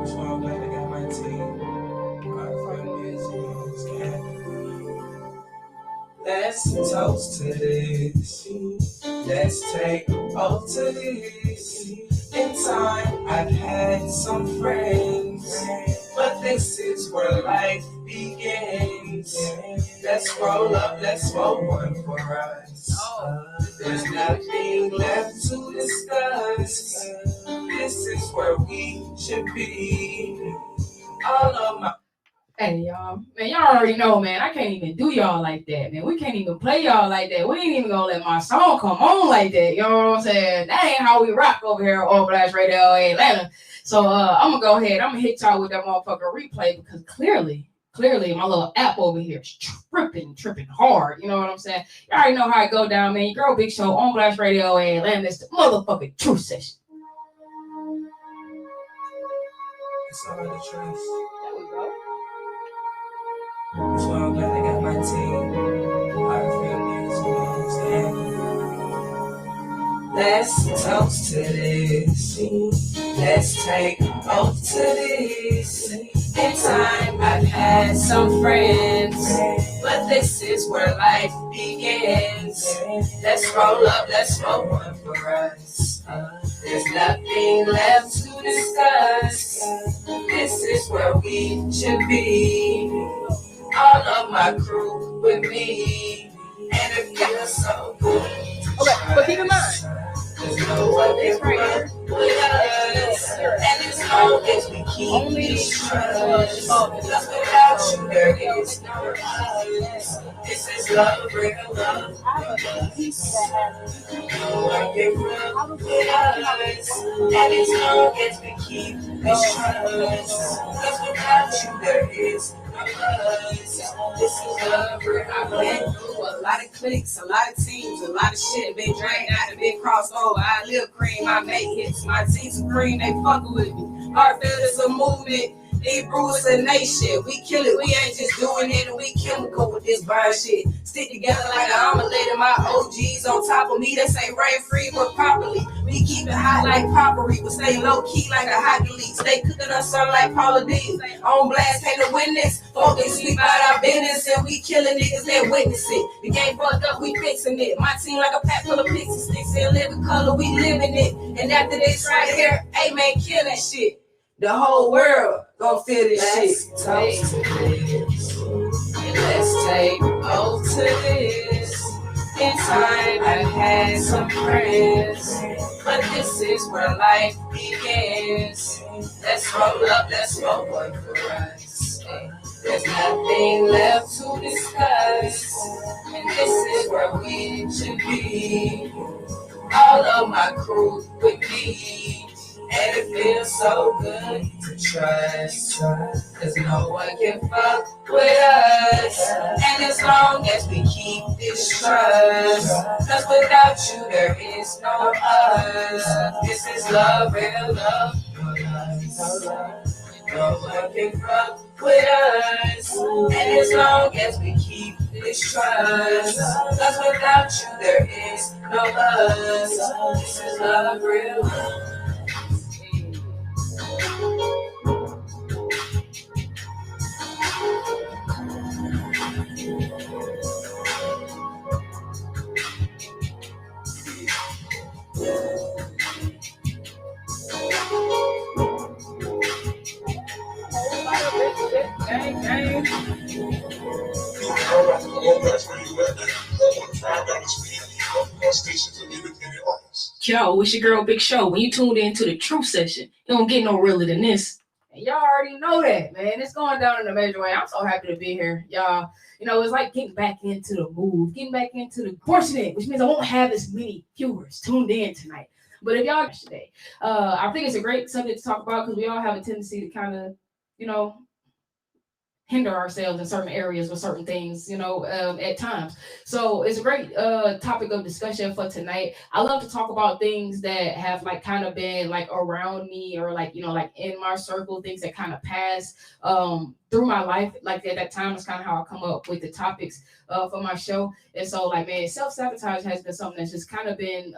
So I'm glad I got my team. My friends, let's toast to this. Let's take oath to this. In time, I've had some friends, but this is where life begins. Let's roll up, let's roll one for us. There's nothing left to discuss. This is where we should be. All of my Hey y'all, man, y'all already know, man. I can't even do y'all like that, man. We can't even play y'all like that. We ain't even gonna let my song come on like that. You know what I'm saying? That ain't how we rock over here on Blast Radio Atlanta. So I'm gonna go ahead. I'm gonna hit y'all with that motherfucker replay because clearly, my little app over here is tripping hard. You know what I'm saying? You already know how it go down, man. Your girl Big Show on Blast Radio Atlanta. It's the motherfucking truth session. It's all the truth. There we go. So I'm glad I got my team. Our families, let's toast to this. Let's take oath to this. In time, I've had some friends, but this is where life begins. Let's roll up, let's roll one for us. There's nothing left to discuss. This is where we should be. All of my crew with me, and it feels so good. Okay, but keep in mind, there's no one different with us, and as long as we keep this trust, because without you there is no us. This is love, real love. No one different with us, and as long as we keep this trust, because without you there is this is love, I've been through a lot of cliques, a lot of teams, a lot of shit been drained out and been crossed over. I live cream, my mate hits, my team supreme, they fucking with me. Heartfelt is a movement, Hebrew is a nation. We kill it, we ain't just doing it, and we chemical with this burn shit. Stick together like an omelet, and my OGs on top of me. They say rain free, but properly. We keep it hot like potpourri, but stay low key like a hockey league. Stay cooking us up like Paula Dean. On blast, ain't a witness. Focus, sweep out our business, and we killing niggas that witness it. The game fucked up, we fixing it. My team like a pack full of pixie sticks in living color, we living it. And after this right here, hey man, kill that shit. The whole world gon' feel this shit. Toast to this. Let's take oath to this. In time, I've had some friends, but this is where life begins. Let's roll up, let's roll one for us. There's nothing left to discuss, and this is where we should be. All of my crew with me, and it feels so good to trust, cause no one can fuck with us. And as long as we keep this trust, cause without you there is no us. This is love, real love, no love. No one can fuck with us. And as long as we keep this trust, cause without you there is no us. This is love, real love. Yo, it's your girl Big Show. When you tuned into the truth session, you don't get no realer than this. And y'all already know that, man. It's going down in a major way. I'm so happy to be here, y'all. You know, it's like getting back into the move, getting back into the portion, which means I won't have as many viewers tuned in tonight. But if y'all today, I think it's a great subject to talk about because we all have a tendency to kind of, you know, hinder ourselves in certain areas with certain things, you know, at times. So it's a great topic of discussion for tonight. I love to talk about things that have like kind of been like around me or like, you know, like in my circle, things that kind of pass through my life. Like at that time is kind of how I come up with the topics for my show. And so like, man, self-sabotage has been something that's just kind of been,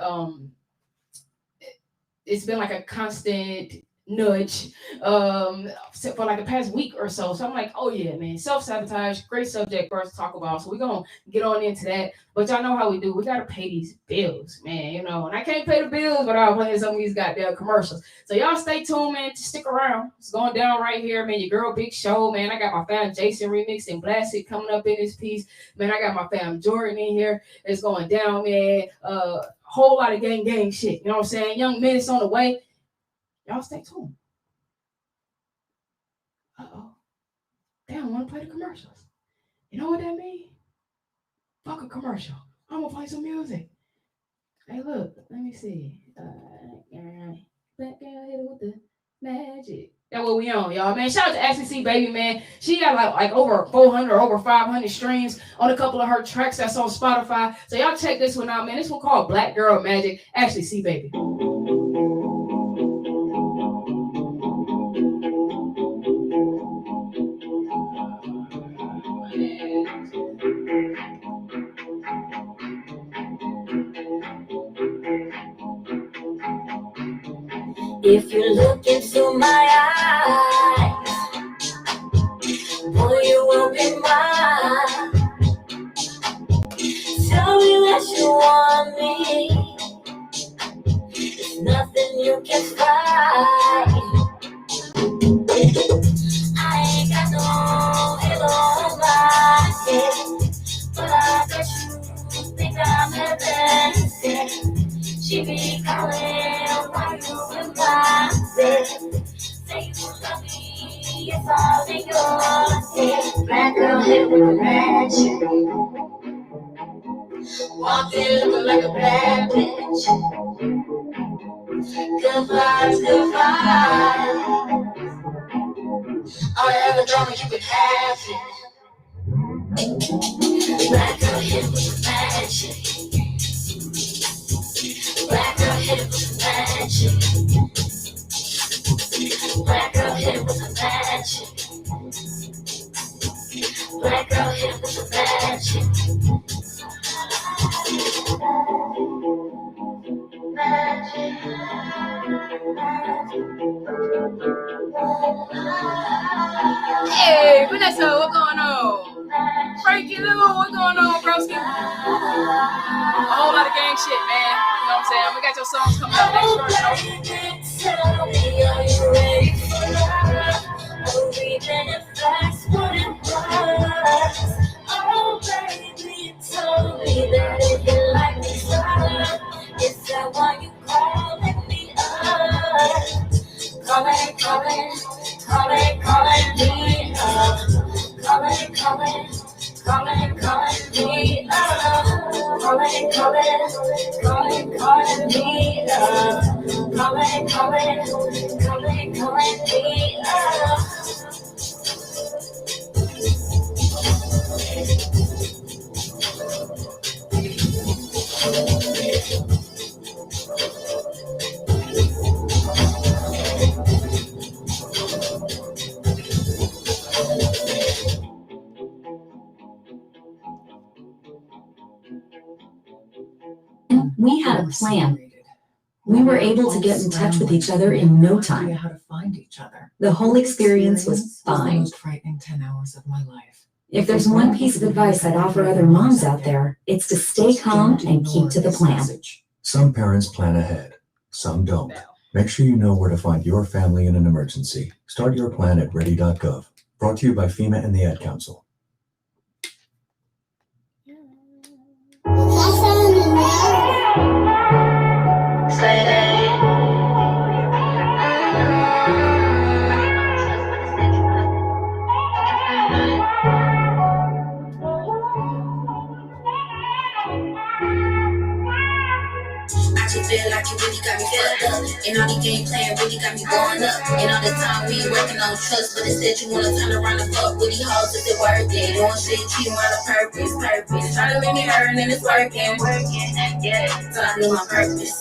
it's been like a constant nudge for like the past week or so. So I'm like, oh yeah, man, self-sabotage, great subject for us to talk about. So we're gonna get on into that. But y'all know how we do. We gotta pay these bills, man. You know, and I can't pay the bills without playing some of these goddamn commercials. So y'all stay tuned, man. Just stick around. It's going down right here, man. Your girl Big Show, man. I got my fam Jason remix and Blasted coming up in this piece. Man, I got my fam Jordan in here. It's going down, man. Whole lot of gang shit. You know what I'm saying? Young Minutes on the way. Y'all stay tuned. Uh-oh. They don't want to play the commercials. You know what that means? Fuck a commercial. I'm going to play some music. Hey, look. Let me see. Black girl hit it with the magic. That's what we on, y'all. Man, shout out to Ashley C. Baby, man. She got like over 400 or over 500 streams on a couple of her tracks that's on Spotify. So y'all check this one out, man. This one called Black Girl Magic. Ashley C. Baby. If you look into my eyes, boy, you will be mine. Tell me that you want me. There's nothing you can fight. I ain't got no halo on my head, but I bet you think I'm heaven sent. She be calling while you in my bed. Say you love me, it's all in your head. Black girl hit with the magic. Walked in looking like a bad bitch. Good vibes, good vibes. All the other drama, you can have it. Black girl hit with the magic. Black girl hit with the magic. Black girl hit with the magic. Black girl hit with the magic. Hey, Vanessa, what's going on? Frankie Lou, what's going on, broski? A whole lot of gang shit, man. You know what I'm saying? We got your songs coming up next short, Tell me, are you ready for love? Or even if that's what it was. Oh, baby, you told me that if you like me fire, is that why you calling me up? Calling me up. Calling me up. Calling me up. Calling me up. We had a plan. We were able to get in touch with each other in no time. How to find each other. The whole experience was the fine. most frightening 10 hours of my life. If there's one piece of advice I'd offer other moms out there, it's to stay calm and keep to the plan. Some parents plan ahead, some don't. Make sure you know where to find your family in an emergency. Start your plan at ready.gov. Brought to you by FEMA and the Ad Council. Feel like you really got me fucked up. And all the game playing really got me going up. And all the time we working on trust, but instead you wanna turn around and fuck with these hoes. Is it worth it? Doing shit cheating out of purpose. Trying to make me hurt and it's working. Yeah, so I knew my purpose.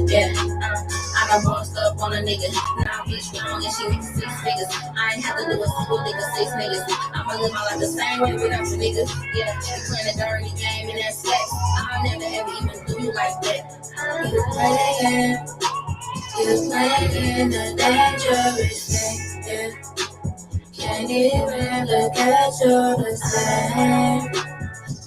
Yeah, I got bossed up on a nigga. Now I'm strong and she makes 6 figures. I ain't have to do a single nigga, 6 niggas. I'ma live my life the same way without you niggas. Yeah, you playing a dirty game and that's sex. I'll never ever even do you like that. You playing, You playing a dangerous game, yeah. Can't even look at you the same.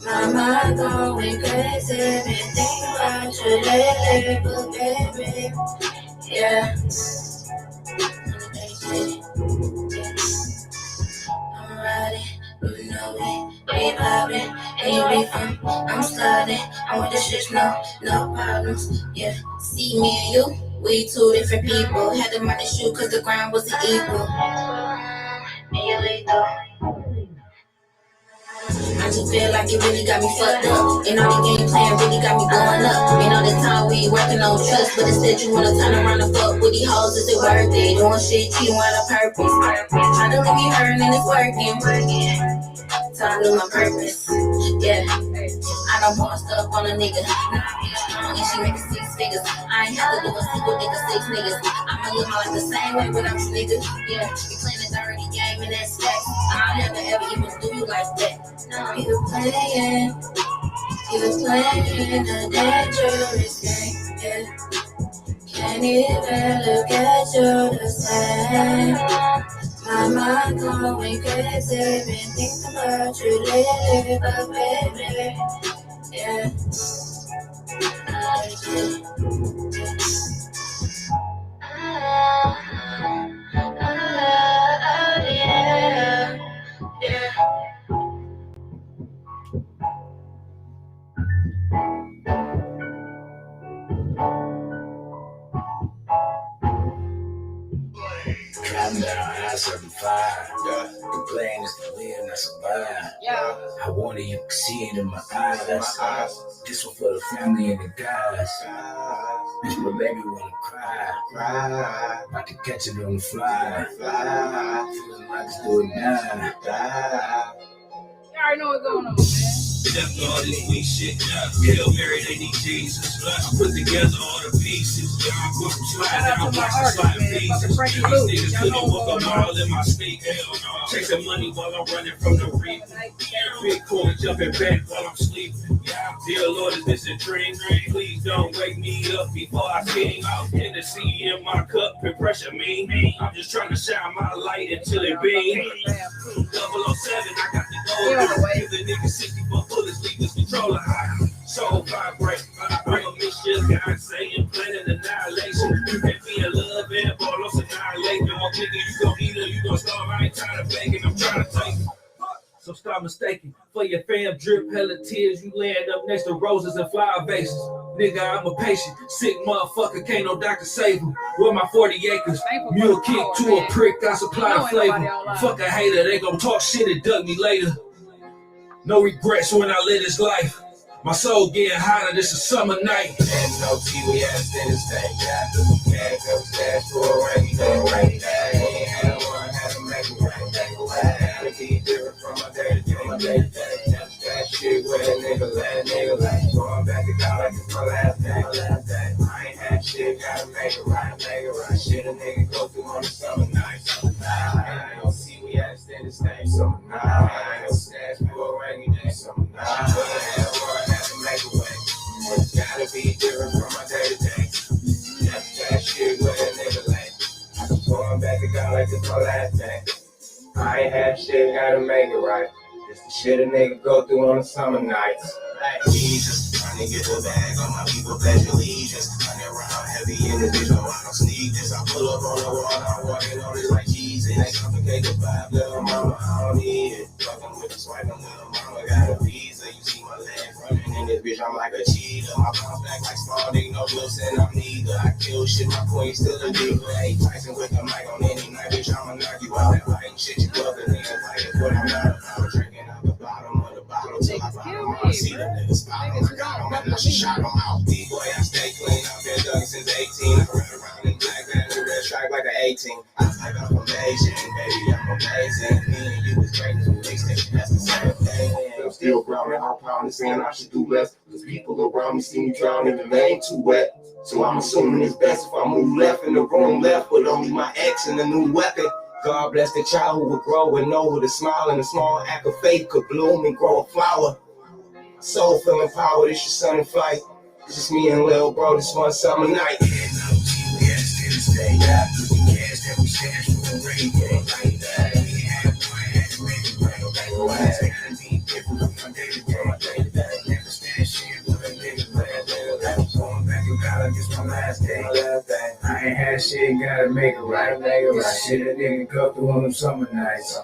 My mind going crazy, been thinking about you lately, but baby, yeah. I'm riding, you know it, we vibing, and you beefing. I'm sliding, I'm with the shit, no problems, yeah. See me and you, we two different people. Had to mind the shoe cause the ground wasn't equal. And you lethal. I just feel like it really got me fucked up. And all the game playing really got me going up. And all the time we ain't working on trust, but instead you wanna turn around and fuck with these hoes. Is it worth it? Doing shit cheating out of purpose. Trying to leave me hurting and it's working. Time to do my purpose. Yeah. I don't want stuff on a nigga. Nah, bitch strong and she making 6 figures. I ain't have to do a single nigga, 6 niggas. I'ma live my life the same way without you niggas. Yeah, you playing a dirty game and that's facts. I'll never ever even do you like that. No, you playing a dangerous game. Yeah, can't even look at you the same. My mind going crazy, been thinking about you lately, but baby, yeah. Driving down I-75. The plan is to live, not survive. I want it, you can see it in my eyes. This one for the family and the guys. This my baby wanna cry. About to catch it on the fly. Feeling like it's doing now. You already know what's going on, man. After all this weak shit, Hail Mary, they need Jesus. I put together all the pieces. Shout out to my artists, man. Fucking Frankie Lou. These niggas Y'all couldn't know walk what's a going on. mile in my sneak. Chasing money while I'm running from the reef. Bitcoin jumping back while I'm sleeping. Dear Lord, is this a dream? Please don't wake me up before I sing. Hennessy in my cup and pressure me. I'm just trying to shine my light until it beams. 007, I got the gold. Give the nigga 64 bullets, leave this controller high. So vibrate, I'm a mission, God saying, planning annihilation. You can't be in love and ball, lost annihilation. Oh, nigga, you gon' eat or you gon' starve. I ain't tired of begging, I'm trying to take it. So stop mistaking. For your fam, drip hella tears. You land up next to roses and flower vases. Nigga, I'm a patient. Sick motherfucker, can't no doctor save him. With my 40 acres. Mule kick to a prick, I supply the flavor. Fuck a hater, they gon' talk shit and duck me later. No regrets when I live this life. My soul getting hotter, this a summer night. And no TV ass in this thing. Can't go stash for a rainy day. Had one, had to make it right. Had to be different from my day to day. That shit where a nigga let. Going back to God like it's my last day. I ain't had shit, gotta make it right. Shit a nigga go through on the summer night. Ain't no TV ass in this thing. Summer night. Ain't no stash for a rainy day. Summer night. Had one, had to make it way. It's gotta be different from my day to day. That shit where a nigga lay. Going back to God like it's my last day. I ain't had shit, gotta make it right. It's the shit a nigga go through on the summer nights. Like Jesus, trying to get the bag on my people, pledge allegiance. Running around heavy in the bitch, I don't sneak this. I pull up on the wall, I'm walking on this like Jesus. They complicate the vibe, little mama, I don't need it. Fucking with the swiping, little mama got a visa. You see my legs running in this bitch, I'm like a cheetah. My bounce back like Spalding, no Wilson, I'm neither. I kill shit, my queen still a diva. Hey, Tyson with the mic on any night, bitch, I'ma knock you out. That fighting shit, you love it, nigga, fighting, but I'm not about drinking out the bottom of the bottle till I bottom. I see the niggas spot on, I got him, and now she shot him out. D-boy, I stay clean, I've been dug since 18. I run around in black, man, the red stripe like an 18. I type up amazing, baby, I'm amazing. Me and you is great, we mix it, that's the same thing. I'm still grounded, I'm pounding, saying I should do less. Cause people around me see me drowning and they ain't too wet. So I'm assuming it's best if I move left in the room left with only my ex and a new weapon. God bless the child who would grow and know with a smile and a small act of faith could bloom and grow a flower. Soul feeling power, this your son in flight. It's just me and Lil Bro this one summer night. day. Gas that we stash for a rainy day. Like that. We had one, had to make it right. It's gotta be different from day to day. Never stand shit with a nigga like going back to college, this my last day. I ain't had shit, gotta make it right. This shit a nigga go through on them summer nights.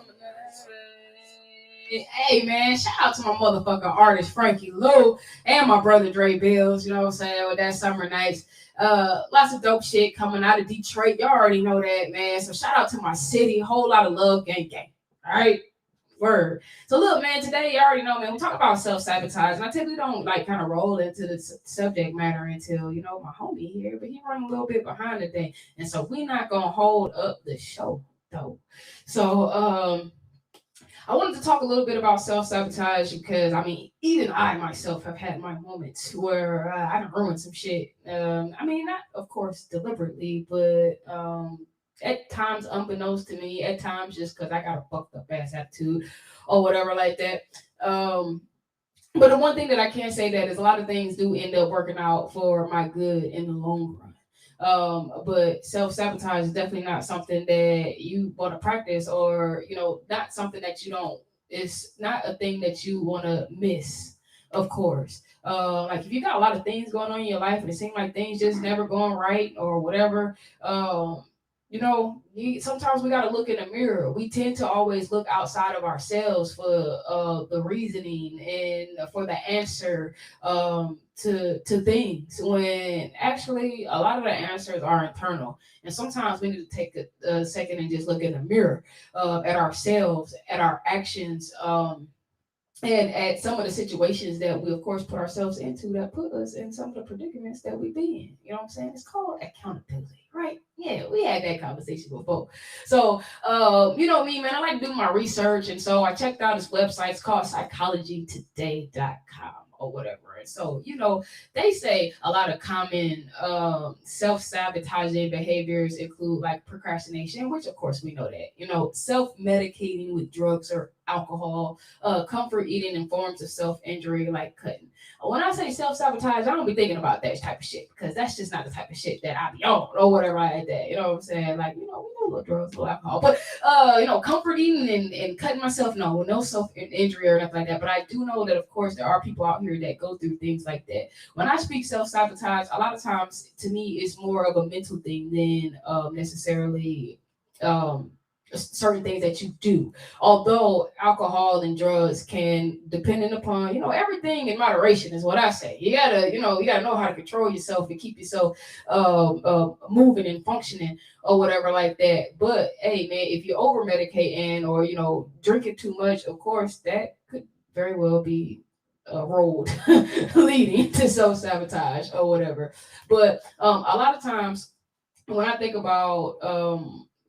Hey man, shout out to my motherfucking artist Frankie Lou and my brother Dre Bills, you know what I'm saying, with that summer nights. Lots of dope shit coming out of Detroit. Y'all already know that, man. So shout out to my city, whole lot of love, gang. All right. Word. So look, man, today you already know, man, we talk about self-sabotage, and I typically don't like kind of roll into the subject matter until, you know, my homie here, but he running a little bit behind today. And so we not gonna hold up the show though. So I wanted to talk a little bit about self-sabotage because, I mean, even I myself have had my moments where I done ruined some shit. I mean, not, of course, deliberately, but at times unbeknownst to me, at times just because I got a fucked up ass attitude or whatever like that. But the one thing that I can say that is a lot of things do end up working out for my good in the long run. But self-sabotage is definitely not something that you want to practice, or, you know, not something that you don't, it's not a thing that you want to miss, of course. Like if you got a lot of things going on in your life and it seems like things just never going right or whatever, you know, sometimes we got to look in the mirror. We tend to always look outside of ourselves for the reasoning and for the answer to things, when actually a lot of the answers are internal. And sometimes we need to take a second and just look in the mirror at ourselves, at our actions, and at some of the situations that we, of course, put ourselves into that put us in some of the predicaments that we be in. You know what I'm saying? It's called accountability, right? Yeah, we had that conversation before. So, you know me, man, I like to do my research. And so I checked out this website. It's called psychologytoday.com or whatever. And so, you know, they say a lot of common self-sabotaging behaviors include like procrastination, which of course we know that, you know, self-medicating with drugs or alcohol, comfort eating, and forms of self-injury like cutting. When I say self-sabotage, I don't be thinking about that type of shit, because that's just not the type of shit that I be on or whatever like that. You know what I'm saying? Like, you know, we know little drugs, little alcohol, but you know, comfort eating and cutting myself, no self-injury or nothing like that. But I do know that, of course, there are people out here that go through things like that. When I speak self-sabotage, a lot of times to me it's more of a mental thing than necessarily certain things that you do. Although alcohol and drugs can, depending upon, you know, everything in moderation is what I say. You gotta, you gotta know how to control yourself and keep yourself moving and functioning or whatever like that. But hey, man, if you over medicating or, you know, drinking too much, of course that could very well be a road leading to self-sabotage or whatever. But a lot of times when I think about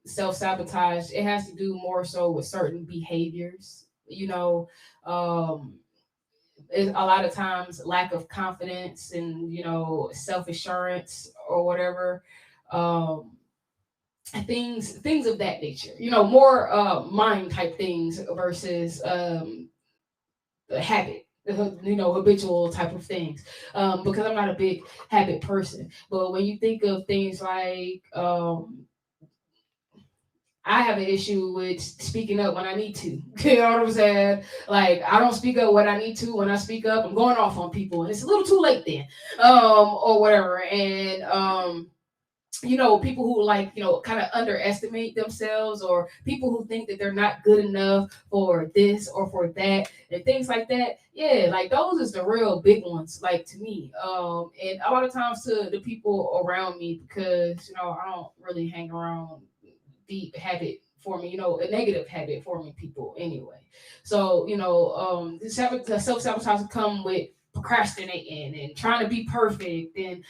self-sabotage, it has to do more so with certain behaviors, you know. A lot of times lack of confidence and, you know, self-assurance or whatever, things of that nature, you know, more mind type things versus habit, you know, habitual type of things, because I'm not a big habit person. But when you think of things like I have an issue with speaking up when I need to. You know what I'm saying? Like, I don't speak up when I need to. When I speak up, I'm going off on people, and it's a little too late then, or whatever. And you know, people who, like, you know, kind of underestimate themselves, or people who think that they're not good enough for this or for that and things like that. Yeah, like those is the real big ones, like, to me. And a lot of times to the people around me, because, you know, I don't really hang around deep habit forming, you know, a negative habit forming people anyway. So, you know, the self-sabotage come with procrastinating and trying to be perfect, and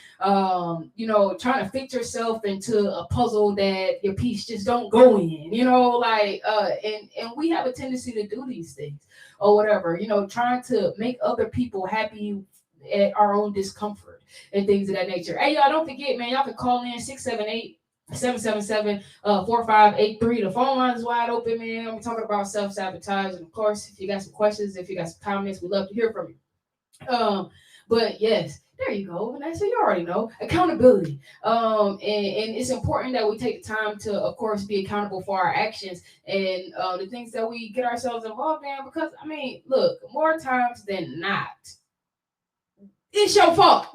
you know, trying to fit yourself into a puzzle that your piece just don't go in, you know, like and we have a tendency to do these things or whatever, you know, trying to make other people happy at our own discomfort and things of that nature. Hey, y'all, don't forget, man, y'all can call in 678-777-4583. The phone line is wide open, man. We're talking about self-sabotage. And of course, if you got some questions, if you got some comments, we'd love to hear from you. But yes, There you go, Vanessa. You already know accountability. And it's important that we take the time to, of course, be accountable for our actions and the things that we get ourselves involved in. Because I mean, look, more times than not, it's your fault.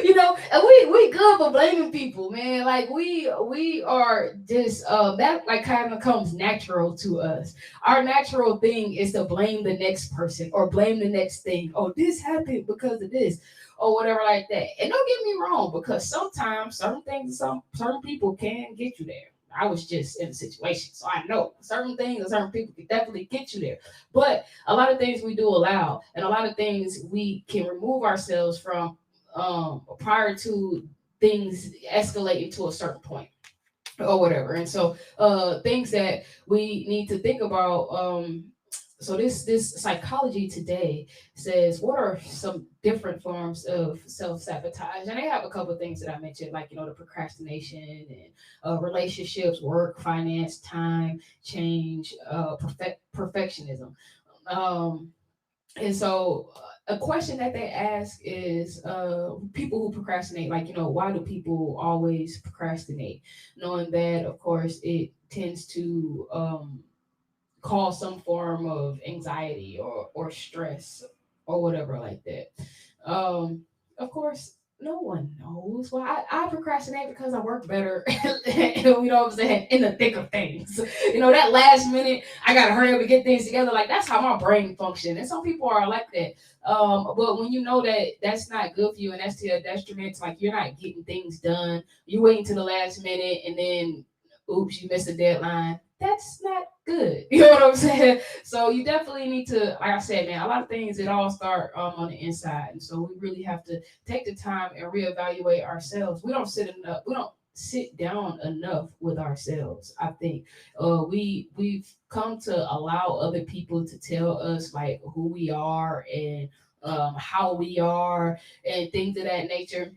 And we good for blaming people, man. Like we are just that like kind of comes natural to us. Our natural thing is to blame the next person or blame the next thing. Oh, this happened because of this or whatever like that. And don't get me wrong, because sometimes certain things, certain people can get you there. I was just in a situation, so I know certain things and certain people can definitely get you there. But a lot of things we do allow, and a lot of things we can remove ourselves from prior to things escalating to a certain point or whatever. And so things that we need to think about. So this psychology today says, what are some different forms of self-sabotage? And they have a couple of things that I mentioned, like the procrastination and relationships, work, finance, time, change, perfectionism. And so a question that they ask is people who procrastinate, like, why do people always procrastinate? Knowing that, of course, it tends to cause some form of anxiety or stress or whatever like that. Of course, no one knows. Well, I procrastinate because I work better, you know what I'm saying, in the thick of things. That last minute, I got to hurry up and get things together. Like, that's how my brain functions. And some people are like that. But when you know that that's not good for you and that's to your detriment, like you're not getting things done, you wait until the last minute and then, oops, you missed a deadline. That's not good. You know what I'm saying? So you definitely need to, like I said, man, a lot of things, it all start on the inside. And so we really have to take the time and reevaluate ourselves. We don't sit down enough with ourselves. I think we've come to allow other people to tell us like who we are and how we are and things of that nature.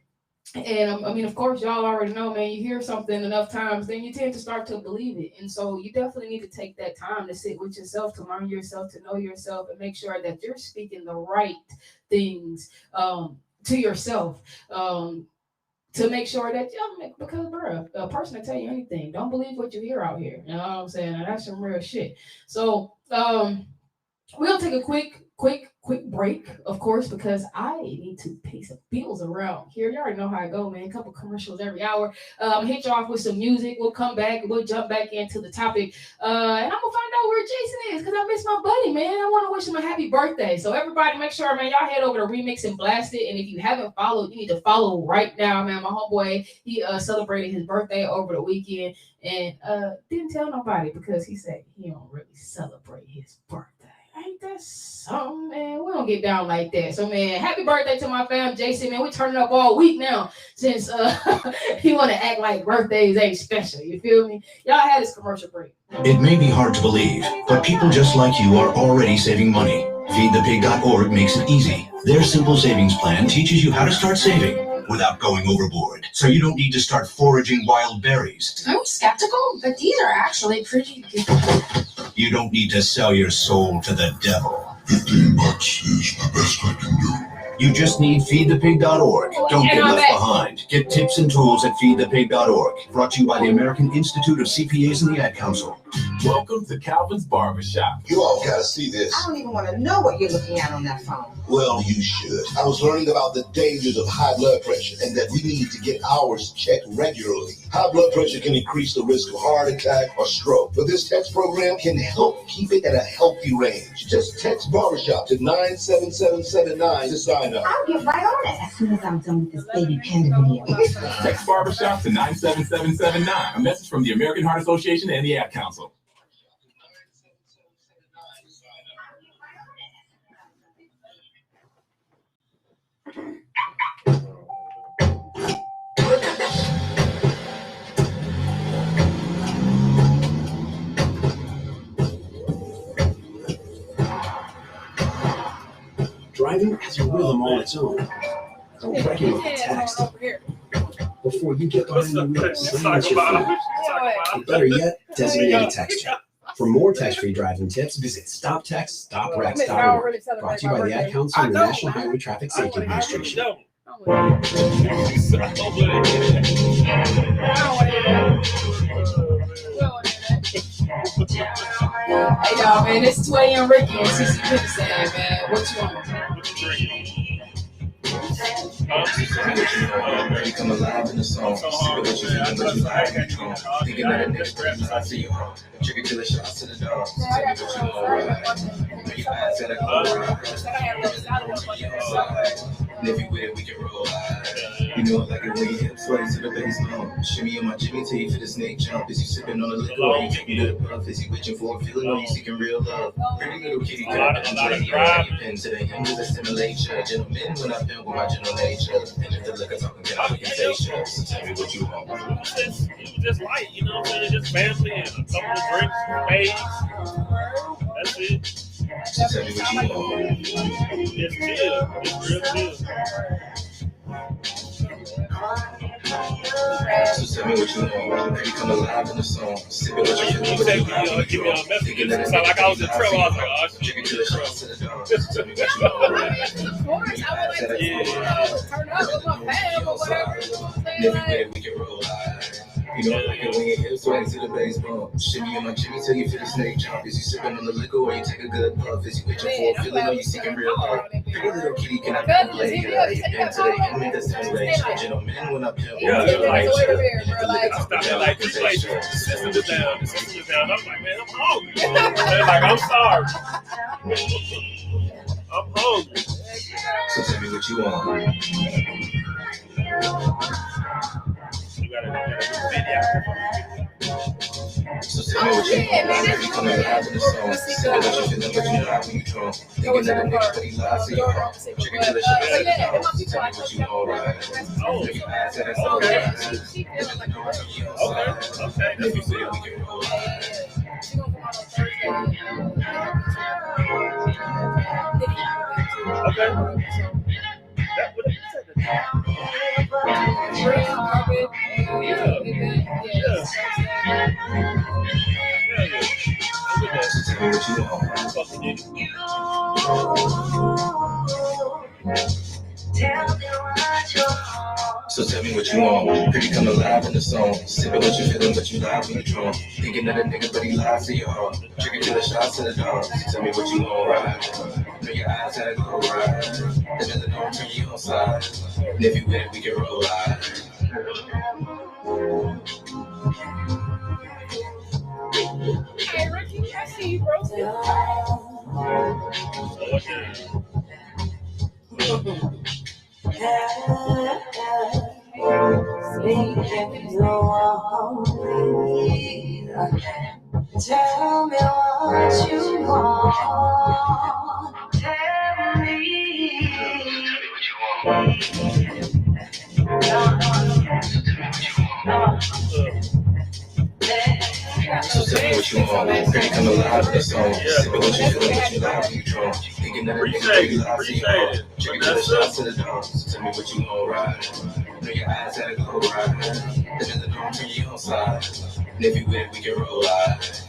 And I mean, of course, y'all already know, man, you hear something enough times, then you tend to start to believe it. And so you definitely need to take that time to sit with yourself, to learn yourself, to know yourself, and make sure that you're speaking the right things to yourself. To make sure that, because, bro, a person will tell you anything. Don't believe what you hear out here. You know what I'm saying? And that's some real shit. So we'll take a quick break, of course, because I need to pay some bills around here. You already know how I go, man. A couple commercials every hour. Hit you off with some music. We'll come back and we'll jump back into the topic. And I'm gonna find out where Jason is because I miss my buddy, man. I want to wish him a happy birthday. So everybody, make sure, man, y'all head over to Remix and Blast It. And if you haven't followed, you need to follow right now, man. My homeboy, he celebrated his birthday over the weekend and didn't tell nobody because he said he don't really celebrate his birthday. Ain't that something, man? We don't get down like that. So, man, happy birthday to my fam, Jason, man. We turning up all week now since he want to act like birthdays ain't special. You feel me? Y'all had this commercial break. It may be hard to believe, but people just like you are already saving money. FeedThePig.org makes it easy. Their simple savings plan teaches you how to start saving without going overboard, so you don't need to start foraging wild berries. I'm skeptical, but these are actually pretty good. You don't need to sell your soul to the devil. $15 is the best I can do. You just need FeedThePig.org. Don't get left behind. Get tips and tools at FeedThePig.org. Brought to you by the American Institute of CPAs and the Ad Council. Welcome to Calvin's Barbershop. You all gotta see this. I don't even want to know what you're looking at on that phone. Well, you should. I was learning about the dangers of high blood pressure and that we need to get ours checked regularly. High blood pressure can increase the risk of heart attack or stroke, but this text program can help keep it at a healthy range. Just text Barbershop to 97779 to sign up. I'll get right on it as soon as I'm done with this baby panda video. Text Barbershop to 97779. A message from the American Heart Association and the Ad Council. Driving has a rhythm all its own. A regular text. Before you get behind the wheel, sign your phone. Or better yet, designate a text chat. For more tax-free driving tips, visit StopTextStopWrecks.org. Brought to you by the Ad Council and the National Highway Traffic Safety Administration. Hey y'all, man, it's Tway and Ricky and CC Quicksand, man. What you want? You come alive in the song. See what you feeling, but you like it. Thinking that it next breath, I see you. Trigger to the shots to the dog. Tell me what you want, right? When you eyes at a glow, and if you with it, we can roll. You know, like it when you hip sway to the bass bone. Shimmy on my Jimmy T for the snake jump. Is you sipping on the liquor or you taking to the puff? Is you witching for a feeling or you seeking real love? Pretty little kitty cat, and play your pen to the hinges that stimulate you. Gentlemen, when I've been with my general nature. And if the liquor talking, then I can say sure. So tell me what you want. It was just light, you know what I'm saying? Just family and a couple of drinks, spades. That's it. So tell me what you want. It's chill. It's real chill. So tell me what you want. Can you come alive in the song? Sipping what you feeling, but you like it. Give me a message. It sound like I was in trouble. I was like, oh, shit. Chicken to the shots to the dog. Tell me what you want. Of course, I would like to, turn up with my fam or whatever. You know what I'm saying? Like, we can roll high. You know, like it when your hips sway to the bass bump. Shimmy on my Jimmy till you feel the snake jump. Is you sipping on the liquor or you take a good puff? Is you witching for a feeling or you seeking real love? Pretty little kitty, can I play? You been to the end, that's stimulation. Gentlemen, when I pimp, I started like this place. The system is down. The system is down. I'm like, man, I'm hungry. They're like, I'm sorry. I'm hungry. So tell me what you want. You gotta do video. So tell me what you want. You coming alive in the song. Sipping what you feeling, but you know how when you drunk. Thinking that the nigga but he lies to your heart. Chicken to the shots. So tell me what you want, right? If you ask that, that's all right. Okay. If you say we can roll right. Okay. That would have So tell me what you want. Pretty come alive in the song. Sipping what you feeling, but you lie when you drunk. Thinking that a nigga, but he lies to your heart. Trigger to the shots to the dog. So tell me what you want, right? Know your eyes had a glow, right? The villain don't turn you on side. And if you win, we can roll right. Hey, Ricky, I see you, bro. Tell me what you want. Tell me. So tell me what you want. Pretty come alive in the song. Sipping what you feeling, but you lie when you drunk. Thinking that a nigga, but he lies to your heart. Chicken to the shots to the dog. So tell me what you want, right? Know your eyes had a glow, right? The villain don't turn you on side. And if you win, we can roll right.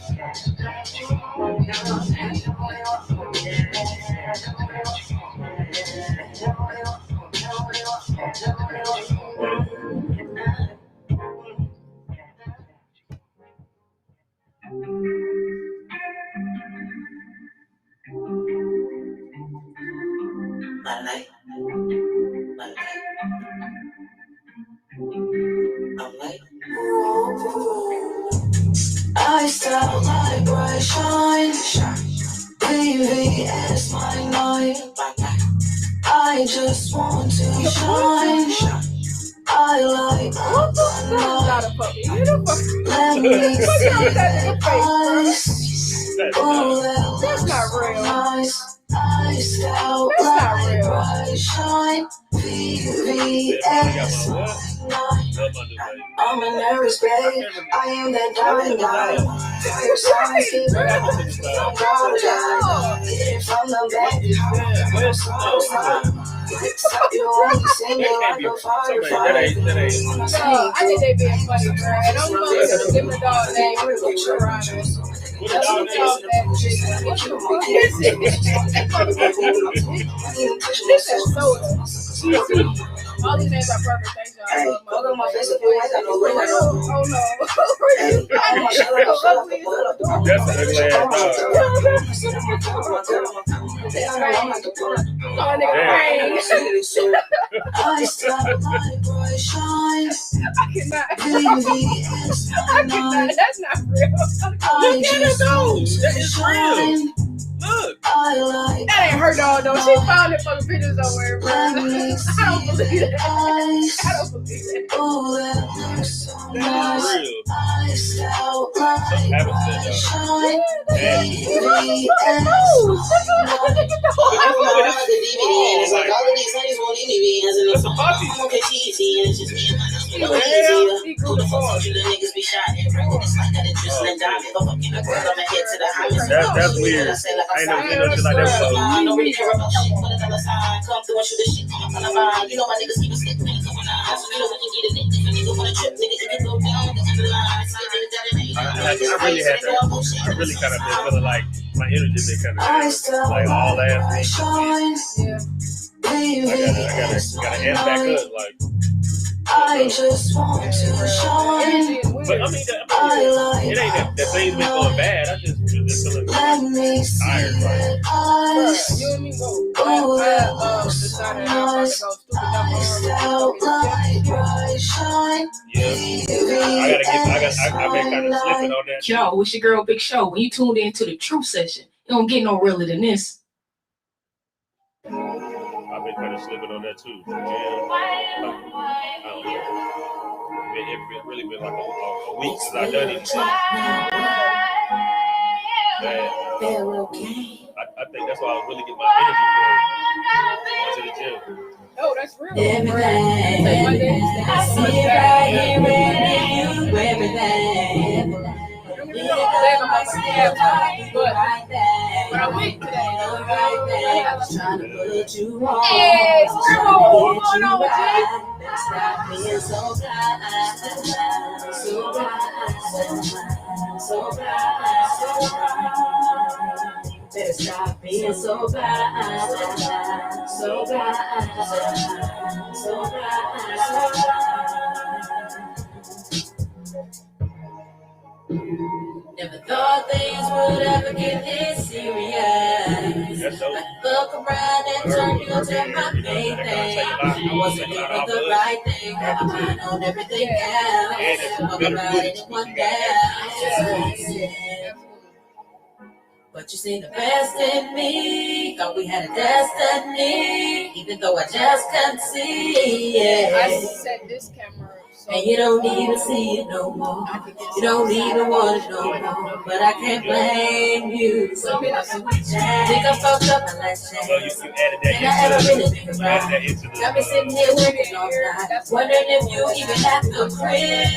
I style like bright shine, VVS my night. I just want to shine. I like up the night. Let me see the eyes. Oh, that's not real. Nice. I style like bright shine, VVS my night. I'm a nervous babe. I am that diamond guy. Fire signs, keep it up. I'm proud of that. Hit it from the back. I'm so side. You only sing it like a firefighter. I think they being funny, bro. And I'm going to give the dog name. This is soda. All these names are perfect. Thanks, y'all. Hey, fuck on my face if you ain't got no ring. Oh no. That's an ugly ass I stop my bright shine. I cannot. That's not real. I just want to shine. Look. That ain't her dog though. She found it for the pictures somewhere, bro. I don't believe it. I don't believe it. Oh, that looks so nice. Real. I style like shine. That's a party. That's weird. I ain't never seen no shit like that before. I really kind of been feeling like my energy been kind of like all last week. I gotta amp back up, like. I just want to shine. But I mean, it ain't that things been going bad. I just feeling tired, right? You and me both. I decided I'm about to go I've been kind of slipping on that. Yo, it's your girl Big Show. When you tuned into the True Session, you don't get no realer than this. I've been kind of slipping on that too. Yeah. I don't know. It's really been like a week since I've done it. I think that's why I was really getting my energy for going to the gym. Oh, that's real. Everything. I see it right here with you. Everything. But I went today. Trying to put you on. Hey, what's going on with you? Stop being so blind, so blind, so blind, so blind. Better stop being so blind, so blind, so blind, so blind. Never thought things would ever get this serious. Look around and turn you to my main thing. I wasn't doing the right thing. Got my mind on everything else. Talk about anyone else. But you see the best in me. Thought we had a destiny, even though I just couldn't see it. I set this camera. And you don't even see it no more. You don't even want it no more. But I can't blame you. So think I fucked up my last chance. And I ever really think about it. Got me sitting here working all night, wondering if you even have the crib.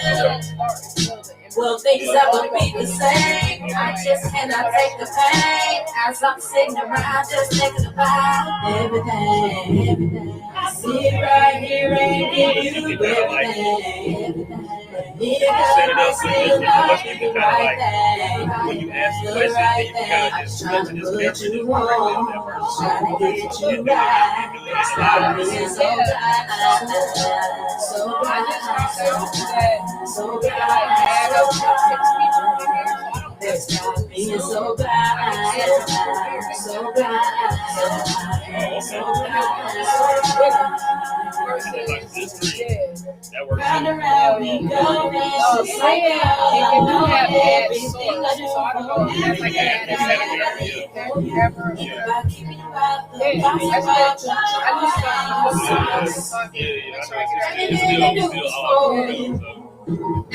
Will things ever be the same? I just cannot take the pain. As I'm sitting around just thinking about everything. I see it right here and give you everything. Set it up so you must be kind of like when you ask the question, then you kind of just switch to this camera and just work on that person. Trying to get you right. Stop being so bad. So bad. So bad. Stop being so bad. So bad. So bad. That works. Round around we go. Everything I do. So I don't know if that's like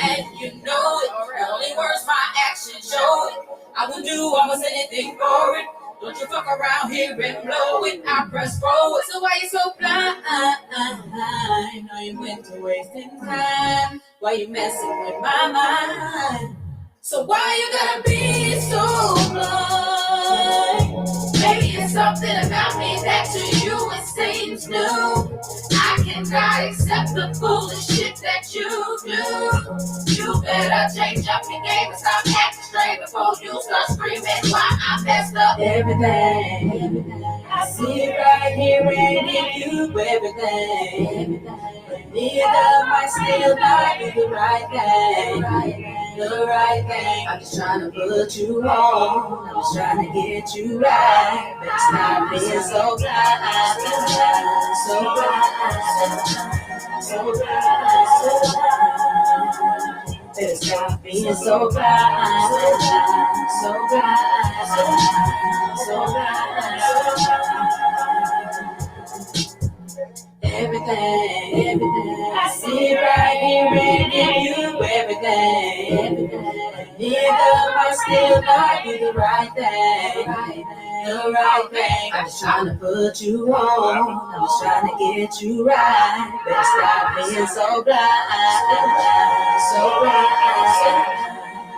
and you know it, only words my actions show it. I would do almost anything for it. Don't you fuck around here and blow it. I press forward, so why you so blind? Know you went to wasting time. Why you messing with my mind? So why you gotta be so blind? Maybe it's something about me that to you it seems new. I cannot accept the foolish shit that you do. You better change up your game and stop acting straight before you start screaming why I messed up everything. I see it right here and give you everything. But neither might still not do the right thing. The right thing. I'm just trying to put you on. I'm just trying to get you right. Better stop being so blind. So blind. So blind. So blind. Better stop being so blind. So blind. So blind. So blind. So blind. Everything. I see it right here and give you everything. Neither might still not do the right thing. The right thing. I'm just trying to put you on. I'm just trying to get you right. Better stop being so blind. So blind.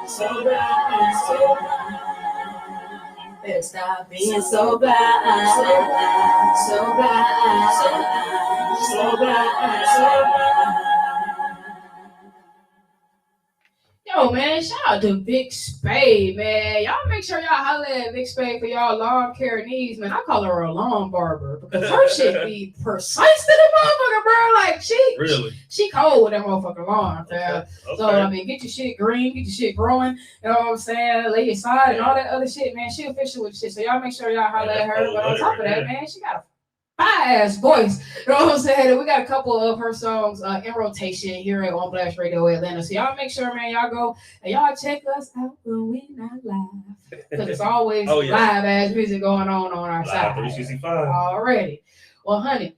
So blind. So blind. Better stop being so blind. So blind. So blind. So blind. So blind. So blind. Yo, man, shout out to Big Spade, man. Y'all make sure y'all holler at Big Spade for y'all lawn care needs, man. I call her a lawn barber because her shit be precise to the motherfucker, bro. Like, she cold with that motherfucking lawn. Okay. So, I mean, get your shit green, get your shit growing, you know what I'm saying? Lay your side and all that other shit, man. She official with shit. So, y'all make sure y'all holler at her. But on top of that, man, she got a fire-ass voice. You know what I'm saying? We got a couple of her songs in rotation here at On Blast Radio Atlanta. So y'all make sure, man, y'all go and y'all check us out when we not live. Because it's always live-ass music going on our side. 365. Already. Well, honey.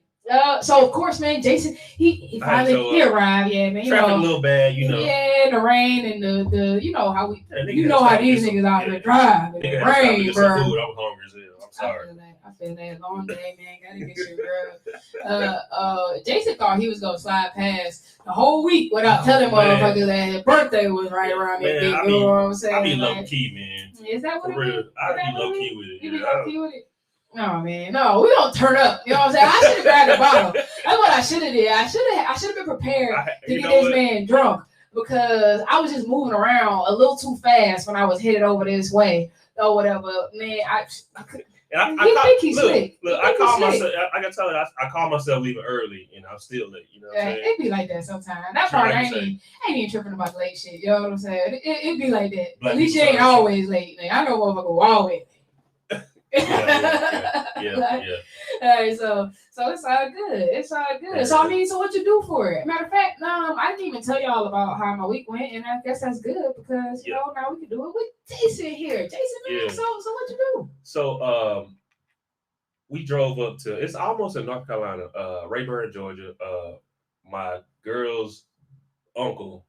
So of course, man, Jason, he finally arrived. Yeah, man. Traffic a little bad, you know. Yeah, the rain and the you know how we how these niggas out there drive in the rain, bro. I'm hungry as hell. I'm sorry. I feel that long day, man. Gotta get your girl. Jason thought he was gonna slide past the whole week without telling motherfuckers that his birthday was right around that big. You know what I'm saying? I be low key, man. Is that what it is? I be low key with it. You be low key with it? No, man. No, we don't turn up. You know what I'm saying? I should have grabbed the bottle. That's what I should have did. I should have been prepared to get this man drunk because I was just moving around a little too fast when I was headed over this way or whatever. Man, I think he's slick. Look, I call myself. I can tell you, I call myself leaving early, and I'm still late. You know what I'm saying? It be like that sometimes. That's why I ain't even tripping about the late shit. You know what I'm saying? It be like that. At least you ain't always late. Like, I know motherfucker always. Yeah. Alright, so it's all good. It's all good. So I mean, so what you do for it? Matter of fact, I didn't even tell y'all about how my week went, and I guess that's good because you know now we can do it with Jason here. Jason, man. So what you do? So we drove up to it's almost in North Carolina, Rayburn, Georgia. My girl's uncle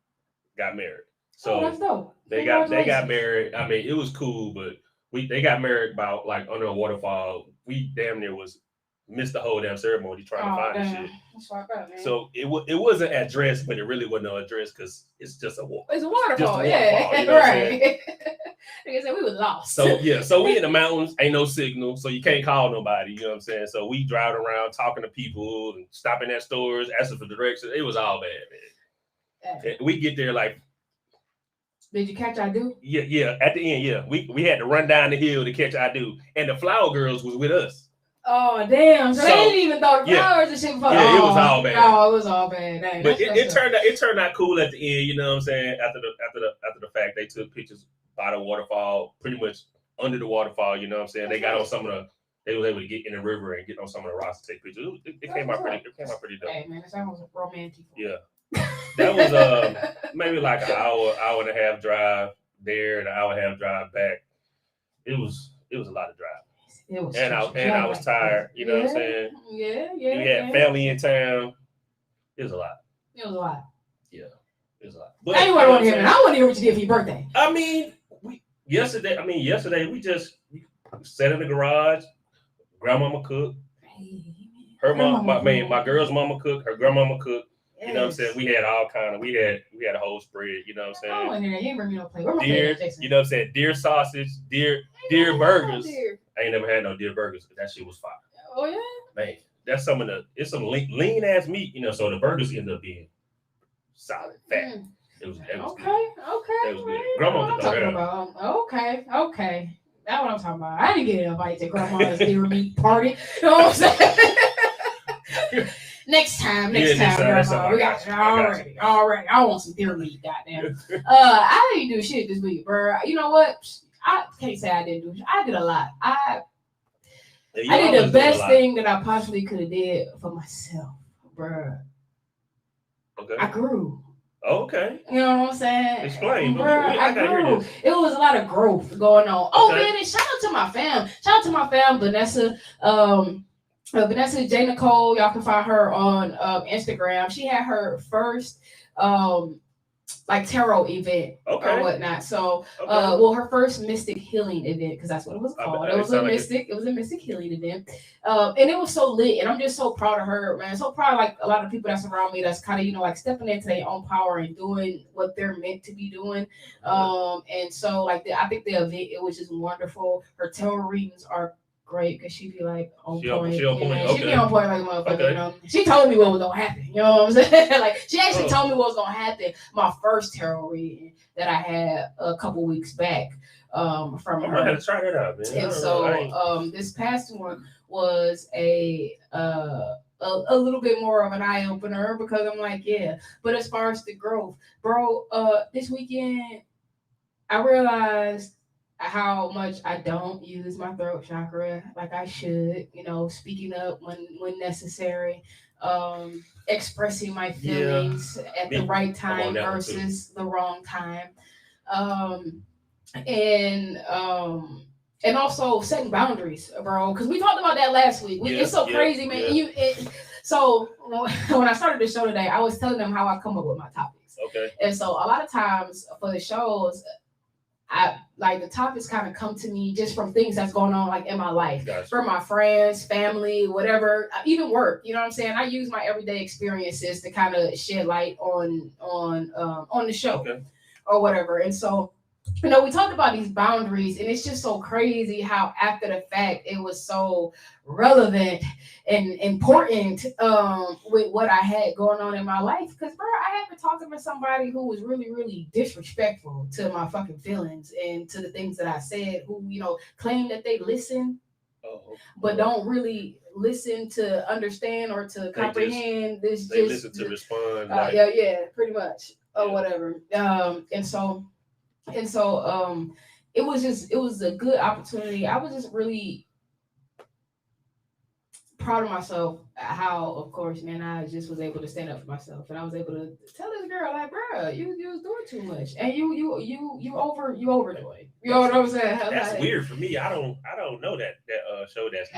got married. So that's dope. They got married. I mean, it was cool, but they got married about like under a waterfall. We damn near missed the whole damn ceremony trying to find the shit. That's fucked up, man. So it wasn't at dress, but it really wasn't no address because it's just a waterfall. It's a waterfall, yeah. You know right. Like I said, we was lost. So we in the mountains, ain't no signal, so you can't call nobody. You know what I'm saying? So we driving around talking to people and stopping at stores, asking for directions. It was all bad, man. We get there like. Did you catch I do? Yeah. At the end, yeah. We had to run down the hill to catch I do. And the flower girls was with us. Oh, damn. So they didn't even throw the flowers and shit for it was all bad. No, it was all bad. Dang, but it turned out cool at the end, you know what I'm saying? After the fact, they took pictures by the waterfall, pretty much under the waterfall, you know what I'm saying? They got on they were able to get in the river and get on some of the rocks to take pictures. It came out pretty dope. Hey man, that sounds romantic. Yeah. That was maybe like an hour and a half drive there and an hour and a half drive back. It was a lot of driving. I was tired, you know what I'm saying? Yeah. We had family in town. It was a lot. Yeah, it was a lot. But I want to hear I want to hear what you did for your birthday. I mean, yesterday we just sat in the garage. Grandmama cooked. Her my girl's mama cooked. Her grandmama cooked. You know what I'm saying? We had we had a whole spread, you know what I'm saying? I want to hear that. You ain't bring me no plate. Where my deer, plate, you know what I'm saying? Deer sausage, deer burgers. I ain't never had no deer burgers, but that shit was fire. Oh yeah? Man, that's some lean ass meat, you know, so the burgers end up being solid fat. It was Okay. good. Okay. That was good. Man, Grandma what I'm did all talking that. about. Okay. That's what I'm talking about. I didn't get an invite to grandma's deer meat party. You know what I'm saying? Next time, grandma. We got you already. I want some deer meat, goddamn. I didn't do shit this week, bro. You know what? I can't say I didn't do. I did a lot. I did the best thing that I possibly could have did for myself, bro. Okay. I grew. Okay. You know what I'm saying? Explain. Bro, I grew. It was a lot of growth going on. Oh man, and shout out to my fam. Vanessa. Vanessa J. Nicole. Y'all can find her on Instagram. She had her first like tarot event or whatnot. So, her first mystic healing event, because that's what it was called. It was a mystic healing event, and it was so lit. And I'm just so proud of her, man. So proud of like a lot of people that's around me that's kind of like stepping into their own power and doing what they're meant to be doing. And so like I think the event, it was just wonderful. Her tarot readings are great because she be like on point. She be on point like a motherfucker. You know, she told me what was gonna happen. You know what I'm saying? Like she actually told me what was gonna happen. My first tarot reading that I had a couple weeks back from her. I'm gonna try that out, man. And so this past one was a little bit more of an eye opener because I'm like, yeah. But as far as the growth, bro, this weekend I realized how much I don't use my throat chakra like I should, you know, speaking up when necessary, expressing my feelings at the right time versus the wrong time, and also setting boundaries, bro, because we talked about that last week. It's so crazy, man. So when I started the show today, I was telling them how I come up with my topics. Okay. And so a lot of times for the shows, I like the topics kind of come to me just from things that's going on like in my life, from my friends, family, whatever, even work. You know what I'm saying? I use my everyday experiences to kind of shed light on the show or whatever. And so, you know, we talked about these boundaries, and it's just so crazy how after the fact it was so relevant and important with what I had going on in my life. Because, bro, I had been talking to somebody who was really, really disrespectful to my fucking feelings and to the things that I said, who, you know, claim that they listen, but don't really listen to understand or to comprehend this. They listen to respond. Yeah, pretty much, or whatever. And so it was a good opportunity. I was just really proud of myself how, of course, man, I just was able to stand up for myself, and I was able to tell this girl like, bro, you was doing too much, and you overdoing. You know what I'm saying? That's like, weird for me. I don't know that show that's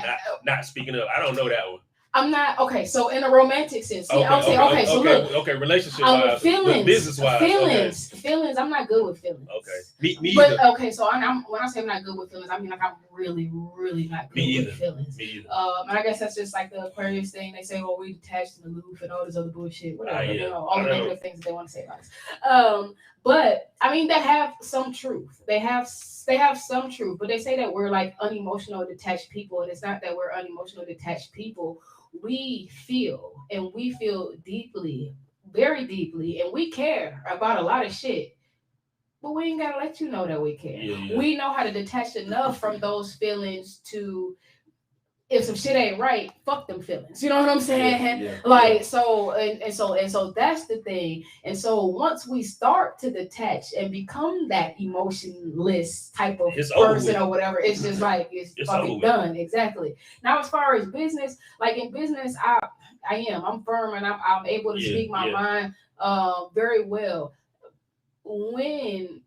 not speaking up. I don't know that one. I'm not okay. So in a romantic sense, okay. Relationship wise, feelings, business wise, feelings. I'm not good with feelings. Okay, me but either. Okay, so I'm when I say I'm not good with feelings, I mean like I'm really, really not good with feelings. Me either. And I guess that's just like the Aquarius thing. They say, well, we detached and aloof and all this other bullshit, whatever. You know, all the negative things that they want to say about us. But I mean, that have some truth. They have some truth, but they say that we're like unemotional detached people, and it's not that we're unemotional detached people. We feel deeply, very deeply, and we care about a lot of shit. But we ain't gotta let you know that we care. Yeah. We know how to detach enough from those feelings to, if some shit ain't right, fuck them feelings. You know what I'm saying? So that's the thing. And so once we start to detach and become that emotionless type of person or whatever, it's just like it's fucking done. Exactly. Now, as far as business, like in business, I'm firm and I'm able to speak my mind very well when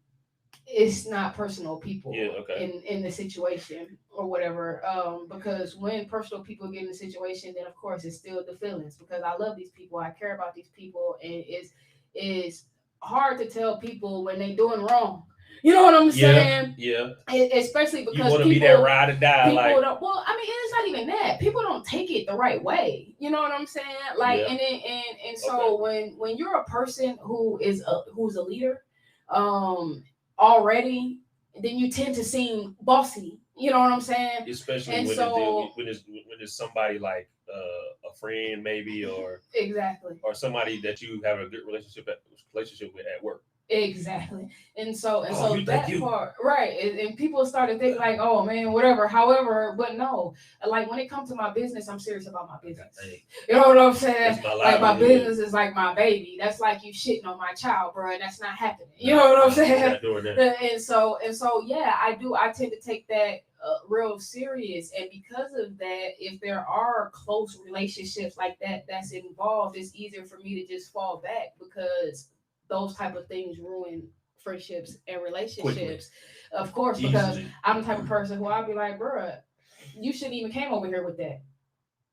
it's not personal people in the situation or whatever, because when personal people get in the situation, then of course it's still the feelings, because I love these people, I care about these people, and it's hard to tell people when they doing wrong. You know what I'm saying? Yeah. Especially because you want to be that ride or die. People don't. Well, I mean, it's not even that. People don't take it the right way. You know what I'm saying? Like, and so when you're a person who's a leader, already, then you tend to seem bossy. You know what I'm saying? Especially when it's somebody like a a friend maybe, or exactly, or somebody that you have a good relationship with at work. Exactly. And so you that think you. part, right. And people started thinking like, oh man, whatever. However, but no, like when it comes to my business, I'm serious about my business. Hey, You know what I'm saying? it's my Like my livelihood. business is like my baby. That's like you shitting on my child, bro. That's not happening. You know what I'm We're saying? not doing that. And so yeah, I do. I tend to take that real serious, and because of that, if there are close relationships like that that's involved, it's easier for me to just fall back because those type of things ruin friendships and relationships. Quickly. Of course, because Easily. I'm the type of person who I'll be like, bruh, you shouldn't even came over here with that.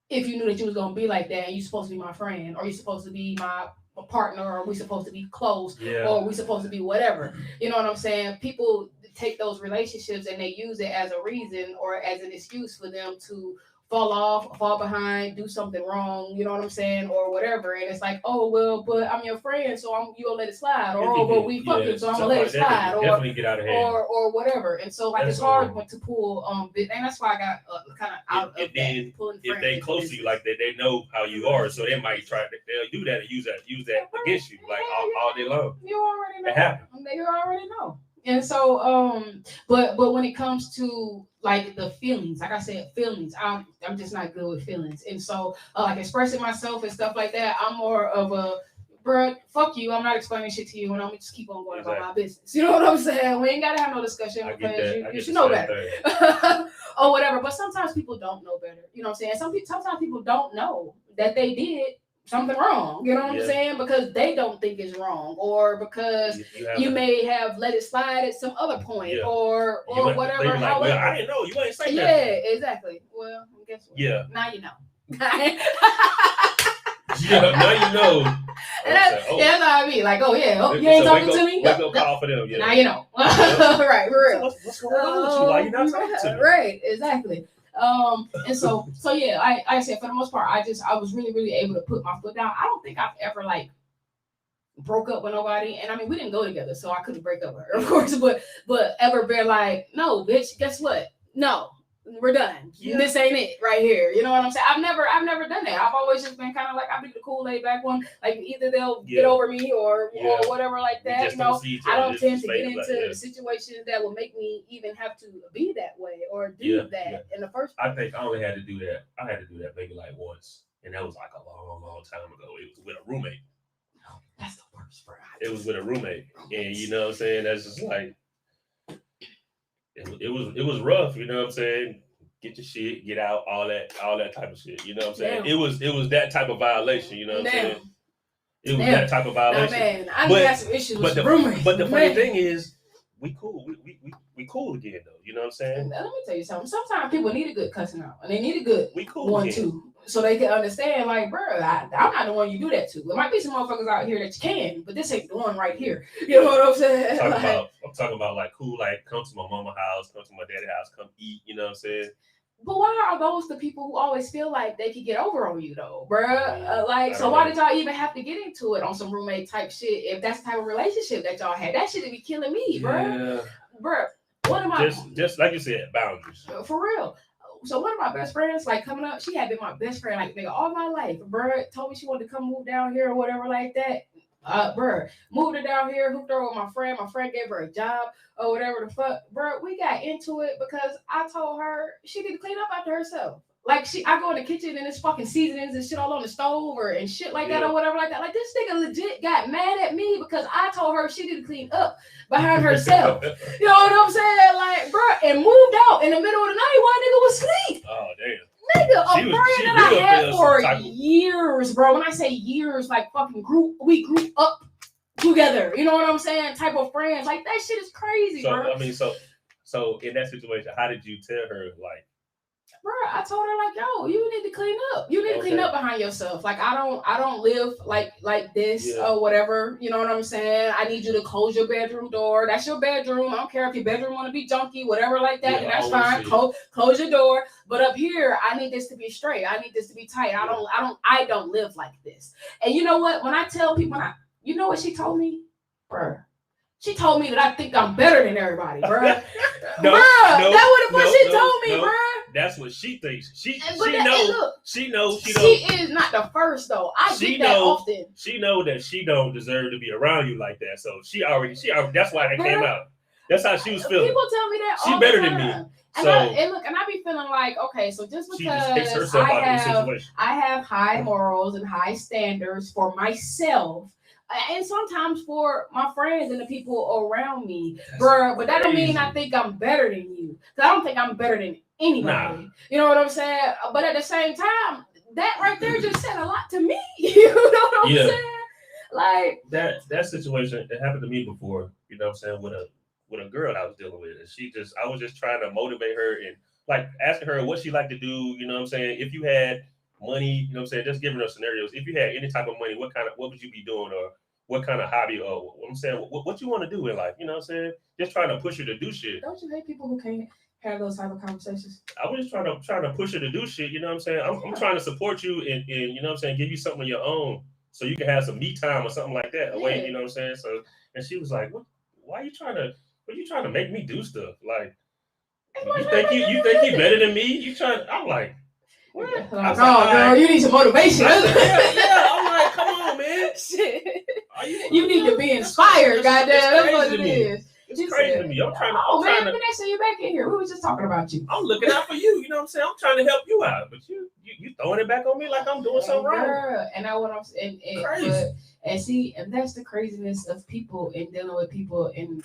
If you knew that you was gonna be like that and you supposed to be my friend, or you supposed to be my partner, or we supposed to be close, or we supposed to be whatever. You know what I'm saying? People take those relationships and they use it as a reason or as an excuse for them to fall behind, do something wrong, you know what I'm saying, or whatever. And it's like, oh well, but I'm your friend, so you gonna let it slide, or oh, but we fucking, so I'm gonna let it slide, or definitely get out of hand, or whatever. And so like that's it's hard to pull, and that's why I got kind of out of that. If they close to you like that, they know how you are, so they might they'll do that and use that against you, like all day long. You already know. It happens. You already know. And so, but when it comes to like the feelings, like I said, feelings, I'm just not good with feelings. And so, like expressing myself and stuff like that, I'm more of a, bruh, fuck you. I'm not explaining shit to you, and I'm just keep on going about my business. You know what I'm saying? We ain't gotta have no discussion because you should know better, or whatever. But sometimes people don't know better. You know what I'm saying? Sometimes people don't know that they did something wrong, you know what I'm saying? Because they don't think it's wrong, or because you may have let it slide at some other point, or whatever. Like, well, I didn't know. You ain't saying that. Yeah, exactly. Well, guess what? Yeah. Now you know. Now you know. That's how I mean. Like, oh yeah, you ain't talking to me. Let's go call for them. Yeah. Now you know. Right, for real. What's going on with you? Why you not talking to me? Right, exactly. And so yeah, I said for the most part, I was really, really able to put my foot down. I don't think I've ever like broke up with nobody, and I mean we didn't go together, so I couldn't break up with her, of course. But ever been like, no, bitch, guess what? No, we're done. Yeah. This ain't it right here. You know what I'm saying? I've never done that. I've always just been kind of like, I'll be the cool laid back one. Like either they'll get over me or whatever like that. You know, I don't tend to get into situations that will make me even have to be that way or do that in the first place. I think I only had to do that. I had to do that maybe like once, and that was like a long, long time ago. It was with a roommate. Oh, that's the worst for us. It was with a roommate, and you know what I'm saying? That's just like. It was rough, you know what I'm saying? Get your shit, get out, all that type of shit. You know what I'm saying? Damn. It was that type of violation, you know what I'm saying? It was that type of violation. Man, I got some issues with the roommate. But the funny thing is, we cool. We cool again though. You know what I'm saying? Now, let me tell you something. Sometimes people need a good cussing out, and they need a good cool one too, so they can understand. Like, bro, I'm not the one you do that to. There might be some motherfuckers out here that you can, but this ain't the one right here. You know what I'm saying? I'm talking about like cool, like come to my mama's house, come to my daddy's house, come eat. You know what I'm saying? But why are those the people who always feel like they can get over on you though, bruh? Why did y'all even have to get into it on some roommate type shit? If that's the type of relationship that y'all had, that shit would be killing me, bruh. Bruh, one of my just like you said, boundaries. For real. So one of my best friends, like coming up, she had been my best friend like nigga all my life. Bruh told me she wanted to come move down here or whatever like that. Bruh, moved her down here, hooked her with my friend. My friend gave her a job or whatever the fuck. Bruh, we got into it because I told her she need to clean up after herself. Like I go in the kitchen and it's fucking seasonings and shit all on the stove and shit like that or whatever like that. Like this nigga legit got mad at me because I told her she need to clean up behind herself. You know what I'm saying? Like, bruh, and moved out in the middle of the night while nigga was asleep. Oh damn. Nigga, a friend that I had for years, bro. When I say years, like fucking we grew up together. You know what I'm saying? Type of friends. Like that shit is crazy, bro. I mean, so in that situation, how did you tell her like? Bro, I told her like, yo, you need to clean up. You need to clean up behind yourself. Like I don't live like this or whatever. You know what I'm saying? I need you to close your bedroom door. That's your bedroom. I don't care if your bedroom want to be junky, whatever like that. And that's fine. Close your door. But up here, I need this to be straight. I need this to be tight. I don't live like this. And you know what? When I tell people, you know what she told me, bro. She told me that I think I'm better than everybody, bro. That what the fuck she told me, bro. that's what she thinks. She knows she is not the first though. I get that often. She know that she don't deserve to be around you like that. So she already that's why that came out. That's how she was feeling. People tell me that she all better the than me. And So I be feeling like, okay, so just because I have high morals and high standards for myself, and sometimes for my friends and the people around me, bro. But that don't mean I think I'm better than you. Cause I don't think I'm better than anybody. Nah. You know what I'm saying? But at the same time, that right there just said a lot to me. You know what I'm saying? Like that situation, it happened to me before. You know what I'm saying? With a girl I was dealing with, and I was just trying to motivate her and like asking her what she liked to do. You know what I'm saying? If you had money, you know what I'm saying, just giving her scenarios. If you had any type of money, what would you be doing, or what kind of hobby, or what I'm saying, what you want to do in life? You know what I'm saying? Just trying to push her to do shit. Don't you hate people who can't have those type of conversations? I was just trying to push her to do shit. You know what I'm saying? I'm trying to support you and you know what I'm saying, give you something of your own so you can have some me time or something like that away. You know what I'm saying? So, and she was like, why are you trying to make me do stuff? Like, you think you better than me? You trying? I'm like, what? Girl, you need some motivation. Yeah, I'm like, come on, man. Shit. You need to be inspired, goddamn. That's what it is. It's crazy to me. I'm trying to. Vanessa, you back in here. We were just talking about you. I'm looking out for you. You know what I'm saying? I'm trying to help you out, but you throwing it back on me like I'm doing something wrong. And I what I'm saying. And that's the craziness of people and dealing with people. And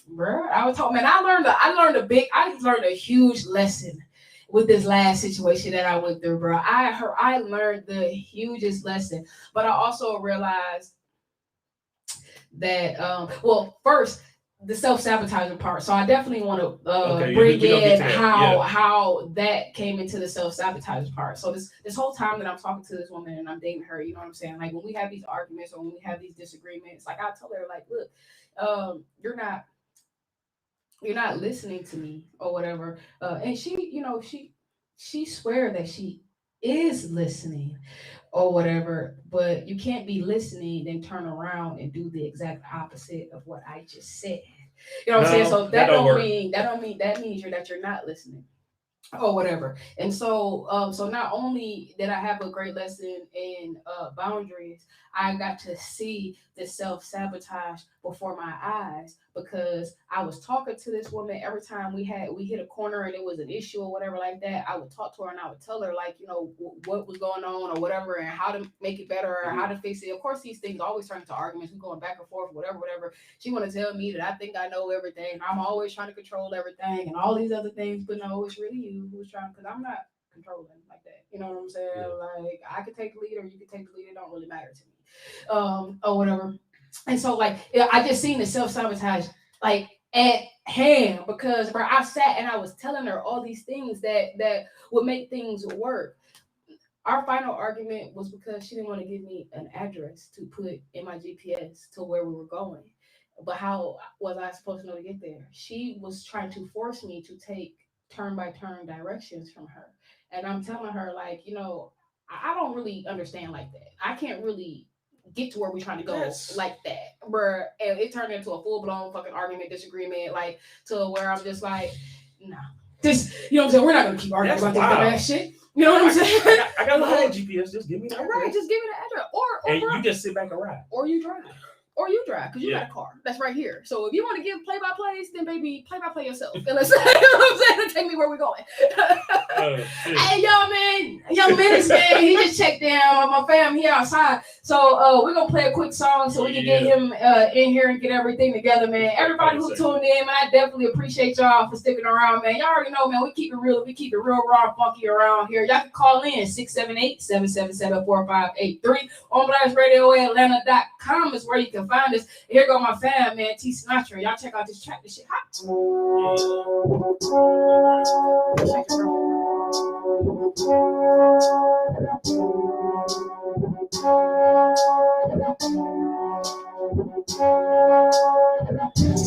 bro, I was talking, man. I learned a huge lesson with this last situation that I went through, bro. I learned the hugest lesson, but I also realized that first, the self-sabotaging part. So I definitely want to bring in how that came into the self-sabotaging part. So this whole time that I'm talking to this woman and I'm dating her, you know what I'm saying? Like when we have these arguments or when we have these disagreements, like I tell her, like, look, you're not listening to me or whatever. And she, you know, she swear that she is listening or whatever, but you can't be listening then turn around and do the exact opposite of what I just said. You know what I'm saying? So that means you're not listening or whatever. And so so not only did I have a great lesson in boundaries, I got to see the self-sabotage before my eyes, because I was talking to this woman every time we hit a corner and it was an issue or whatever like that. I would talk to her and I would tell her, like, you know, what was going on or whatever and how to make it better or how to fix it. Of course, these things always turn into arguments. We're going back and forth, whatever. She want to tell me that I think I know everything. I'm always trying to control everything and all these other things, but no, it's really you who's trying, because I'm not controlling like that. You know what I'm saying? Yeah. Like, I could take the lead or you could take the lead. It don't really matter to me. Or whatever. And so, like, I just seen the self-sabotage, like, at hand, because bro, I sat and I was telling her all these things that would make things work. Our final argument was because she didn't want to give me an address to put in my GPS to where we were going. But how was I supposed to know to get there? She was trying to force me to take turn-by-turn directions from her. And I'm telling her, like, you know, I don't really understand like that. I can't really get to where we're trying to go like that, bruh. And it turned into a full-blown fucking argument, disagreement, like, to where I'm just like, nah. This, you know what I'm saying? We're not going to keep arguing about this dumbass shit. You know what I'm saying? I got my own GPS. Just give me the address. Right, just give me the address. Or and you just sit back and ride. Or you drive. Because you got a car that's right here. So if you want to give play-by-plays, then baby, play-by-play yourself. And let's, you know what I'm saying? Take me where we're going. Hey, young man, he just checked down. My fam here outside. So we're gonna play a quick song so we can get him in here and get everything together, man. Everybody who tuned in, man, I definitely appreciate y'all for sticking around, man. Y'all already know, man, we keep it real raw and funky around here. Y'all can call in 678-777-4583 on blastradioatlanta.com is where you can find us. Here go my fam, man, T Sinatra. Y'all check out this track. This shit hot.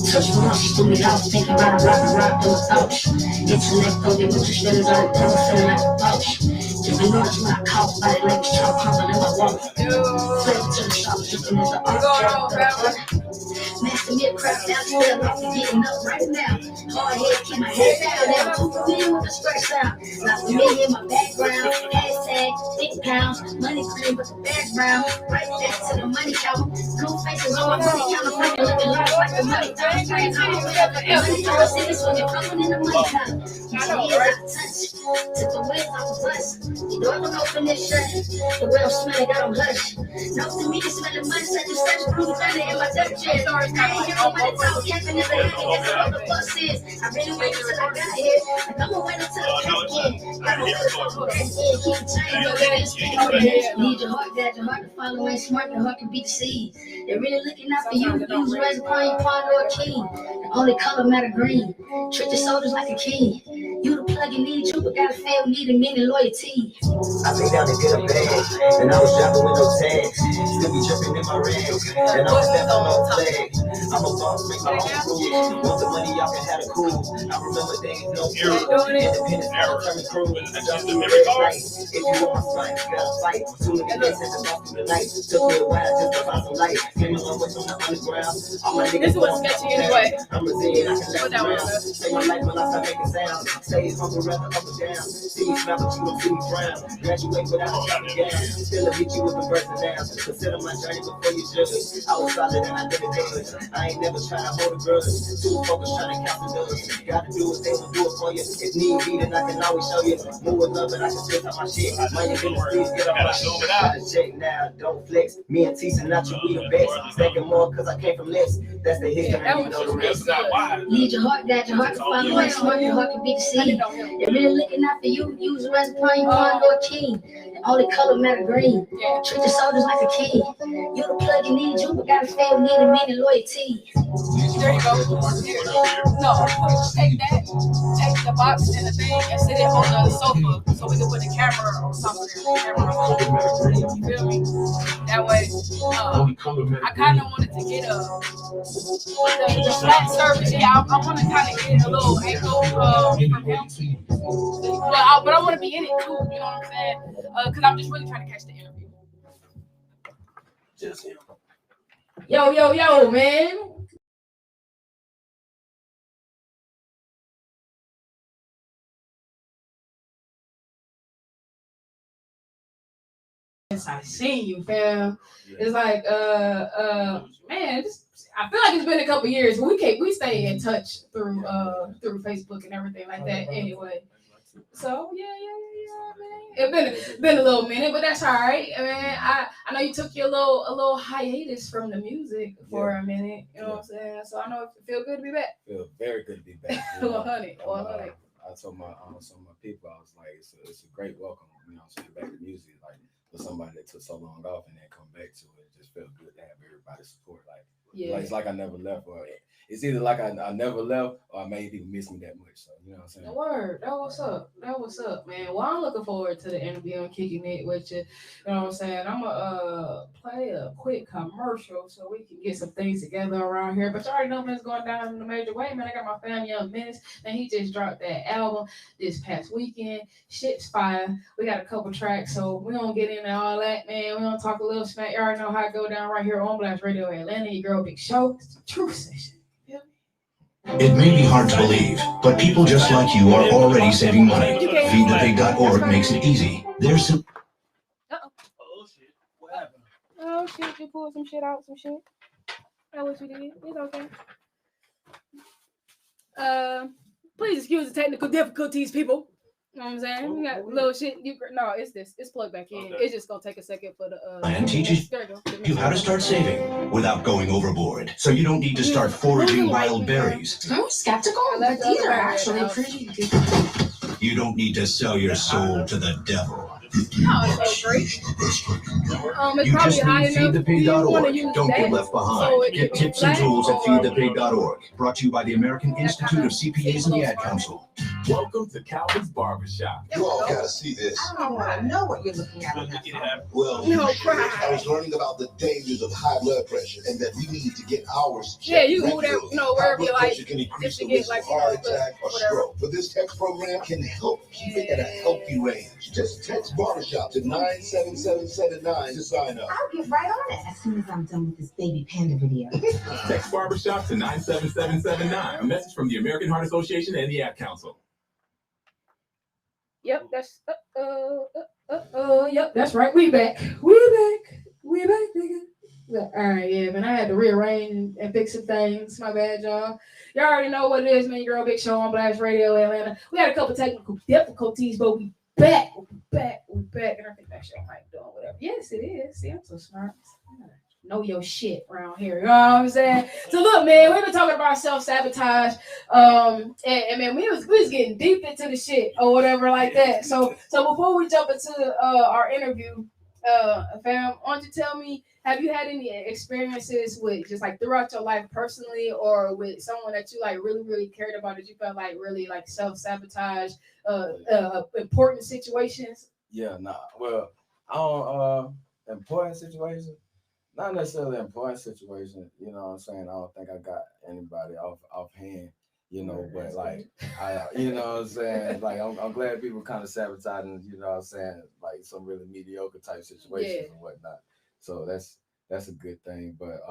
Touch once, threw me out, thinking about a rock on the couch. Intellect on the roots, feelings on the tongue, feeling like a pouch. Different noise when I caught body legs, chop crumbling in my wallet. Flip to the shop, looking at the art. Master me a crap down still off the getting up right now. Hard head, keep my head down. Never too familiar with the straight sound. Not familiar in my background. Hashtag thick pounds. Money green with the background. Right back to the money count. Blue faces on my money counter. Fucking looking like the money fountain. Money fountain. Cities swimming, fucking in the money fountain. Keep your ears out of touch. Took the wheels off the bus. The door don't open this shut. The well smell got on hush. No to me, the smell of money, such and such. Blue thunder in my Dutch chair. I ain't hear no money talk, capping never had it. That's what the bus is. I really waited till I got here. Like I'm gonna wait until I get in. Got my foot on that end, keep the chain, no gas. Need your heart, that your heart to follow ain't smart, your heart can be deceived. They're really looking out for you. Use a reservoir, you pawn or a king. The only color matter green. Treat your soldiers like a king. You the plug you need, you but gotta fail, need a meaning loyalty. I lay down to get a bag, and I was shopping with no tags. Still be tripping in my rags, and I'm stepping on no flag. I'm a boss, make my own rules. Want the money, y'all can have it cool. I remember days, no food. Independence, I'm turning crew. I just do every night. If you want my son, you gotta fight. Soon as they sent them off through the night. Took me a while just to find some light. Came along with some underground. All my niggas was sketchy anyway. I'm resilient, I can laugh around. Say my life when I start making sounds. Stay humble, rather up or down. See me smile, but you don't see me frown. Graduate without a traffic gown. Still hit you with the birth and down. Consider my journey before you judge. I was solid and I never did. I ain't never trying to hold a grudge. Too focused trying to count the dollars. Gotta do what they will do it for you. If need be, then I can always show you. Move with love, and I can switch up my shit. Money business, please get off my shit. Gotta check now, don't flex. Me and Tisa, not you, we the best. Second more, cause I came from less. That's the history, you know the rest. Need your heart, got your heart to follow ain't smart, your heart can be deceived. They're really looking out for you. Use a reservoir, you pawn or a king. The only color matter green. Treat your soldiers like a king. You the plug you need, you but gotta fail, need a meaning loyalty. There you go. No, take that, take the box and the thing and sit it on the sofa so we can put the camera on top of there. You feel me? That way, I kind of wanted to get the flat surface. Yeah, I want to kind of get a little angle from him. But I want to be in it too, you know what I'm saying? Because I'm just really trying to catch the interview. Just him. Yo, man. I seen you, fam. It's like, man, I feel like it's been a couple years. We stay in touch through Facebook and everything like that. Anyway, so yeah, man. It's been a little minute, but that's all right. I mean, I know you took your little hiatus from the music for a minute. You know what I'm saying? So I know it feel good to be back. Feel very good to be back. 100. I told some of my people, I was like, it's a great welcome. You know, so back to music, like. For somebody that took so long off and then come back to it, it just felt good to have everybody's support. Like it's like I never left, or it's either like I never left, or I made people miss me that much. So you know what I'm saying? Word, that what's up, man. Well, I'm looking forward to the interview and kicking it with you. You know what I'm saying? I'm gonna play a quick commercial so we can get some things together around here. But you already know what's going down in a major way, man. I got my fam Young Menace, and he just dropped that album this past weekend. Shit's fire. We got a couple tracks, so we don't get into all that, man. We don't talk a little smack. You already know how it go down right here on Blast Radio Atlanta. Your girl Big Show. It's the Truth Session. It may be hard to believe, but people just like you are already saving money. Feedthepig.org makes it easy. There's some. Oh shit, you pulled some shit out, some shit. That's what you did. It's okay. Please excuse the technical difficulties, people. You know what I'm saying? We got little shit. It's plugged back in. Okay. It's just gonna take a second for the plan teaches you how to start saving without going overboard, so you don't need to start foraging wild berries. I'm skeptical, but these are actually pretty good. You don't need to sell your soul to the devil. It's great. You just need feedthepig.org. Don't get left behind. Get tips and tools at feedthepig.org. Brought to you by the American Institute of CPAs and the Ad Council. Welcome to Calvin's Barbershop. You all gotta see this. I don't want to know what you're looking at on that phone. Well, No, I was learning about the dangers of high blood pressure and that we need to get ours checked. Yeah, you move that, regularly. you know, High wherever you blood like, pressure can increase just to the get risk like, of you know, heart attack or whatever. stroke. But this text program can help keep it at a healthy range. Just text barbershop to 97779 to sign up. I'll get right on it as soon as I'm done with this baby panda video. Text Barbershop to 97779. A message from the American Heart Association and the Ad Council. Yep, that's yep, that's right. We back, nigga. All right, yeah, man. I had to rearrange and fix some things. My bad, y'all. Y'all already know what it is, man. Your girl Big Show on Blast Radio Atlanta. We had a couple technical difficulties, but we back. And I think that shit might be doing whatever. Yes, it is. See, I'm so smart. Know your shit around here. You know what I'm saying? So look, man, we've been talking about self-sabotage. And man, we was getting deep into the shit or whatever like that. So before we jump into our interview, fam, why don't you tell me, have you had any experiences with just like throughout your life personally or with someone that you like really, really cared about that you felt like really like self-sabotage important situations? Yeah, nah. Well, I don't important situations. Not necessarily important situation, you know what I'm saying? I don't think I got anybody offhand, you know, but like you know what I'm saying? Like I'm glad people kind of sabotaging, you know what I'm saying, like some really mediocre type situations and whatnot. So that's a good thing. But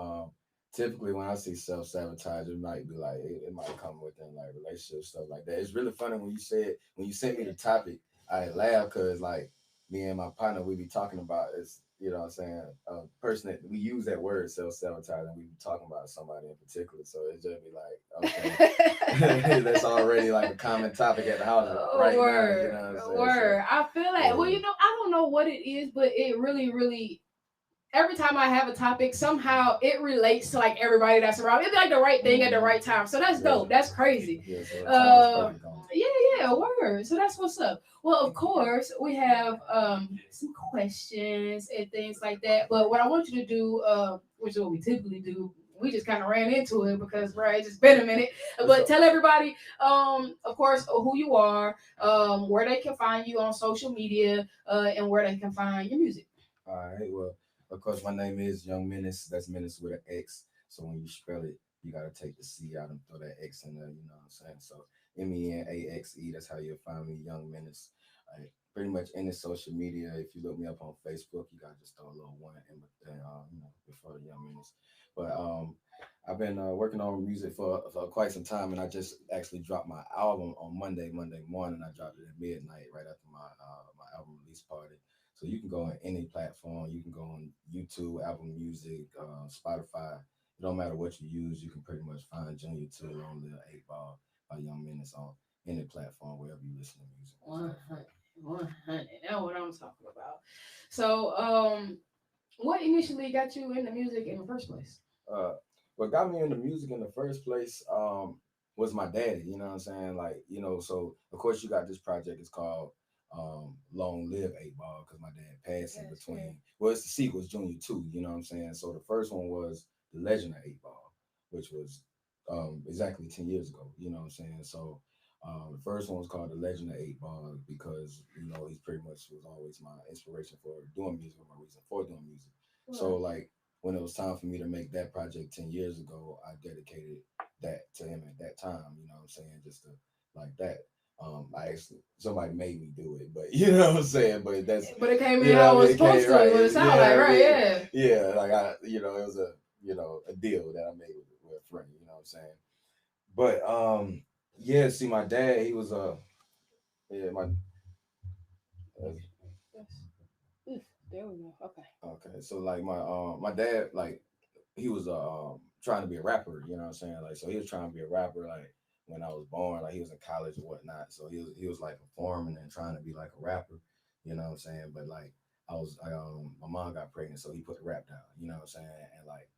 typically when I see self-sabotage, it might be like it might come within like relationship stuff like that. It's really funny when you sent me the topic, I laughed because like me and my partner we be talking about is, you know what I'm saying, a person that we use that word self-sabotage and we be talking about somebody in particular. So it just be like, okay, that's already like a common topic at the house right now. You know what I'm saying? Word. So, I feel like, well, you know, I don't know what it is, but it really, really, every time I have a topic, somehow it relates to like everybody that's around. It's like the right thing at the right time. So that's dope. That's crazy. Yeah, word. So that's what's up. Well, of course, we have some questions and things like that. But what I want you to do, which is what we typically do, we just kind of ran into it because it's just been a minute. But tell everybody, of course, who you are, where they can find you on social media, and where they can find your music. All right. Well, of course, my name is Young Menace. That's Menace with an X. So when you spell it, you gotta take the C out and throw that X in there. You know what I'm saying? So MENAXE. That's how you'll find me, Young Menace. Pretty much any social media. If you look me up on Facebook, you gotta just throw a little one in, before the Young Menace. But I've been working on music for quite some time, and I just actually dropped my album on Monday morning. I dropped it at midnight right after my album release party. So you can go on any platform. You can go on YouTube, Apple Music, Spotify. It don't matter what you use. You can pretty much find Junior 2 on the 8 Ball by Young Menace on any platform, wherever you listen to music. 100. That's what I'm talking about. So, what initially got you into music in the first place? What got me into music in the first place was my daddy. You know what I'm saying? Like, you know, so of course you got this project. It's called Long Live 8 Ball because my dad passed in between. Well, it's the sequel, it's Junior 2. You know what I'm saying? So the first one was The Legend of 8 Ball, which was exactly 10 years ago. You know what I'm saying? So the first one was called The Legend of 8 Ball because, you know, he pretty much was always my inspiration for doing music, my reason for doing music. Right. So like when it was time for me to make that project 10 years ago, I dedicated that to him at that time. You know what I'm saying? Just to like that. I actually somebody made me do it, but you know what I'm saying. But it came in how it was supposed to. What it sounded like, right? Yeah. Like it was a deal that I made with a friend. You know what I'm saying. But see, my dad, he was there we go. Okay. So like my dad, like he was trying to be a rapper. You know what I'm saying. Like so he was trying to be a rapper. Like when I was born, like he was in college or whatnot. So he was like performing and trying to be like a rapper. You know what I'm saying. But like my mom got pregnant, so he put the rap down. You know what I'm saying. And like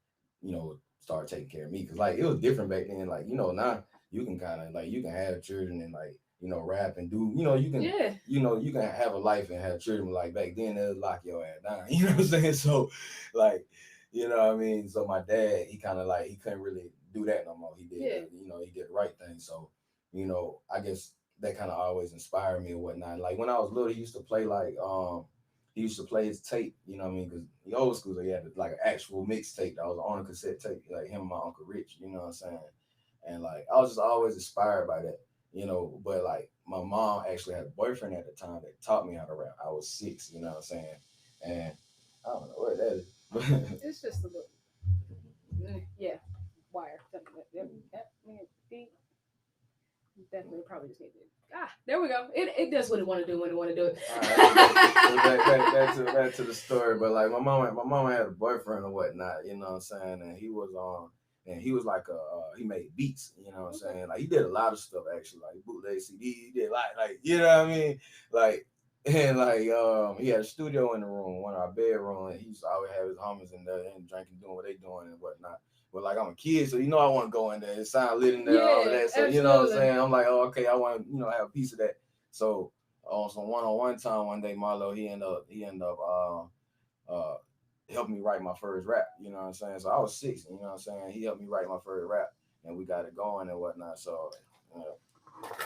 started taking care of me because like it was different back then. Like now you can kind of like you can have children and like rap and do you can you can have a life and have children. Like back then they'll lock your ass down. You know what I'm saying. So like you know what I mean. So my dad he kind of like he couldn't really do that no more. He did he did the right thing. So I guess that kind of always inspired me and whatnot. Like when I was little, he used to play he used to play his tape, you know what I mean? Because the old school, he had like an actual mixtape that was on a cassette tape, like him and my Uncle Rich, you know what I'm saying? And like I was just always inspired by that, you know. But like my mom actually had a boyfriend at the time that taught me how to rap. I was 6, you know what I'm saying? And I don't know where that is. It's just a little, yeah, wire. Definitely probably just need to. There we go. It does what it want to do when it want to do it. Back to the story, but like my mama had a boyfriend or whatnot, you know what I'm saying, and he was like he made beats, you know what I'm saying, like he did a lot of stuff actually, like bootleg CD, he did like you know what I mean, like and like he had a studio in the room, one of our bedroom, and he used to always have his homies in there and drinking, doing what they doing and whatnot. But like I'm a kid, so you know I want to go in there. It sound lit in there, all of that. So absolutely. You know what I'm saying? I'm like, oh, okay, I want to, have a piece of that. So on some one-on-one time one day, Marlo, he ended up helping me write my first rap. You know what I'm saying? So I was 6, you know what I'm saying? He helped me write my first rap, and we got it going and whatnot. So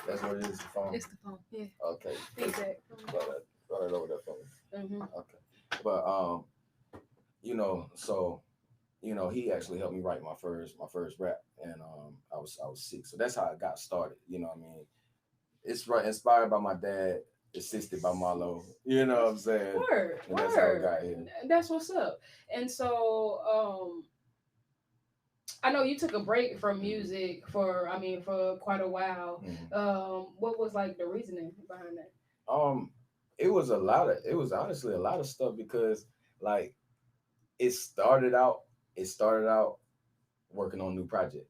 that's what it is. The phone. It's the phone. Yeah. Okay. Exactly. Throw that over there for me. Mm-hmm. Okay. But so. He actually helped me write my first rap, and I was 6, so that's how I got started. You know what I mean? It's inspired by my dad, assisted by Marlo. You know what I'm saying? Word. That's how we got here. That's what's up. And so, I know you took a break from music for quite a while. Mm-hmm. What was like the reasoning behind that? It was honestly a lot of stuff because like it started out working on a new project,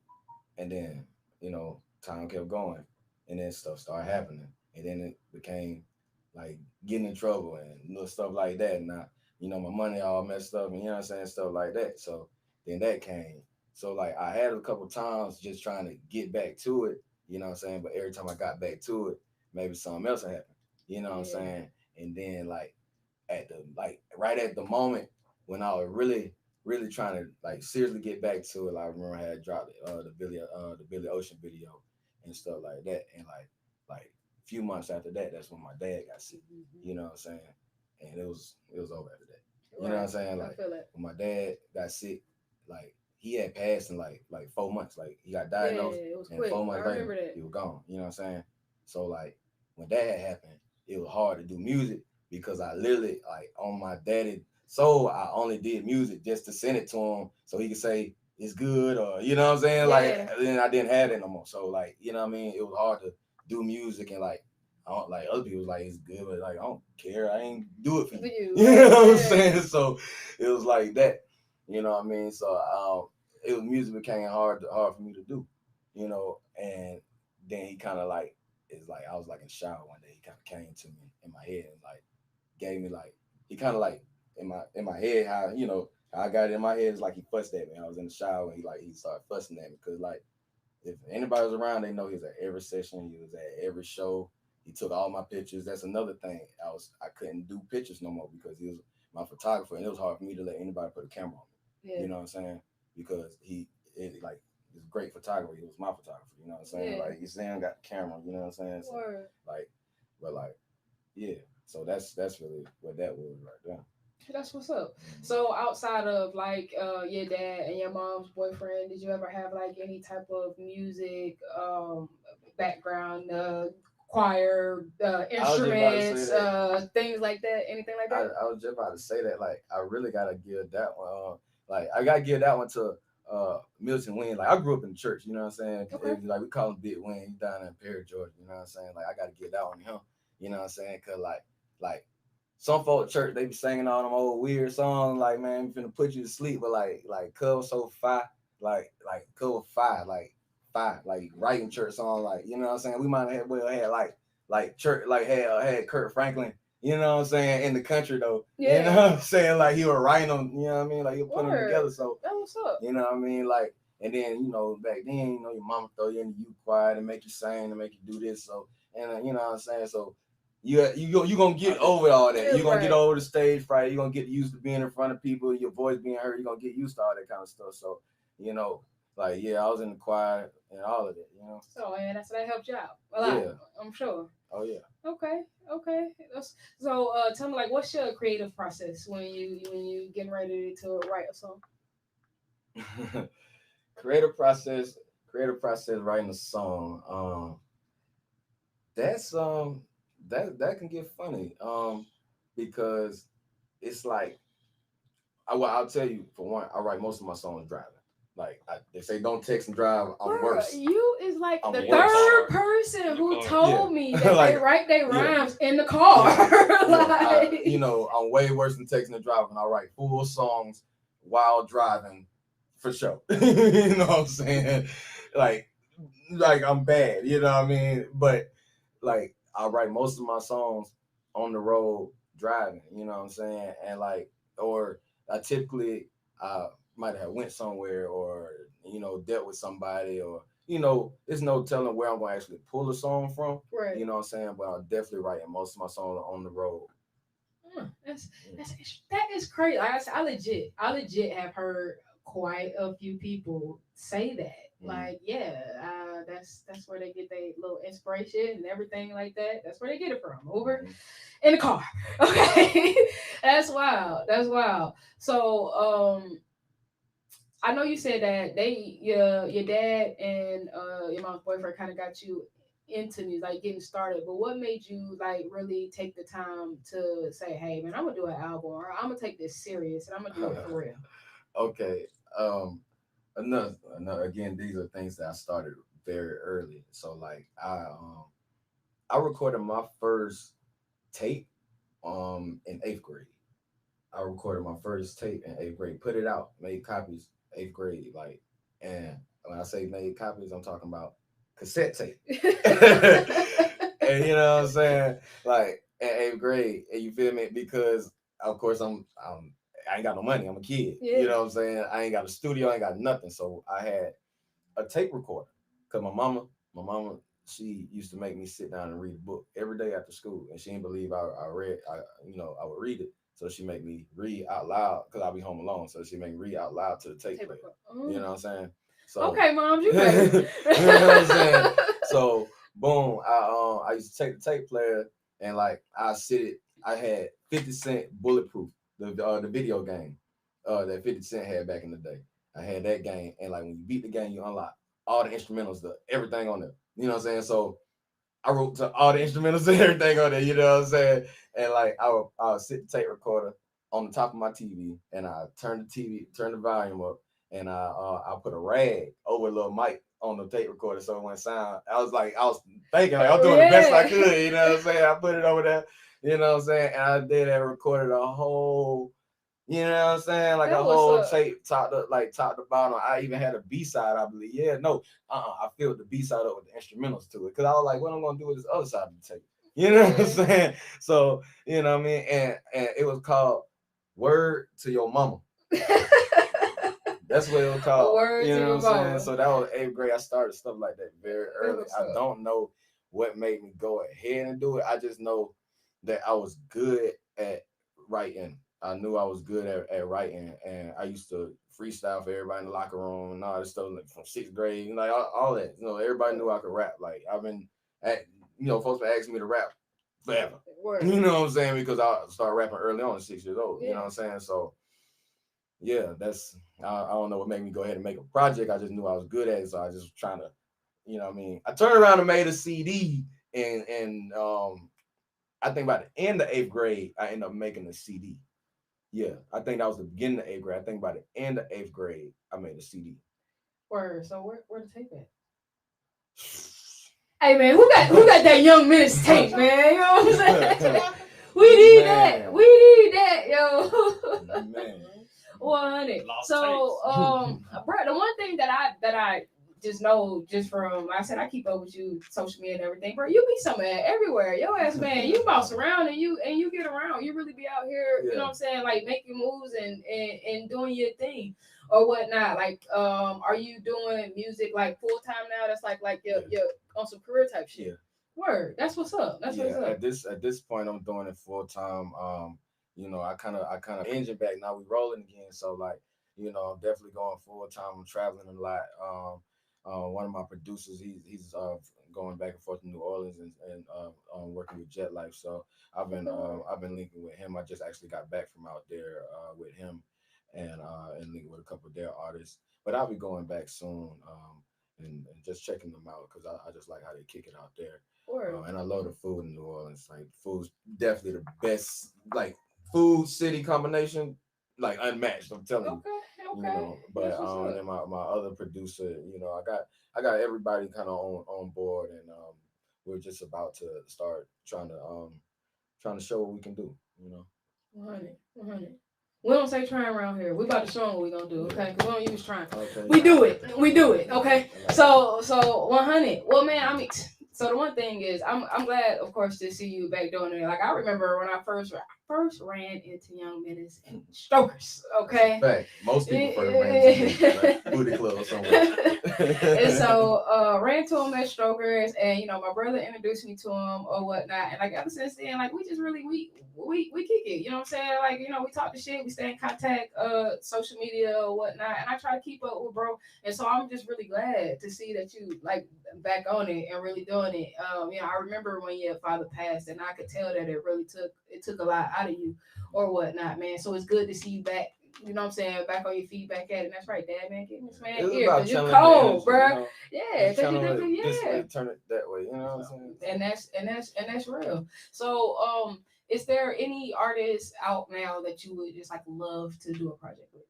and then time kept going, and then stuff started happening, and then it became like getting in trouble and little stuff like that. Now my money all messed up, and you know what I'm saying, stuff like that. So then that came. So like I had a couple times just trying to get back to it, you know what I'm saying, but every time I got back to it, maybe something else happened, you know what I'm saying, and then like right at the moment when I was really trying to like seriously get back to it. Like, I remember I had dropped the Billy Ocean video and stuff like that, and like a few months after that, that's when my dad got sick. Mm-hmm. You know what I'm saying? And it was over after that. You know what I'm saying? Like when my dad got sick, like he had passed in like 4 months. Like he got diagnosed, and quick. 4 months later he was gone. You know what I'm saying? So like when that had happened, it was hard to do music because I literally like on my daddy. So I only did music just to send it to him so he could say it's good, or you know what I'm saying? Like then I didn't have it no more. So like, you know what I mean? It was hard to do music, and like I don't, like other people was like it's good, but like I don't care. I ain't do it for you. You know what I'm saying? So it was like that. You know what I mean? So music became hard for me to do, and then he kind of like I was like in the shower one day, he kind of came to me in my head and like gave me like he kind of like in my head, how I got it in my head is like he fussed at me. I was in the shower and he started fussing at me because like if anybody was around, they know he was at every session, he was at every show. He took all my pictures. That's another thing. I couldn't do pictures no more because he was my photographer, and it was hard for me to let anybody put a camera on me. Yeah. You know what I'm saying? Because he's a great photographer. He was my photographer. You know what I'm saying? Yeah. Like he's saying got the camera. You know what I'm saying? So, yeah. So that's really what that was right there. That's what's up. So outside of like your dad and your mom's boyfriend, did you ever have like any type of music background, choir, instruments, things like that? Anything like that? I was just about to say that. Like I really gotta give that one. Like I gotta give that one to Milton Wayne. Like I grew up in the church. You know what I'm saying? Okay. Like we call him Big Wayne. He's down in Perry, Georgia. You know what I'm saying? Like I gotta give that one to him. You know what I'm saying? Cause like. Some folk church, they be singing all them old weird songs like, man, we finna put you to sleep, but like cover so fire, like cover fire, like writing church song, like, you know what I'm saying? We might have had like church, like had Kurt Franklin, you know what I'm saying, in the country though. Yeah. You know what I'm saying? Like he was writing them, you know what I mean? Like he was putting them together. So that was up. You know what I mean? Like, and then, back then, your mama throw you in the youth choir and make you sing and make you do this. So, and you know what I'm saying? So you gonna get over all that. You're gonna get over the stage fright. You're gonna get used to being in front of people, your voice being heard. You're gonna get used to all that kind of stuff. So, like, yeah, I was in the choir and all of that, you know. So, and that's that helped you out a lot. Yeah. I'm sure. Oh yeah. Okay. So, tell me, like, what's your creative process when you getting ready to write a song? creative process writing a song. That's that can get funny. Because it's like I'll tell you for one, I write most of my songs driving. Like they say, don't text and drive. I'm worse. You is like I'm the worse. third person who told me that Like, they write their rhymes in the car. I'm way worse than texting and driving. I write full songs while driving, for sure. You know what I'm saying? Like I'm bad. You know what I mean? But like I write most of my songs on the road driving. You know what I'm saying? And or I typically might have went somewhere or dealt with somebody or there's no telling where I'm gonna actually pull a song from. Right. You know what I'm saying? But I'm definitely writing most of my songs on the road. That is crazy. Like I said, I legit have heard quite a few people say that. Like, yeah, that's where they get their little inspiration and everything like that. That's where they get it from. Over in the car. Okay. That's wild. That's wild. So, I know you said that your dad and your mom's boyfriend kind of got you into music, like getting started. But what made you like really take the time to say, "Hey, man, I'm gonna do an album, or I'm gonna take this serious, and I'm gonna do it for real"? Okay. Another again, these are things that I started very early. So like I recorded my first tape in 8th grade. I recorded my first tape in 8th grade, put it out, made copies, 8th grade, and when I say made copies, I'm talking about cassette tape. And you know what I'm saying? Like in 8th grade, and you feel me? Because of course I ain't got no money. I'm a kid. Yeah. You know what I'm saying? I ain't got a studio, I ain't got nothing. So I had a tape recorder. Cause my mama, she used to make me sit down and read a book every day after school, and she didn't believe I would read it. So she make me read out loud because I'll be home alone. So she make me read out loud to the tape player. You know what I'm saying? So okay, mom, you ready? You know what I'm saying? So boom, I used to take the tape player and I had 50 Cent Bulletproof, the video game that 50 Cent had back in the day. I had that game, and like when you beat the game, you unlock all the instrumentals, everything on there. You know what I'm saying? So I wrote to all the instrumentals and everything on there. You know what I'm saying? And like I would sit the tape recorder on the top of my TV, and I turn the volume up, and I put a rag over a little mic on the tape recorder so it wouldn't sound. I was thinking like I'm doing the best I could. You know what I'm saying? I put it over there. You know what I'm saying? And I did that, recorded a whole. You know what I'm saying? Like a whole tape, top to bottom. I even had a B-side, I believe. Yeah, no, I filled the B-side up with the instrumentals to it. Because I was like, what I'm going to do with this other side of the tape? You know what I'm saying? So, you know what I mean? And it was called Word to Your Mama. That's what it was called. Word you to know your what I'm saying? mama. So that was 8th grade. I started stuff like that very early. I don't know what made me go ahead and do it. I just know that I was good at writing. I knew I was good at writing, and I used to freestyle for everybody in the locker room and all this stuff like from 6th grade, like all that. Everybody knew I could rap. Like I've been, folks been asking me to rap forever. Word. You know what I'm saying? Because I started rapping early on at 6 years old. Yeah. You know what I'm saying? So yeah, I don't know what made me go ahead and make a project. I just knew I was good at it, so I was just trying to, you know what I mean? I turned around and made a CD, and I think by the end of 8th grade, I ended up making a CD. Yeah, I think that was the beginning of 8th grade. I think by the end of 8th grade, I made a CD. Word. So where the tape at? Hey man, who got that Young Menace tape, man? You know what I'm saying? We need that. We need that, yo. Man. 100. So, bro, the one thing that I just know, just from I said I keep up with you, social media and everything, bro. You be somewhere everywhere. Your ass, man, you bounce around and you get around. You really be out here, you know what I'm saying, like making moves and doing your thing or whatnot. Like, are you doing music like full time now? That's like your on some career type shit. Yeah. Word. That's what's up. That's what's up. At this point, I'm doing it full time. I kind of engine back now. We rolling again. So like, I'm definitely going full time. I'm traveling a lot. One of my producers, he's going back and forth to New Orleans and working with Jet Life. So I've been linking with him. I just actually got back from out there with him and linking with a couple of their artists. But I'll be going back soon and just checking them out because I just like how they kick it out there. And I love the food in New Orleans. Like food's definitely the best like food city combination, like unmatched. I'm telling you. But and then my other producer, I got everybody kind of on board, and we're just about to start trying to show what we can do. 100. We don't say trying around here. We about to show them what we gonna do, okay? Because we don't use trying. Okay. We do it, okay? So 100. Well, man, I mean, so the one thing is, I'm glad, of course, to see you back doing it. Like I remember when I first ran into Young Menace and Strokers, okay? Fact. Most people first ran into like booty club or somewhere. And so ran to him at Strokers, and my brother introduced me to him or whatnot, and like ever since then, like we just really we kick it, you know what I'm saying? Like we talk the shit, we stay in contact, social media or whatnot, and I try to keep up with bro, and so I'm just really glad to see that you like back on it and really doing it. I remember when your father passed, and I could tell that it really took a lot out of you or whatnot, man. So it's good to see you back. You know what I'm saying? Back on your feet, back at it. And that's right, Dad, man. Get this man here because you're cold, bro. Yeah, because you definitely turn it that way. You know what I'm saying? And that's real. So, is there any artists out now that you would just like love to do a project with?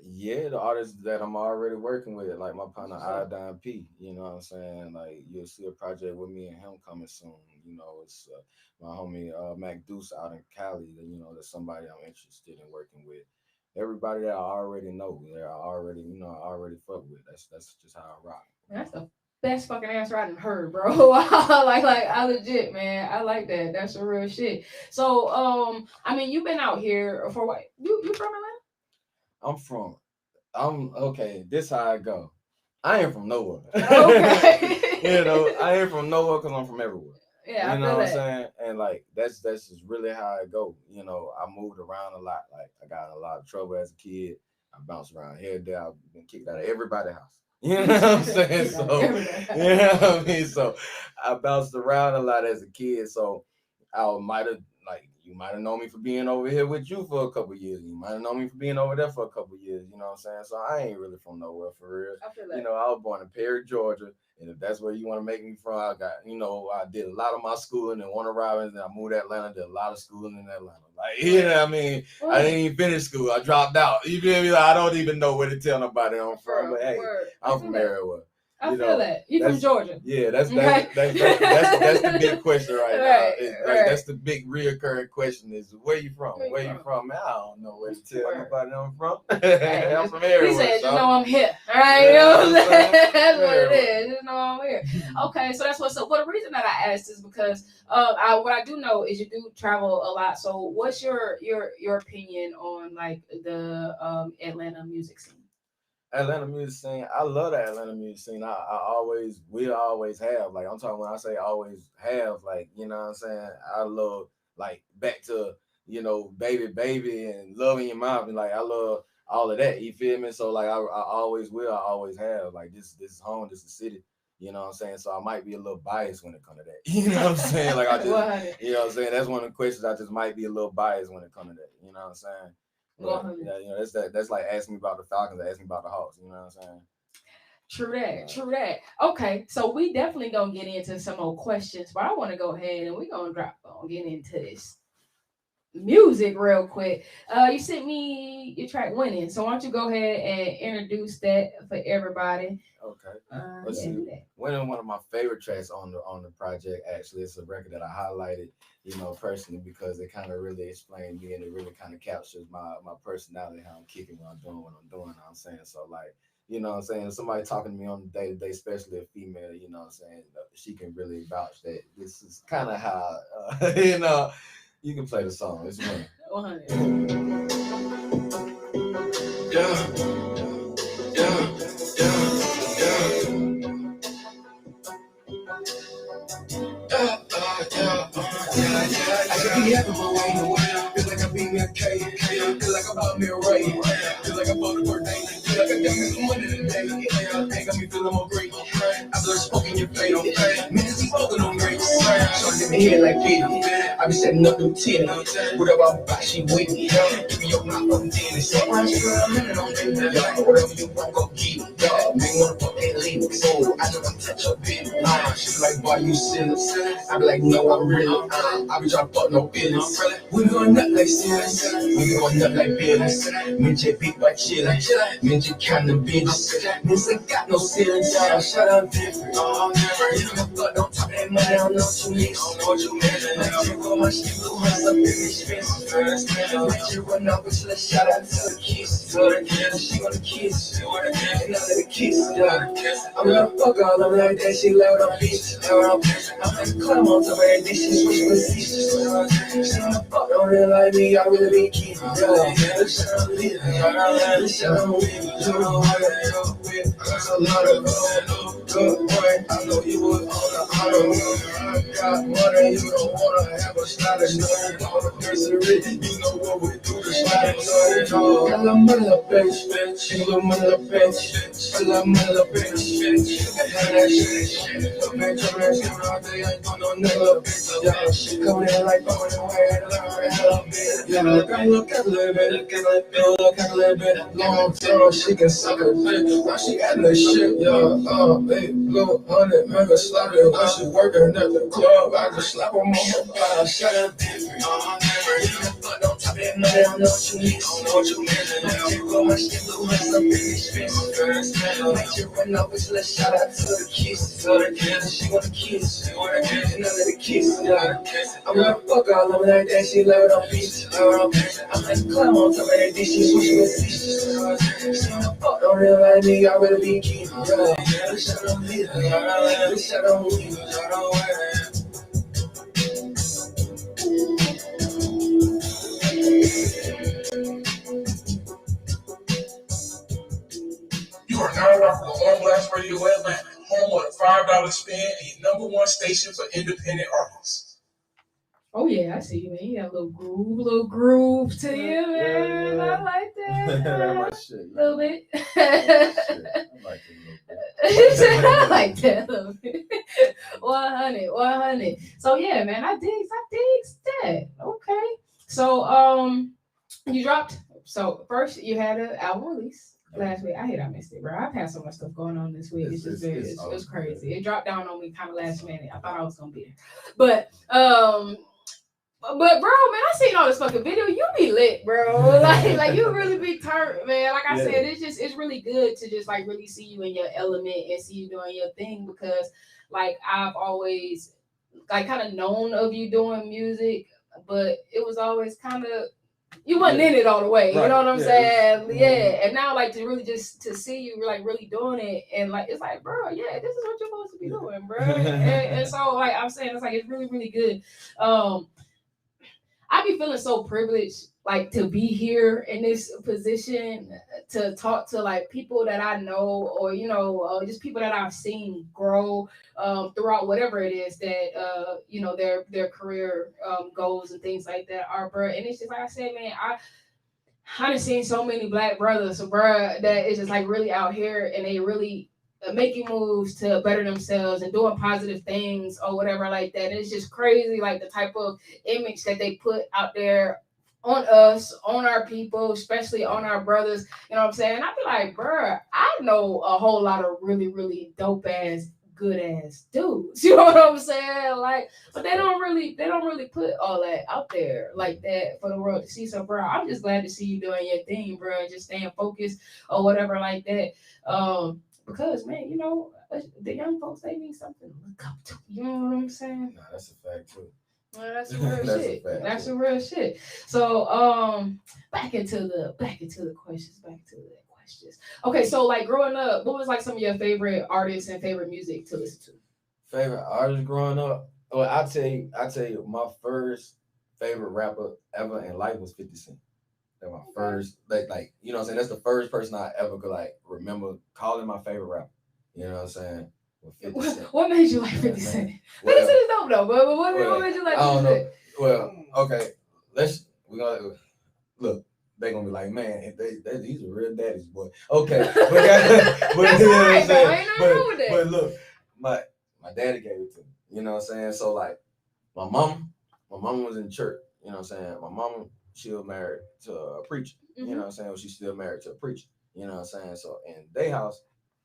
Yeah, the artists that I'm already working with, like my partner Iodine P. You know what I'm saying? Like you'll see a project with me and him coming soon. It's my homie Mac Deuce out in Cali. That's somebody I'm interested in working with. Everybody that I already know, that I already fuck with. That's just how I rock. That's the best fucking answer I done heard, bro. like I legit, man. I like that. That's the real shit. So, I mean, you've been out here for what? You from Atlanta? I'm okay. This how I go. I ain't from nowhere. Okay. I ain't from nowhere because I'm from everywhere. Yeah, you know what I'm saying? And like that's just really how I go. I moved around a lot. Like I got in a lot of trouble as a kid. I bounced around here, there. I've been kicked out of everybody's house. You know what I'm saying? So I bounced around a lot as a kid. So you might have known me for being over here with you for a couple of years. You might have known me for being over there for a couple of years. You know what I'm saying? So I ain't really from nowhere for real. I feel that. I was born in Perry, Georgia. And if that's where you want to make me from, I did a lot of my schooling in Warner Robins, and I moved to Atlanta, did a lot of schooling in Atlanta. Like, I mean, I didn't even finish school. I dropped out. You feel me? Like, I don't even know where to tell nobody I'm from, but hey, I'm from everywhere. I feel that. You from Georgia. Yeah, that's the big question right now. That's the big reoccurring question is where you from? Where you from? Man, I don't know where to tell nobody I'm from. I'm from everywhere. He said, I'm here. All right, you know what I'm saying? That's what it is. Just know I'm here. Okay, so that's what's up. Well, the reason that I asked is because what I do know is you do travel a lot. So what's your opinion on like the Atlanta music scene? Atlanta music scene. I love the Atlanta music scene. We always have. Like I'm talking when I say always have, like, you know what I'm saying? I love like back to, baby and Love in Your Mouth. And like I love all of that. You feel me? So like I always will, I always have. Like this is home, this is the city. You know what I'm saying? So I might be a little biased when it comes to that. You know what I'm saying? Like I just you know what I'm saying? That's one of the questions I just might be a little biased when it comes to that. You know what I'm saying? But, that's like asking me about the Falcons, asking me about the Hawks. You know what I'm saying? True that. Okay, so we definitely gonna get into some more questions, but I want to go ahead and we're gonna get into this music real quick. You sent me your track Winning, so why don't you go ahead and introduce that for everybody? Okay. Let's see. Winning, one of my favorite tracks on the project. Actually, it's a record that I highlighted, personally, because it kind of really explained me and it really kind of captures my personality, how I'm kicking when I'm doing what I'm doing. I'm saying, so like, you know what I'm saying, if somebody talking to me on the day-to-day, especially a female, you know what I'm saying, she can really vouch that this is kind of how you can play the song. It's Winning. 100. I should be having my way in the world. Feel like I'm being okay. Feel like I about me right. Feel like I bought a birthday. Feel like I got me some money today. Ain't got me feeling more great. I blood smoke in your face. Minutes he smoking on grapes. Trying to get me here like Peter. I be setting up them titties. Whatever I buy, she with me. Give me your mouth on tennis. So I'm sure I'm living on me. Whatever you want, go get it. Make one fuck and leave it. So I just touch your bitch. She be like, boy, you silly. I be like, no, I'm real. I be trying to fuck no feelings. We going up like serious. We going up like business. Me just beat by chillin'. Me just kind of business. Means I got no ceilings. Shut up, different. You don't fuck, don't talk that money. I don't know what you need. Let you go, my shit, blue hands up in this fence. Let you run up, but let's shout out to the kiss. She wanna kiss. And I let her kiss. I'm gonna fuck all of like that. She loud on bitch. I'm like, climb on top of that. This shit switch positions. She wanna fuck on it like me. I really be kidding. This shit I'm living. This shit I'm living. You know how to go with. There's a lot of good boy. I know you was on the auto. I got money. You don't wanna have a shot of no on the nursery. You know what we do. The slide of no. I love money, little bitch. She love money, little bitch. I love money, little bitch. I have that shit. Look, man, come here, skip all day. I ain't doing no nigga, little bitch. Yeah, she coming in like going away. I love her, hell, bitch. Yeah, look at a little bit. Look at a little bit. Long time, she can suck her dick. Now she got that shit, yeah. Big blue 100 mega slaughter. When she working at the club, I just slap her on her body. Shut up, different. Don't talk that money, I don't know what you need. Let you go, my shit, blue hands up in this fence. Let you run up, but let's shout out to the kiss. She wanna kiss. And I let her kiss. I'm gonna fuck all of them like that. She loud on bitch. I'm like, climb on top of that bitch. She switch positions. She wanna fuck on it like me. I really be kidding. This shit I'm living. This shit I'm living. You are now rocking with On Blast Radio Atlanta, home of the $5 spin and your #1 station for independent artists. Oh yeah, I see you, man. You got a little groove to you, man. I like that. That's my shit. A little bit. I like it a little bit. I like that a little bit. 100. So yeah, man, I digs that. Okay. So you dropped. So first you had an album release last week. I missed it, bro. I've had so much stuff going on this week. It's crazy. It dropped down on me kind of last minute. I thought I was gonna be there, but bro, man, I seen all this fucking video. You be lit, bro. Like you really be turned, man. Like I said, it's really good to just like really see you in your element and see you doing your thing, because like I've always like kind of known of you doing music, but it was always kind of you wasn't in it all the way. Right. You know what I'm saying? Yeah. And now like to really just to see you like really doing it, and like it's like, bro, yeah, this is what you're supposed to be doing, bro. and so like I'm saying, it's like it's really, really good. I be feeling so privileged, like to be here in this position to talk to like people that I know, or just people that I've seen grow throughout whatever it is that their career goals and things like that are, bro. And it's just like I said, man, I done seen so many black brothers, bro, that is just like really out here and they really making moves to better themselves and doing positive things or whatever like that. And it's just crazy, like the type of image that they put out there on us, on our people, especially on our brothers. You know what I'm saying? I be like, bro, I know a whole lot of really, really dope ass, good ass dudes. You know what I'm saying? Like, but they don't really put all that out there like that for the world to see. So, bro, I'm just glad to see you doing your thing, bro, and just staying focused or whatever like that. Because, man, the young folks, they need something to look up to. You know what I'm saying? Nah, that's a fact, too. Well, that's some real shit. That's some real shit. So, back into the questions. Okay, so, like, growing up, what was, like, some of your favorite artists and favorite music to listen to? Favorite artist growing up? Well, I'll tell you, my first favorite rapper ever in life was 50 Cent. That's my first, like, you know what I'm saying? That's the first person I ever could, like, remember calling my favorite rapper. You know what I'm saying? What made you like 50 Cent? 50 Cent is dope, though, but what made you like 50 Cent? I don't know. Well, okay. We're gonna look. they gonna be like, man, these are real daddies, boy. Okay, but you know what I'm saying? But look, my daddy gave it to me. You know what I'm saying? So like, my mom was in church. You know what I'm saying? My mom, she was married to a preacher. You know what I'm saying? Well, she's still married to a preacher. You know what I'm saying? So in their house,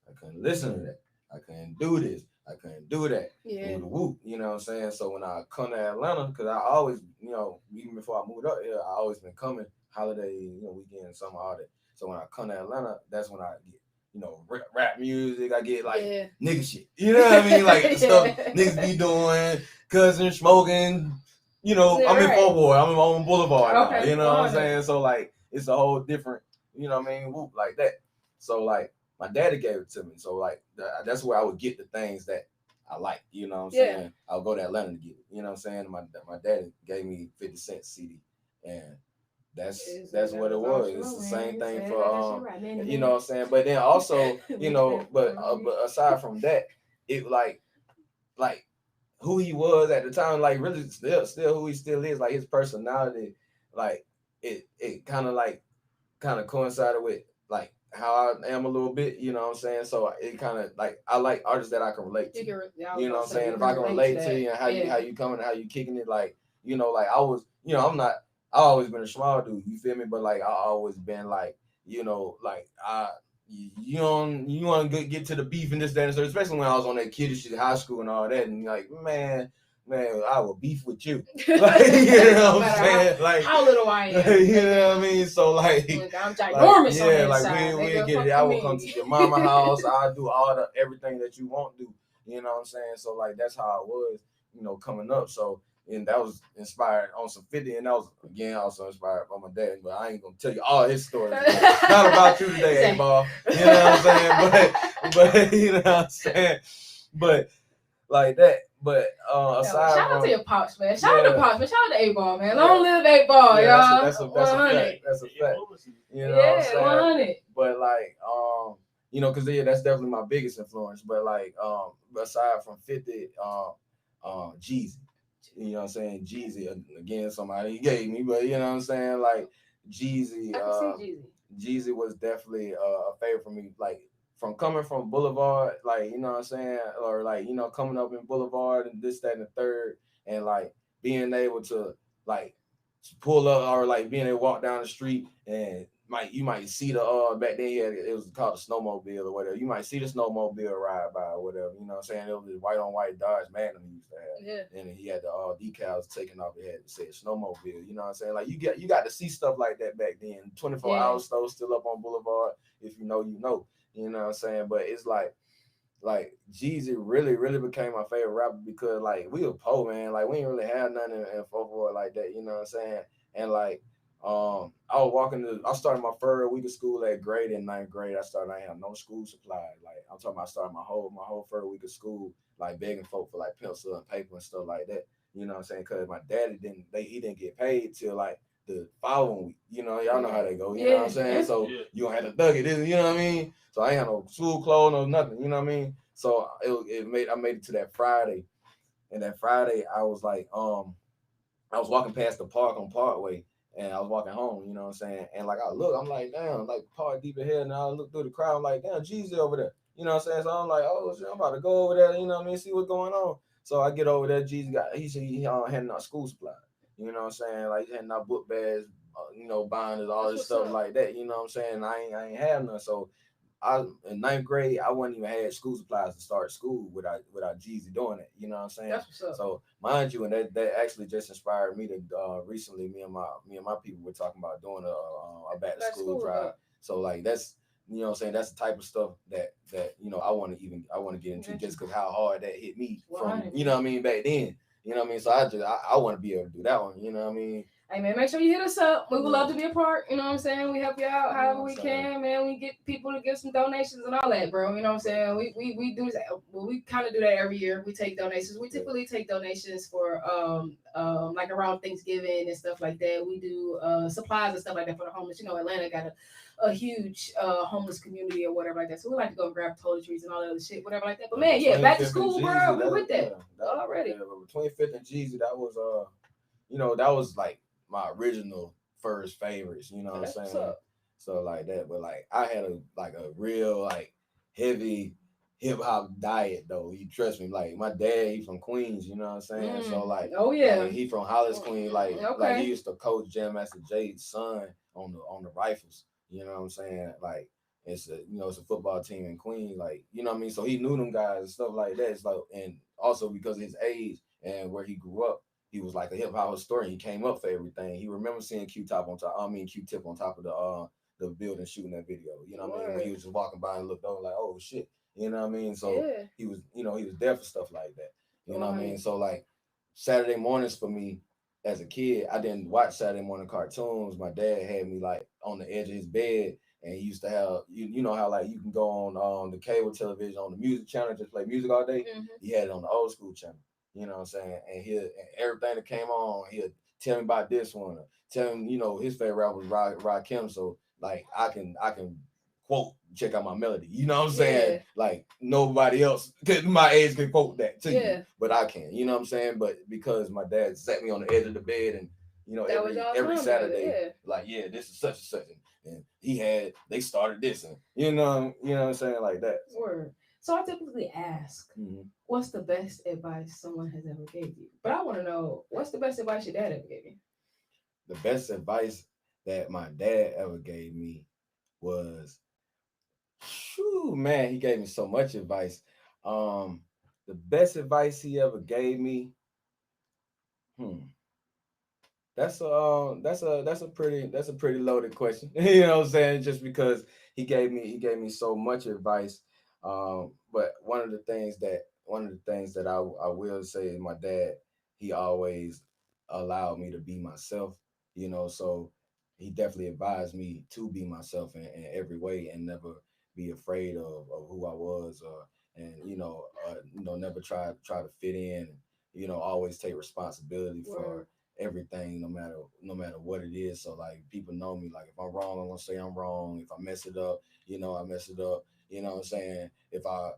I couldn't listen to that. I couldn't do this. I couldn't do that. Yeah. Whoop, you know what I'm saying? So when I come to Atlanta, because I always, you know, even before I moved up here, I always been coming holiday, you know, weekend, summer, all that. So when I come to Atlanta, that's when I get, you know, rap music. I get like nigga shit. You know what I mean? Like stuff niggas be doing, cousin smoking. You know, I'm in Fort Worth. I'm on Boulevard now. You know what I'm saying? So like, it's a whole different, you know what I mean? Whoop, like that. So like, my daddy gave it to me. So like, that's where I would get the things that I like. You know what I'm saying? I'll go to Atlanta to get it. You know what I'm saying? My daddy gave me 50 Cent CD, and that's what it was. It's the same thing for you know what I'm saying. But then also, you know, but aside from that, it like who he was at the time, like really still who he still is, like his personality, like it kind of coincided with like how I am a little bit, you know what I'm saying? So it kind of like, I like artists that I can relate to. You know what I'm saying? If I can relate to you and how you coming, how you kicking it, like, you know, like I was, you know, I've always been a small dude, you feel me? But like I always been like, you know, like you want to get to the beef and this, that, and so, especially when I was on that kiddish shit, high school and all that, and like, man, I will beef with you. Like, you know what I'm saying? Like, how little I am. You know what I mean? So like, I'm ginormous on that like side. we'll get it. I will come to your mama house. I'll do everything that you want to do. You know what I'm saying? So like, that's how it was, you know, coming up. So, and that was inspired on some 50, and that was again also inspired by my dad. But I ain't gonna tell you all his stories. It's not about you today, A-Ball. You know what I'm saying? But you know what I'm saying? But like that. But aside shout out to your pops, man. Shout out to pops, man. Shout out to A-Ball, man. Long live y'all. A-Ball, That's a fact. That's a fact. You know what I'm saying? 100. But like, you know, because that's definitely my biggest influence. But like, aside from 50, Jeezy. You know what I'm saying? Jeezy, again, somebody he gave me, but you know what I'm saying? Like Jeezy, Jeezy was definitely a favorite for me. Like, from coming from Boulevard, like, you know what I'm saying? Or like, you know, coming up in Boulevard and this, that, and the third, and like being able to like pull up, or like being able to walk down the street, and you might see the back then it was called a snowmobile or whatever. You might see the snowmobile ride by or whatever. You know what I'm saying? It was this white on white Dodge Magnum he used to have. Yeah. And he had the decals taken off. It had to say snowmobile. You know what I'm saying? Like you got to see stuff like that back then. 24 hour stores still up on Boulevard. If you know, you know. You know what I'm saying? But it's like Jeezy really, really became my favorite rapper because like we were poor, man. Like we didn't really have nothing in Fort Worth like that. You know what I'm saying? And like I started my first week of school at grade in 9th grade. I had no school supplies. Like I'm talking about, I started my whole first week of school like begging folk for like pencil and paper and stuff like that. You know what I'm saying? Because my daddy didn't get paid till like the following week. You know, y'all know how they go. You know what I'm saying? So you don't have to thug it. You know what I mean? So I ain't had no school clothes, no nothing. You know what I mean? So I made it to that Friday, and that Friday I was like, I was walking past the park on Parkway, and I was walking home. You know what I'm saying? And like I'm like, damn, like park deep ahead, and I look through the crowd, I'm like, damn, Jeezy over there. You know what I'm saying? So I'm like, oh shit, I'm about to go over there. You know what I mean? See what's going on. So I get over there. Jeezy he handing out school supplies. You know what I'm saying? Like he's handing out book bags, you know, binders, all this stuff like that. You know what I'm saying? I ain't have none. So in 9th grade, I wouldn't even have school supplies to start school without Jeezy doing it. You know what I'm saying? That's what's up. So mind you, and that actually just inspired me to recently me and my people were talking about doing a back to school drive. So like that's, you know what I'm saying, that's the type of stuff that you know I want to get into just because how hard that hit me from, you know what I mean, back then. You know what I mean? So I want to be able to do that one. You know what I mean? Hey man, make sure you hit us up. We would love to be a part. You know what I'm saying? We help you out however we can, man. We get people to give some donations and all that, bro. You know what I'm saying? We do that. Well, we kind of do that every year. We take donations. We typically take donations for like around Thanksgiving and stuff like that. We do supplies and stuff like that for the homeless. You know, Atlanta got a huge homeless community or whatever like that. So we like to go and grab toiletries and all that other shit, whatever like that. But man, back to school, bro. We with that already. Between 5th and Jeezy, that was you know, that was like my original first favorites, you know what I'm That's what's saying? up. So like that, but like I had a real like heavy hip hop diet though. You trust me, like my dad, he from Queens, you know what I'm saying? So like, Oh yeah, like, he from Hollis, Queens, like okay. he used to coach Jam Master Jay's son on the rifles, you know what I'm saying? Like it's a football team in Queens, like you know what I mean. So he knew them guys and stuff like that. It's like, and also because of his age and where he grew up, he was like a hip hop historian. He came up for everything. He remembers seeing Q-Tip on top. I mean Q-Tip on top of the building shooting that video. You know what I mean? When he was just walking by and looked over like, oh shit. You know what I mean? So he was, he was there for stuff like that. You know what I mean? So like Saturday mornings for me as a kid, I didn't watch Saturday morning cartoons. My dad had me like on the edge of his bed, and he used to have you know how like you can go on the cable television on the music channel, just play music all day. He had it on the old school channel. You know what I'm saying? And everything that came on, he'll tell me about this one. Tell him, his favorite rapper was Rakim. So like I can quote, check out my melody. You know what I'm saying? Like nobody else my age can quote that to you, but I can. You know what I'm saying? But because my dad sat me on the edge of the bed, and every Saturday, like this is such and such, and they started this, and you know what I'm saying, like that. Word. So I typically ask, what's the best advice someone has ever gave you? But I want to know, what's the best advice your dad ever gave you? The best advice that my dad ever gave me was, man, he gave me so much advice. The best advice he ever gave me, that's a pretty loaded question. You know what I'm saying? Just because he gave me so much advice. But one of the things that I will say is my dad, he always allowed me to be myself. So he definitely advised me to be myself in every way and never be afraid of who I was, never try to fit in. Always take responsibility for everything, no matter what it is. So like people know me, like if I'm wrong, I'm gonna say I'm wrong. If I mess it up, I mess it up. You know what I'm saying? If I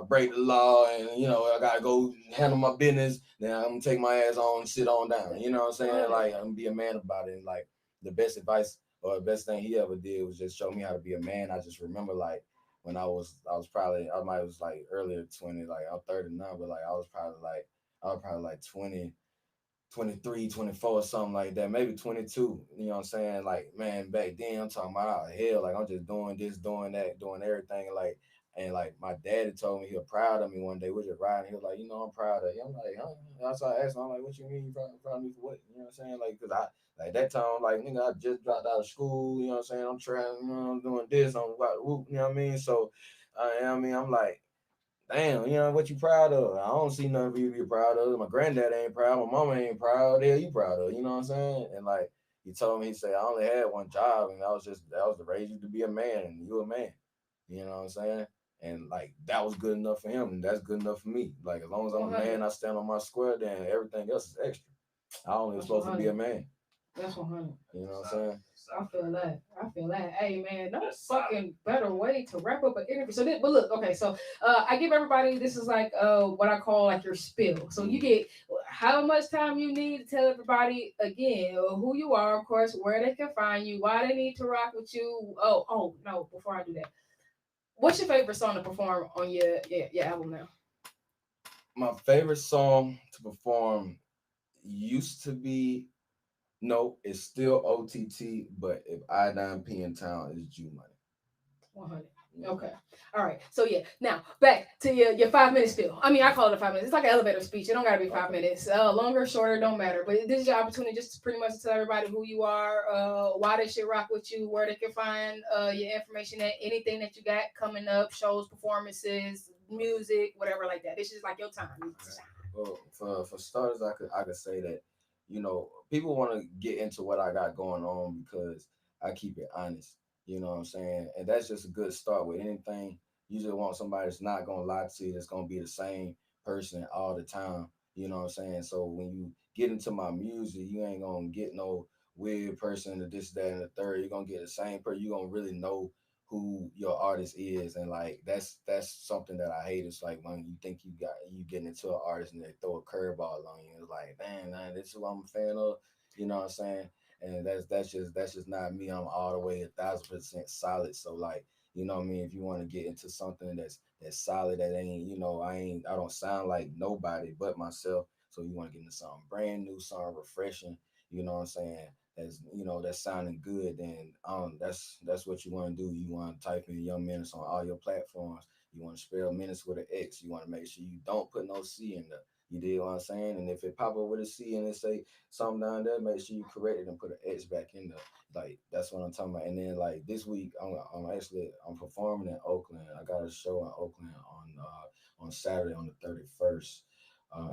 break the law and I gotta go handle my business, then I'm gonna take my ass on and sit on down. You know what I'm saying? Like I'm gonna be a man about it. And like the best advice or the best thing he ever did was just show me how to be a man. I just remember like when I was probably, I might was like earlier 20, like I'm 30 now, but like I was probably like 20, 23, 24 or something like that, maybe 22. You know what I'm saying? Like, man, back then I'm talking about hell, like I'm just doing this, doing that, doing everything. And like my daddy told me he was proud of me one day. We just riding. He was like, I'm proud of you. I'm like, huh? That's why I asked him. I'm like, what you mean you proud of me for what? You know what I'm saying? Like, cause I like that time, I'm like, nigga, I just dropped out of school. You know what I'm saying? I'm trying, I'm doing this. I'm whoop. You know what I mean? So, I'm like, damn, what you proud of? I don't see nothing for you to be proud of. My granddad ain't proud. My mama ain't proud. What the hell you proud of? You know what I'm saying? And like he told me, he said, I only had one job, and that was to raise you to be a man, and you a man. You know what I'm saying? And like that was good enough for him, and that's good enough for me. Like as long as I'm a man, I stand on my square, then everything else is extra. I only was supposed to be a man. That's 100. You know what I'm saying? I feel that. Hey man, no fucking better way to wrap up an interview. So but look, okay, so I give everybody, this is like what I call like your spill. So you get how much time you need to tell everybody again who you are, of course, where they can find you, why they need to rock with you. Oh no, before I do that, what's your favorite song to perform on your album now? My favorite song to perform used to be, no, it's still OTT, but if Iodine P in town, it's Jew Money. 100. Okay. All right. So yeah. Now back to your 5 minute spiel. I mean, I call it a 5 minutes. It's like an elevator speech. It don't gotta be 5 minutes. Longer, shorter, don't matter. But this is your opportunity just to pretty much tell everybody who you are, why they should rock with you, where they can find your information at, anything that you got coming up, shows, performances, music, whatever like that. This is like your time. Well, for starters, I could say that, people want to get into what I got going on because I keep it honest. You know what I'm saying? And that's just a good start with anything. You just want somebody that's not gonna lie to you, that's gonna be the same person all the time. You know what I'm saying? So when you get into my music, you ain't gonna get no weird person or this, that, and the third. You're gonna get the same person. You're gonna really know who your artist is, and like that's something that I hate. It's like when you think you getting into an artist and they throw a curveball on you. It's like, man, this is what I'm a fan of. You know what I'm saying? and that's just not me. I'm all the way 1,000% solid. So like, you know what I mean? If you want to get into something that's solid, that ain't, I don't sound like nobody but myself. So you want to get into something brand new, something refreshing, you know what I'm saying? That's sounding good, then that's what you want to do. You want to type in Young Menace on all your platforms. You want to spell Menace with an X. You want to make sure you don't put no C in there. You did what I'm saying? And if it pop up with a C and it say something down there, make sure you correct it and put an X back in there. Like, that's what I'm talking about. And then like this week, I'm performing in Oakland. I got a show in Oakland on Saturday on the 31st.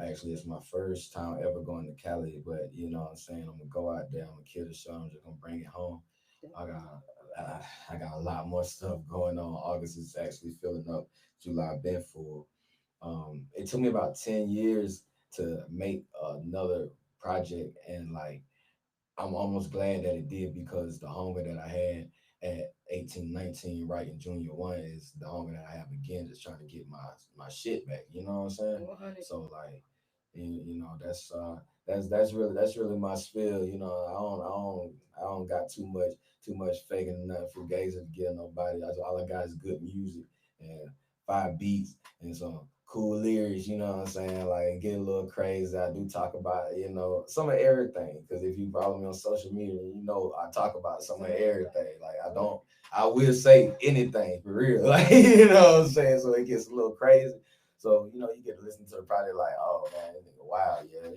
Actually, it's my first time ever going to Cali, but you know what I'm saying? I'm gonna go out there, I'm gonna kill the show, I'm just gonna bring it home. I got a lot more stuff going on. August is actually filling up. July been full. It took me about 10 years to make another project, and like I'm almost glad that it did, because the hunger that I had at 18, 19, right in junior one is the hunger that I have again, just trying to get my shit back. You know what I'm saying? 100. So like, that's really my spiel. I don't got too much faking nothing for gays to get nobody. All I got is good music and 5 beats and some cool lyrics, you know what I'm saying? Like, get a little crazy. I do talk about, some of everything. Because if you follow me on social media, I talk about some of everything. Like, I will say anything for real. Like, you know what I'm saying? So it gets a little crazy. So, you get to listen to it probably like, oh man, this nigga wild, yeah, I'm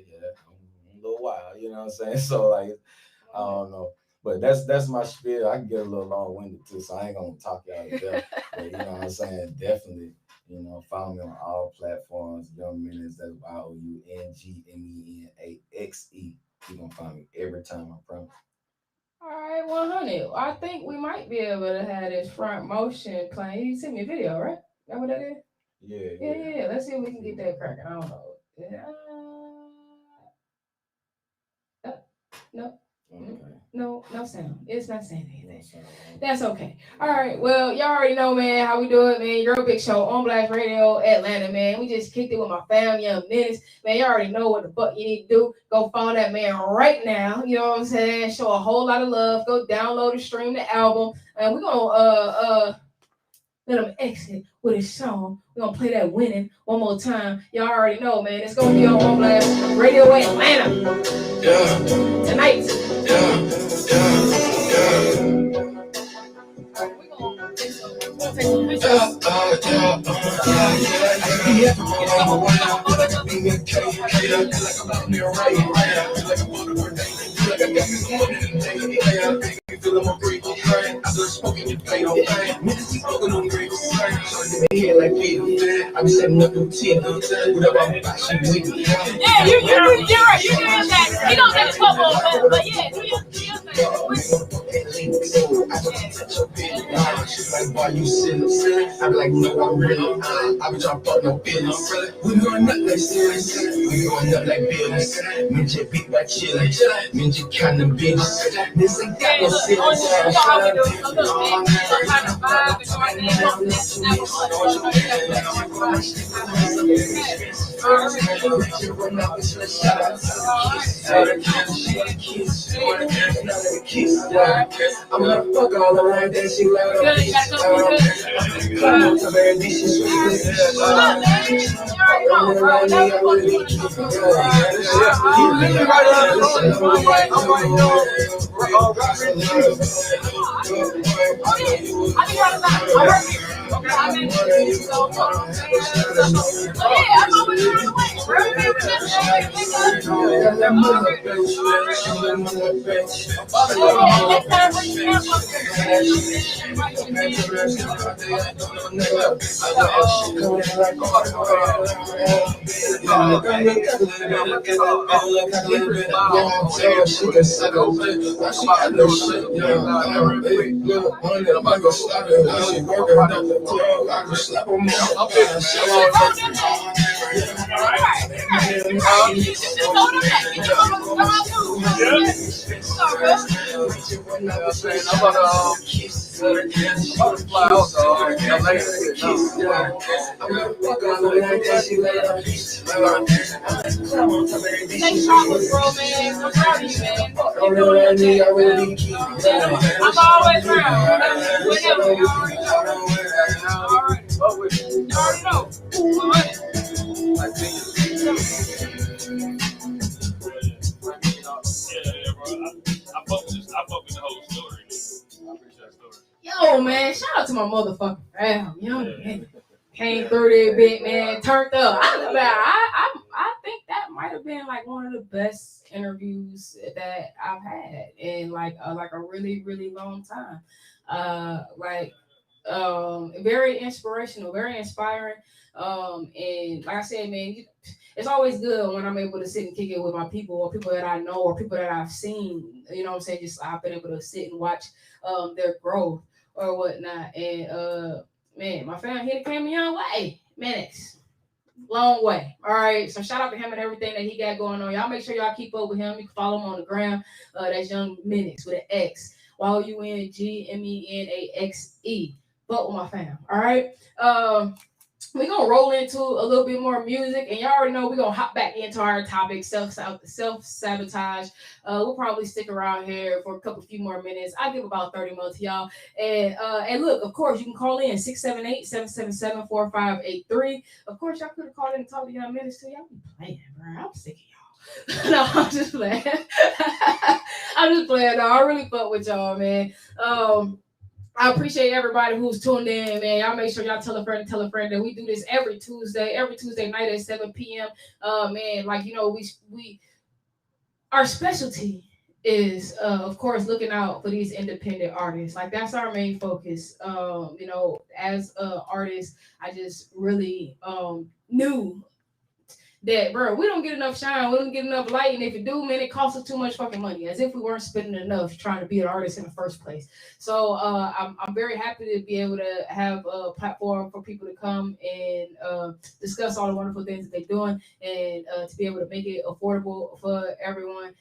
a little wild, you know what I'm saying? So like, I don't know. But that's my spiel. I can get a little long-winded too, so I ain't gonna talk y'all to death. But you know what I'm saying? Definitely, follow me on all platforms. Young Menace, that's YOUNGMENAXE. You're gonna find me every time, I promise. All right, 100. I think we might be able to have this front motion playing. You sent me a video, right? That what that is? Yeah. Let's see if we can get that cracking. I don't know. No. Okay. No sound. It's not saying anything. That's okay. All right. Well, y'all already know, man, how we do it, man. Your Big Show on Blast Radio Atlanta, man. We just kicked it with my family, Young Menace. Man, you already know what the fuck you need to do. Go follow that man right now. You know what I'm saying? Show a whole lot of love. Go download and stream the album. And we're gonna let him exit with his song. We're gonna play that Winning one more time. Y'all already know, man. It's gonna be on Blast Radio Atlanta. Yeah. Tonight. Feeling my breath, I just smoking your plate on fire. Minutes keep smoking on great head like Peter. I be setting up your teeth. Whatever I'm about, she with me. Yeah, you're right. You're doing that. He don't take a football, but yeah, do your thing. She's like, why you sitting? I be like, no, I'm really. I be trying to fuck no business. We going up like serious. We going up like business. Me just big white chillin'. Me just kind of bitch. This ain't got no sense. I'm gonna fuck all around that she like Fly out, dog. LA is good. Take shots, bro, man. I'm proud of you, man. You're doing your thing. I'm always around. Whenever. You already know. All right. I fuck with the whole story. I appreciate that story. Yo, man, shout out to my motherfucking fam. Man. Came through there, big man, turned up. I think that might have been like one of the best interviews that I've had in like a really, really long time. Very inspirational, very inspiring. And like I said, man, it's always good when I'm able to sit and kick it with my people or people that I know or people that I've seen. You know what I'm saying? Just I've been able to sit and watch their growth or whatnot. And man, my family he came a young way. Minutes. Long way. All right. So shout out to him and everything that he got going on. Y'all make sure y'all keep up with him. You can follow him on the gram. That's Young Minix with an X. YOUNGMENAXE. Fuck with my fam. All right. We're gonna roll into a little bit more music, and y'all already know we're gonna hop back into our topic, self-sabotage. We'll probably stick around here for a few more minutes. I'll give about 30 minutes to y'all. And look, of course, you can call in 678-777-4583. Of course, y'all could have called in and talked to Young Minix too. Y'all be playing, bro. I'm sick of y'all. No, I'm just playing. I'm just playing. No, I really fuck with y'all, man. I appreciate everybody who's tuned in, man. Y'all make sure y'all tell a friend that we do this every Tuesday night at 7 p.m. Man, like, you know, we our specialty is of course looking out for these independent artists. Like that's our main focus. You know, as artists, I just really knew that, bro, we don't get enough shine, we don't get enough light, and if you do, man, it costs us too much fucking money, as if we weren't spending enough trying to be an artist in the first place. So I'm very happy to be able to have a platform for people to come and discuss all the wonderful things that they're doing, and to be able to make it affordable for everyone.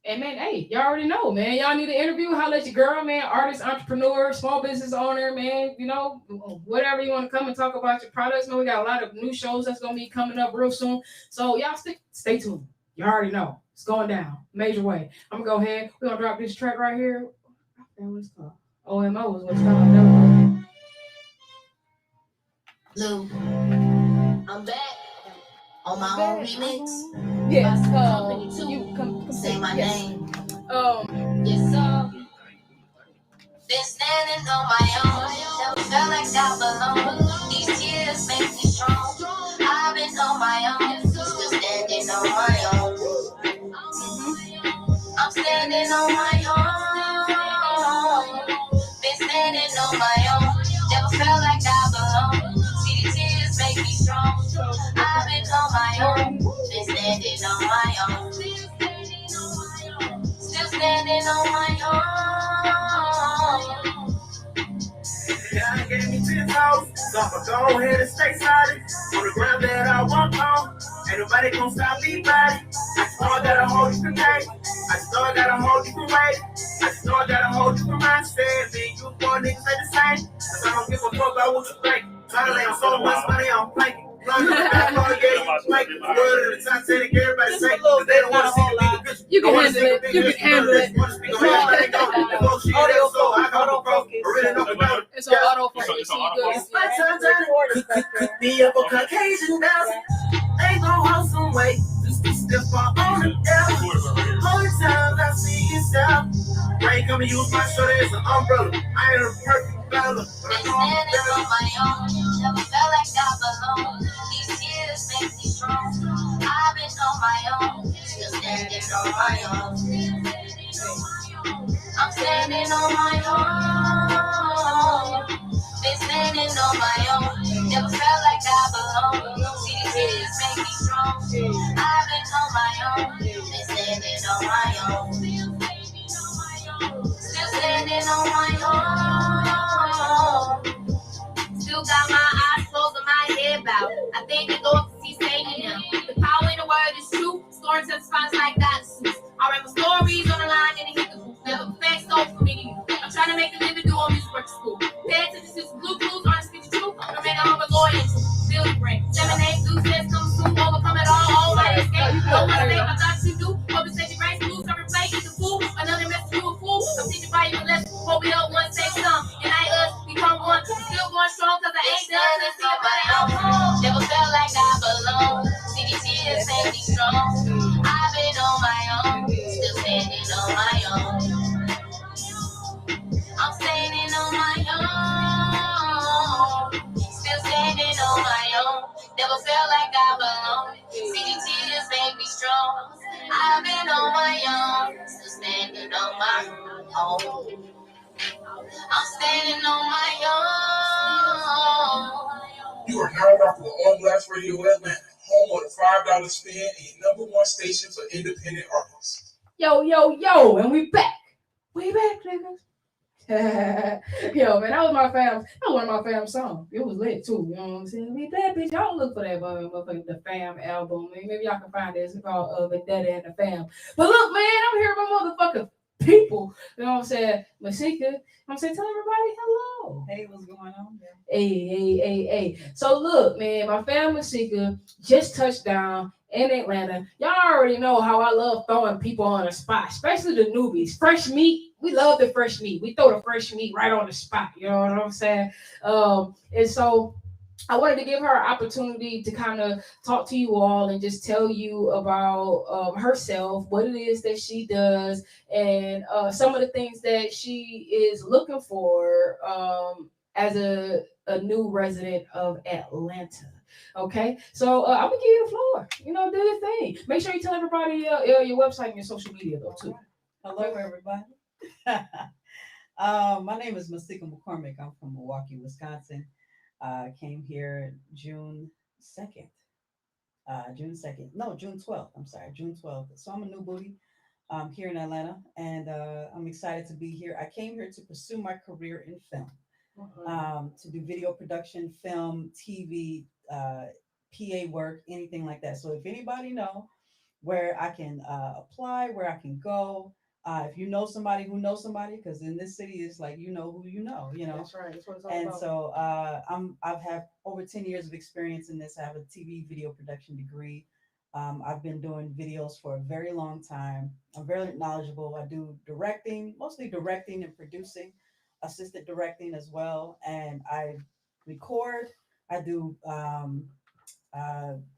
And man, hey, y'all already know, man. Y'all need an interview, holla at your girl, man. Artist, entrepreneur, small business owner, man. You know, whatever you want to come and talk about your products, man. We got a lot of new shows that's gonna be coming up real soon. So y'all stay tuned. You already know it's going down, major way. I'm gonna go ahead. We're gonna drop this track right here. I forgot what it's called. OMO is what it's called. Lou, I'm back on my own remix. Yes, you come say my name. Yes, sir. Been standing on my own. Never felt like I belong. These tears make me strong. I've been on my own. Still standing on my own. I'm standing on my own. Been standing on my own. Never felt like I belong. See, these tears make me strong. I've been on my own. Been standing on my own. Still standing on my own. God gave me 10 toes, so I'ma go ahead and stay solid on the ground that I walk on. Ain't nobody gonna stop me, buddy. I just know I gotta hold you tonight. I just know I gotta hold you for weight. I just know I gotta hold you for mindset. Me, you boy niggas say the same. Cause I don't give a fuck about what you think. Try to lay on so much money on planking. You can handle it. You can handle it. It's autofocus. Could be up a Caucasian bastard. Ain't gon' hold some weight. Just step up on the devil. Only times I see yourself. Rain come and use my shirt as an umbrella. I ain't a perfect fella, but I know I'm better. On my own. Never felt like I belong. These tears make me strong. I've been on my own. Still standing on my own. I'm standing on my own. Been standing on my own. Never felt like I belong. See, these tears make me strong. I've been on my own. Been standing on my own. Still standing on my own. Still got my eyes closed and my head bowed. I thank the Lord because he's saving them. The power in the word is true. Storms and spots like that. I remember stories on the line and it hit the roof. Never perfect, so for me. I'm trying to make strong. I've been on my own, still standing on my own. I'm standing on my own. You are now rocking with On Blast Radio Atlanta, home of the $5 spin and your #1 station for independent artists. Yo, and we back. We back, niggas. Yo, man, that was my fam. That was one of my fam songs. It was lit too. You know what I'm saying? We back, bitch. Y'all look for that motherfucking the fam album. Maybe y'all can find it. It's called Vendetta and the Fam. But look, man, I'm here with my motherfucking people. You know what I'm saying? Masika. I'm saying, tell everybody hello. Hey, what's going on? Hey. So look, man, my fam Masika just touched down in Atlanta. Y'all already know how I love throwing people on the spot, especially the newbies. Fresh meat. We love the fresh meat. We throw the fresh meat right on the spot. You know what I'm saying? And so I wanted to give her an opportunity to kind of talk to you all and just tell you about herself, what it is that she does, and some of the things that she is looking for as a new resident of Atlanta. Okay, so I'm gonna give you the floor. You know, do your thing. Make sure you tell everybody your website and your social media though too. Hello, everybody. My name is Masika McCormick. I'm from Milwaukee, Wisconsin. Came here June 2nd. June 12th. I'm sorry, June 12th. So I'm a new booty here in Atlanta, and I'm excited to be here. I came here to pursue my career in film, to do video production, film, TV, PA work, anything like that. So if anybody know where I can apply, where I can go, if you know somebody who knows somebody, because in this city it's like you know who you know. That's right. That's what it's all and about. so I've had over 10 years of experience in this. I have a TV video production degree. I've been doing videos for a very long time. I'm very knowledgeable. I do directing, mostly directing and producing, assisted directing as well, and I record. I do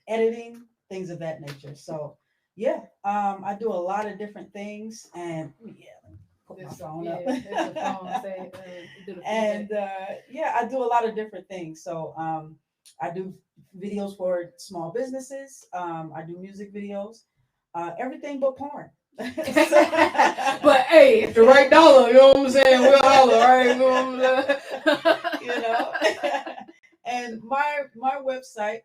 editing, things of that nature. So yeah, I do a lot of different things, and put my phone up. And I do a lot of different things. So I do videos for small businesses. I do music videos, everything but porn. But hey, if the right dollar, you know what I'm saying? We'll holler, right? You know what I'm saying? And my website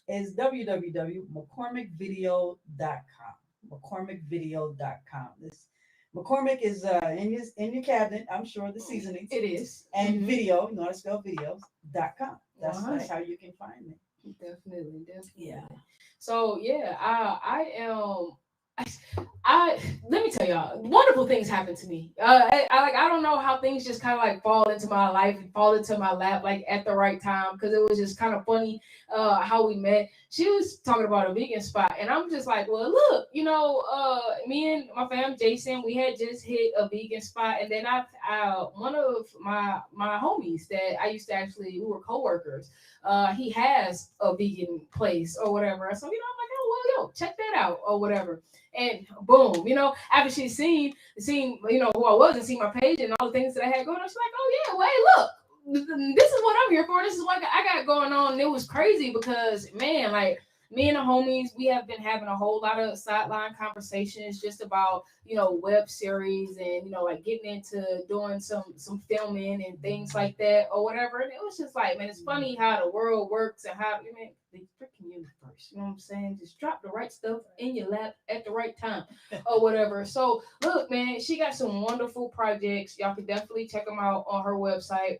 is www.mccormickvideo.com. McCormickvideo.com. This McCormick is in your cabinet, I'm sure, the seasonings. It is. And video, you know how to spell videos.com. That's how you can find me. Definitely. Yeah. So yeah, I let me tell y'all, wonderful things happen to me. I don't know how things just kind of like fall into my life and fall into my lap like at the right time, because it was just kind of funny how we met. She was talking about a vegan spot, and I'm just like, well, look, you know, me and my fam Jason, we had just hit a vegan spot, and then one of my homies that I used to we were co-workers. He has a vegan place or whatever, so I'm like, oh well, yo, check that out or whatever. And boom, after she's seen, who I was and seen my page and all the things that I had going on, she's like, oh yeah, well, hey, look, this is what I'm here for. This is what I got going on. And it was crazy because, man, like, me and the homies, we have been having a whole lot of sideline conversations just about, web series and, like getting into doing some filming and things like that or whatever. And it was just like, man, it's funny how the world works and how, the freaking universe, you know what I'm saying? Just drop the right stuff in your lap at the right time or whatever. So look, man, she got some wonderful projects. Y'all can definitely check them out on her website.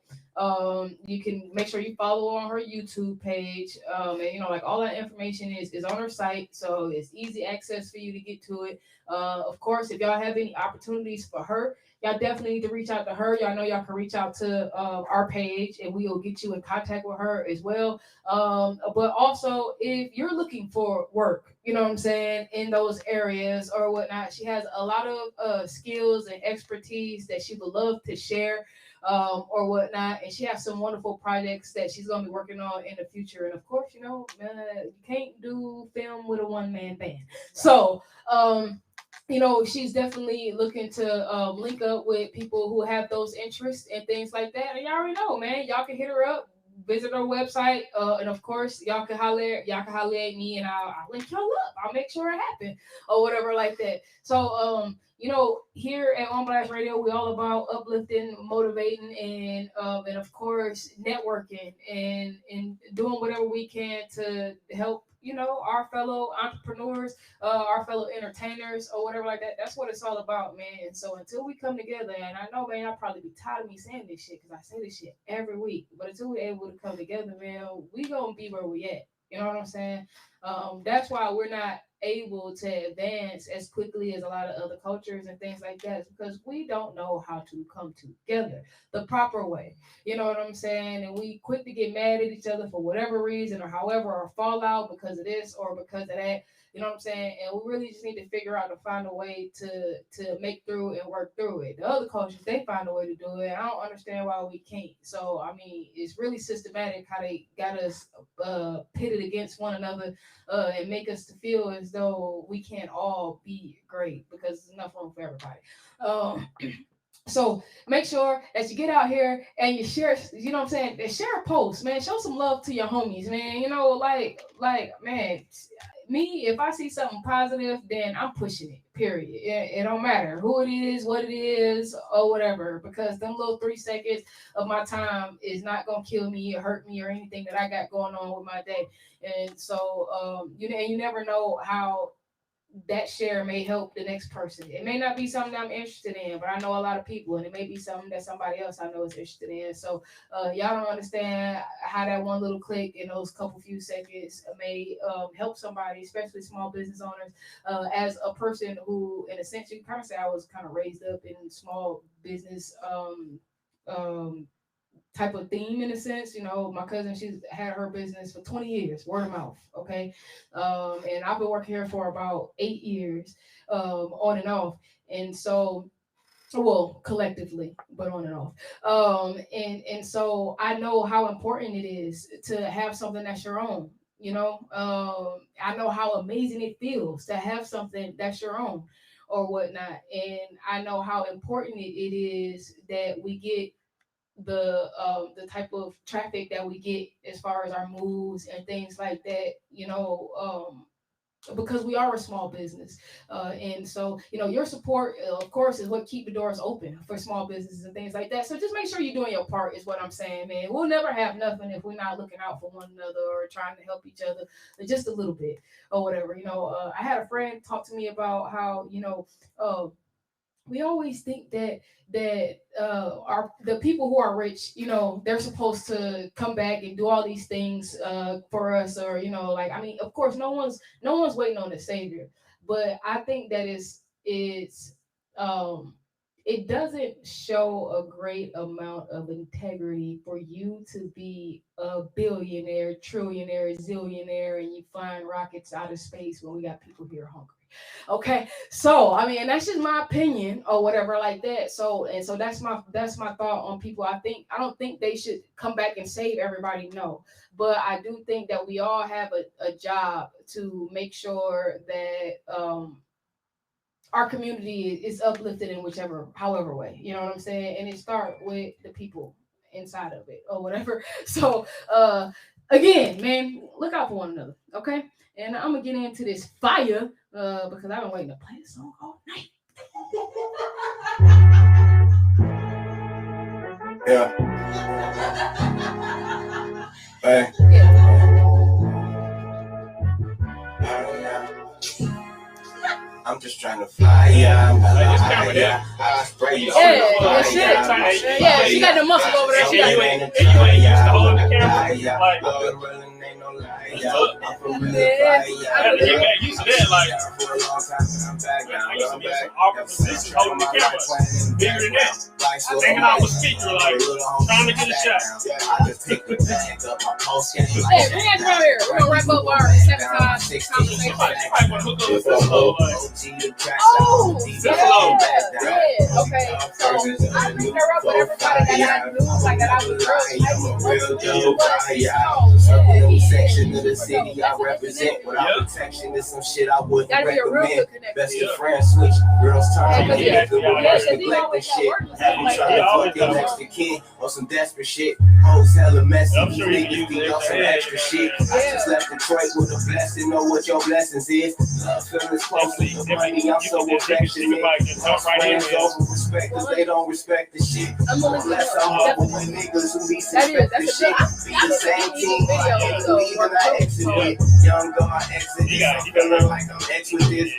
You can make sure you follow on her YouTube page. And like all that information is on her site, so it's easy access for you to get to it. Of course, if y'all have any opportunities for her, y'all definitely need to reach out to her. Y'all know y'all can reach out to our page, and we will get you in contact with her as well. But also, if you're looking for work, you know what I'm saying, in those areas or whatnot, she has a lot of skills and expertise that she would love to share. Or whatnot, and she has some wonderful projects that she's gonna be working on in the future. And of course, you can't do film with a one-man band. So, she's definitely looking to link up with people who have those interests and things like that. And y'all already know, man, y'all can hit her up. visit our website, and of course, y'all can holler at me, and I'll link y'all up. I'll make sure it happen or whatever like that. So, here at On Blast Radio, we're all about uplifting, motivating, and of course, networking and doing whatever we can to help our fellow entrepreneurs, our fellow entertainers, or whatever like that. That's what it's all about, man. And so until we come together, and I know, man, y'all probably be tired of me saying this shit because I say this shit every week, but until we're able to come together, man, we gonna be where we at. You know what I'm saying? That's why we're not able to advance as quickly as a lot of other cultures and things like that, because we don't know how to come together the proper way. You know what I'm saying? And we quick to get mad at each other for whatever reason or however, or fall out because of this or because of that. You know what I'm saying? And we really just need to figure out to find a way to make through and work through it. The other cultures, they find a way to do it. I don't understand why we can't. So, I mean, it's really systematic how they got us pitted against one another and make us to feel as though we can't all be great because there's enough room for everybody. So make sure that you get out here and you share, you know what I'm saying? Share a post, man. Show some love to your homies, man. Man, me, if I see something positive, then I'm pushing it, period. It don't matter who it is, what it is, or whatever, because them little 3 seconds of my time is not going to kill me or hurt me or anything that I got going on with my day. And so, you never know how that share may help the next person. It may not be something I'm interested in, but I know a lot of people, and it may be something that somebody else I know is interested in. So y'all don't understand how that one little click in those few seconds may help somebody, especially small business owners. As a person who, in a sense, you can kind of say I was kind of raised up in small business type of theme, in a sense. My cousin, she's had her business for 20 years, word of mouth. Okay. And I've been working here for about 8 years, on and off. And so, well, collectively, but on and off. And so I know how important it is to have something that's your own. I know how amazing it feels to have something that's your own or whatnot. And I know how important it is that we get the type of traffic that we get as far as our moves and things like that, because we are a small business. And so, your support, of course, is what keep the doors open for small businesses and things like that. So just make sure you're doing your part is what I'm saying, man. We'll never have nothing if we're not looking out for one another or trying to help each other just a little bit or whatever. I had a friend talk to me about how, we always think that the people who are rich, they're supposed to come back and do all these things for us, or of course, no one's waiting on the savior, but I think that it doesn't show a great amount of integrity for you to be a billionaire, trillionaire, zillionaire, and you flying rockets out of space when we got people here hungry. Okay, so and that's just my opinion or whatever like that. So that's my thought on people. I don't think they should come back and save everybody, no, but I do think that we all have a job to make sure that our community is uplifted in however way, you know what I'm saying? And it starts with the people inside of it or whatever. So again, man, look out for one another, okay? And I'm gonna get into this fire because I've been waiting to play this song all night. Yeah. Hey. I'm just trying to fly, yeah. I spray you. Yeah, she got the muscle over there. You ain't used to holding the camera. Like, I'm from real you got used to that. Like, I used to be in some awkward positions holding the camera. Bigger than that. Hanging out with speaker, like, trying to get a shot. Hey, bring us around here. We're gonna wrap up our sabotage conversation. Somebody want to hook up with this little, like, oh, yeah. Okay, so I bring her up with everybody that I knew, like that I was really section of the city I represent. Without protection, there's some shit I wouldn't recommend. Best of friends switch, girls turn to neglect and shit. I'm trying to fuck your next to kin on some desperate shit. Hoes hella messy. I'm sure you can Niggas use be it on some every extra shit. I just left Detroit with a blessing. Know what your blessings is. Love feelings close to the money. I'm so affectionate. Lost friends over respect because they don't respect the shit. Unless I'm humble with niggas who be suspect the shit. Be the same team. I believe and I exit with. Young girl, I exit this. I'm feeling like I'm ex with this.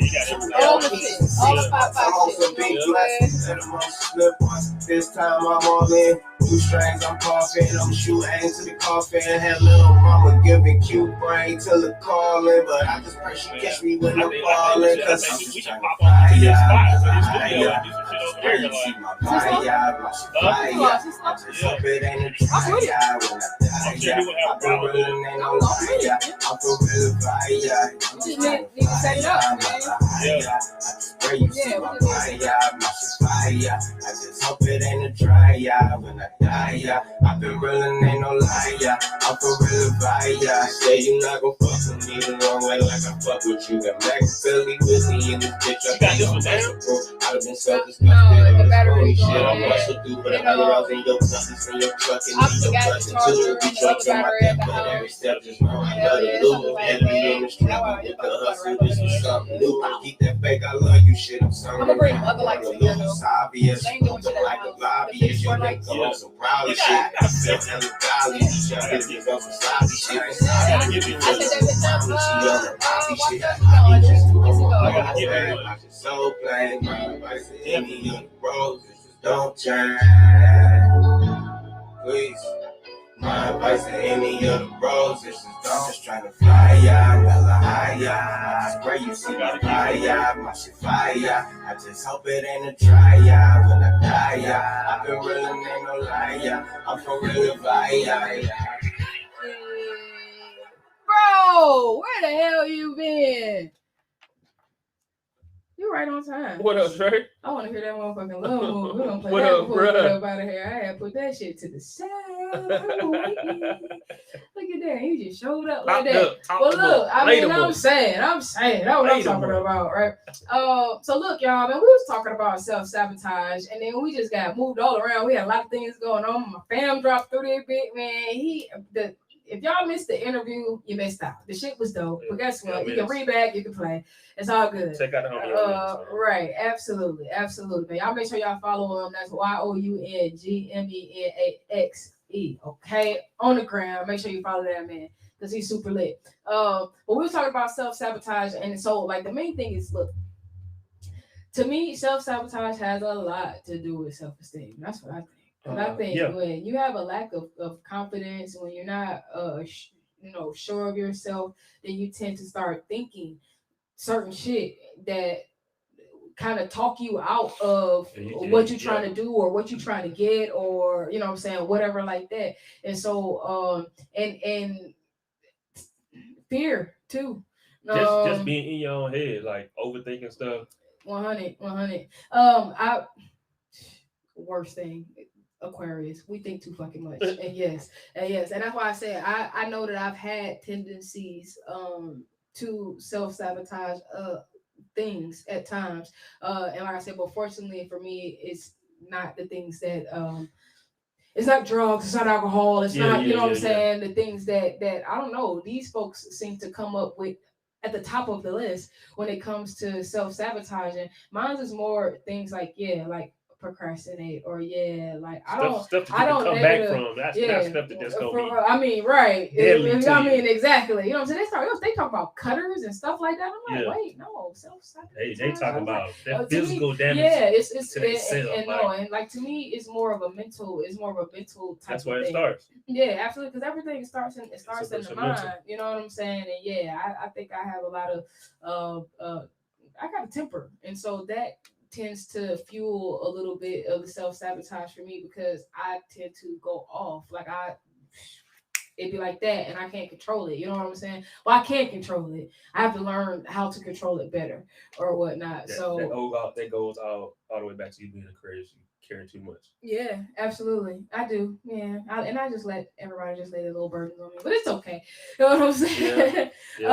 All the shit. All the 5-5 I'm on some big blessings. Let them all slip once. This time I'm all in. 2 strings, I'm coughing. I'm shooting to the coffin. Had little mama giving cute brain till the calling. But I just pray she catch me when I'm falling. Cause I'm just trying to fire. You see my fire. I just hope it ain't a try. When I die, I'm for real and ain't no lie. I'm for real fire. You just need to set it up, man. I just pray you see my fire. My shit's fire. I just hope it ain't a try. When I die, I've been real and ain't no liar. I'm for real fire. Say you not gon' fuck with me the wrong way like I fuck with you. Got Max Philly with me in this bitch. I think I'm bro. I'd have been self-disgusted on this phony shit. I'm bustle through for the $100 in your buses in your truck and in your clutch and two be trucks on my dick. But every step just know I love to lose. Heavy in the struggle with the hustle. This is something new. Keep that fake, I love you shit. I'm sorry. I'm gonna bring other lights in here though. It's obvious. Look like a lobbyist. Your neck on some prowly shit. I feel hella golly. These young niggas on some sloppy shit. I give you a little she on the poppy shit. I just do my so plain. My advice to any of the bros is just don't change. Please. My advice to any of the bros is just trying to fly hella higher. I just pray you see my fire, my shit fire. I just hope it ain't a try when I die. I've been real and ain't no liar. I'm for real fire. Bro, where the hell you been? You right on time. What up, Trey? I want to hear that motherfucking love move. We're gonna play that before we get up out of here. I had put that shit to the side. Look at that. He just showed up like that. Well, look, I mean, I'm saying. That's what I'm talking about, right? So look, y'all, man, we was talking about self-sabotage, and then we just got moved all around. We had a lot of things going on. My fam dropped through there bit, man. If y'all missed the interview, you missed out. The shit was dope. But guess what? You can read back, you can play. It's all good. Check out the homie. Right. Absolutely. Man. Y'all make sure y'all follow him. That's YOUNGMENAXE. Okay? On the gram. Make sure you follow that man. Because he's super lit. But we were talking about self-sabotage. And so, like, the main thing is, look, to me, self-sabotage has a lot to do with self-esteem. That's what I think. And I think when you have a lack of confidence, when you're not sure of yourself, then you tend to start thinking certain shit that kind of talk you out of what you're trying to do or what you're trying to get, or you know what I'm saying, whatever like that. And so and fear too. Just being in your own head, like overthinking stuff. 100. Worst thing. Aquarius, we think too fucking much. And yes, and that's why I say I know that I've had tendencies to self-sabotage things at times. And like I said, but fortunately for me, it's not the things that it's not drugs, it's not alcohol, it's not, you know what I'm saying, the things that I don't know, these folks seem to come up with at the top of the list when it comes to self-sabotaging. Mine is more things like procrastinate, or I don't come back from. That's not stuff that just gonna be. I mean, right? I mean, exactly. You know what I'm saying? They talk about cutters and stuff like that. I'm like, wait, no, self-sabotage. They talk about that physical damage. Yeah, it's and like to me, it's more of a mental. It's more of a mental type. That's where it starts. Yeah, absolutely. Because everything starts in the mind. You know what I'm saying? And I think I have a lot of I got a temper, and so that tends to fuel a little bit of the self-sabotage for me, because I tend to go off. It'd be like that, and I can't control it. You know what I'm saying? Well, I can't control it. I have to learn how to control it better or whatnot. That goes all the way back to you being a creative. You caring too much. Yeah, absolutely. I do. Yeah. I just let everybody just lay their little burdens on me, but it's okay. You know what I'm saying? You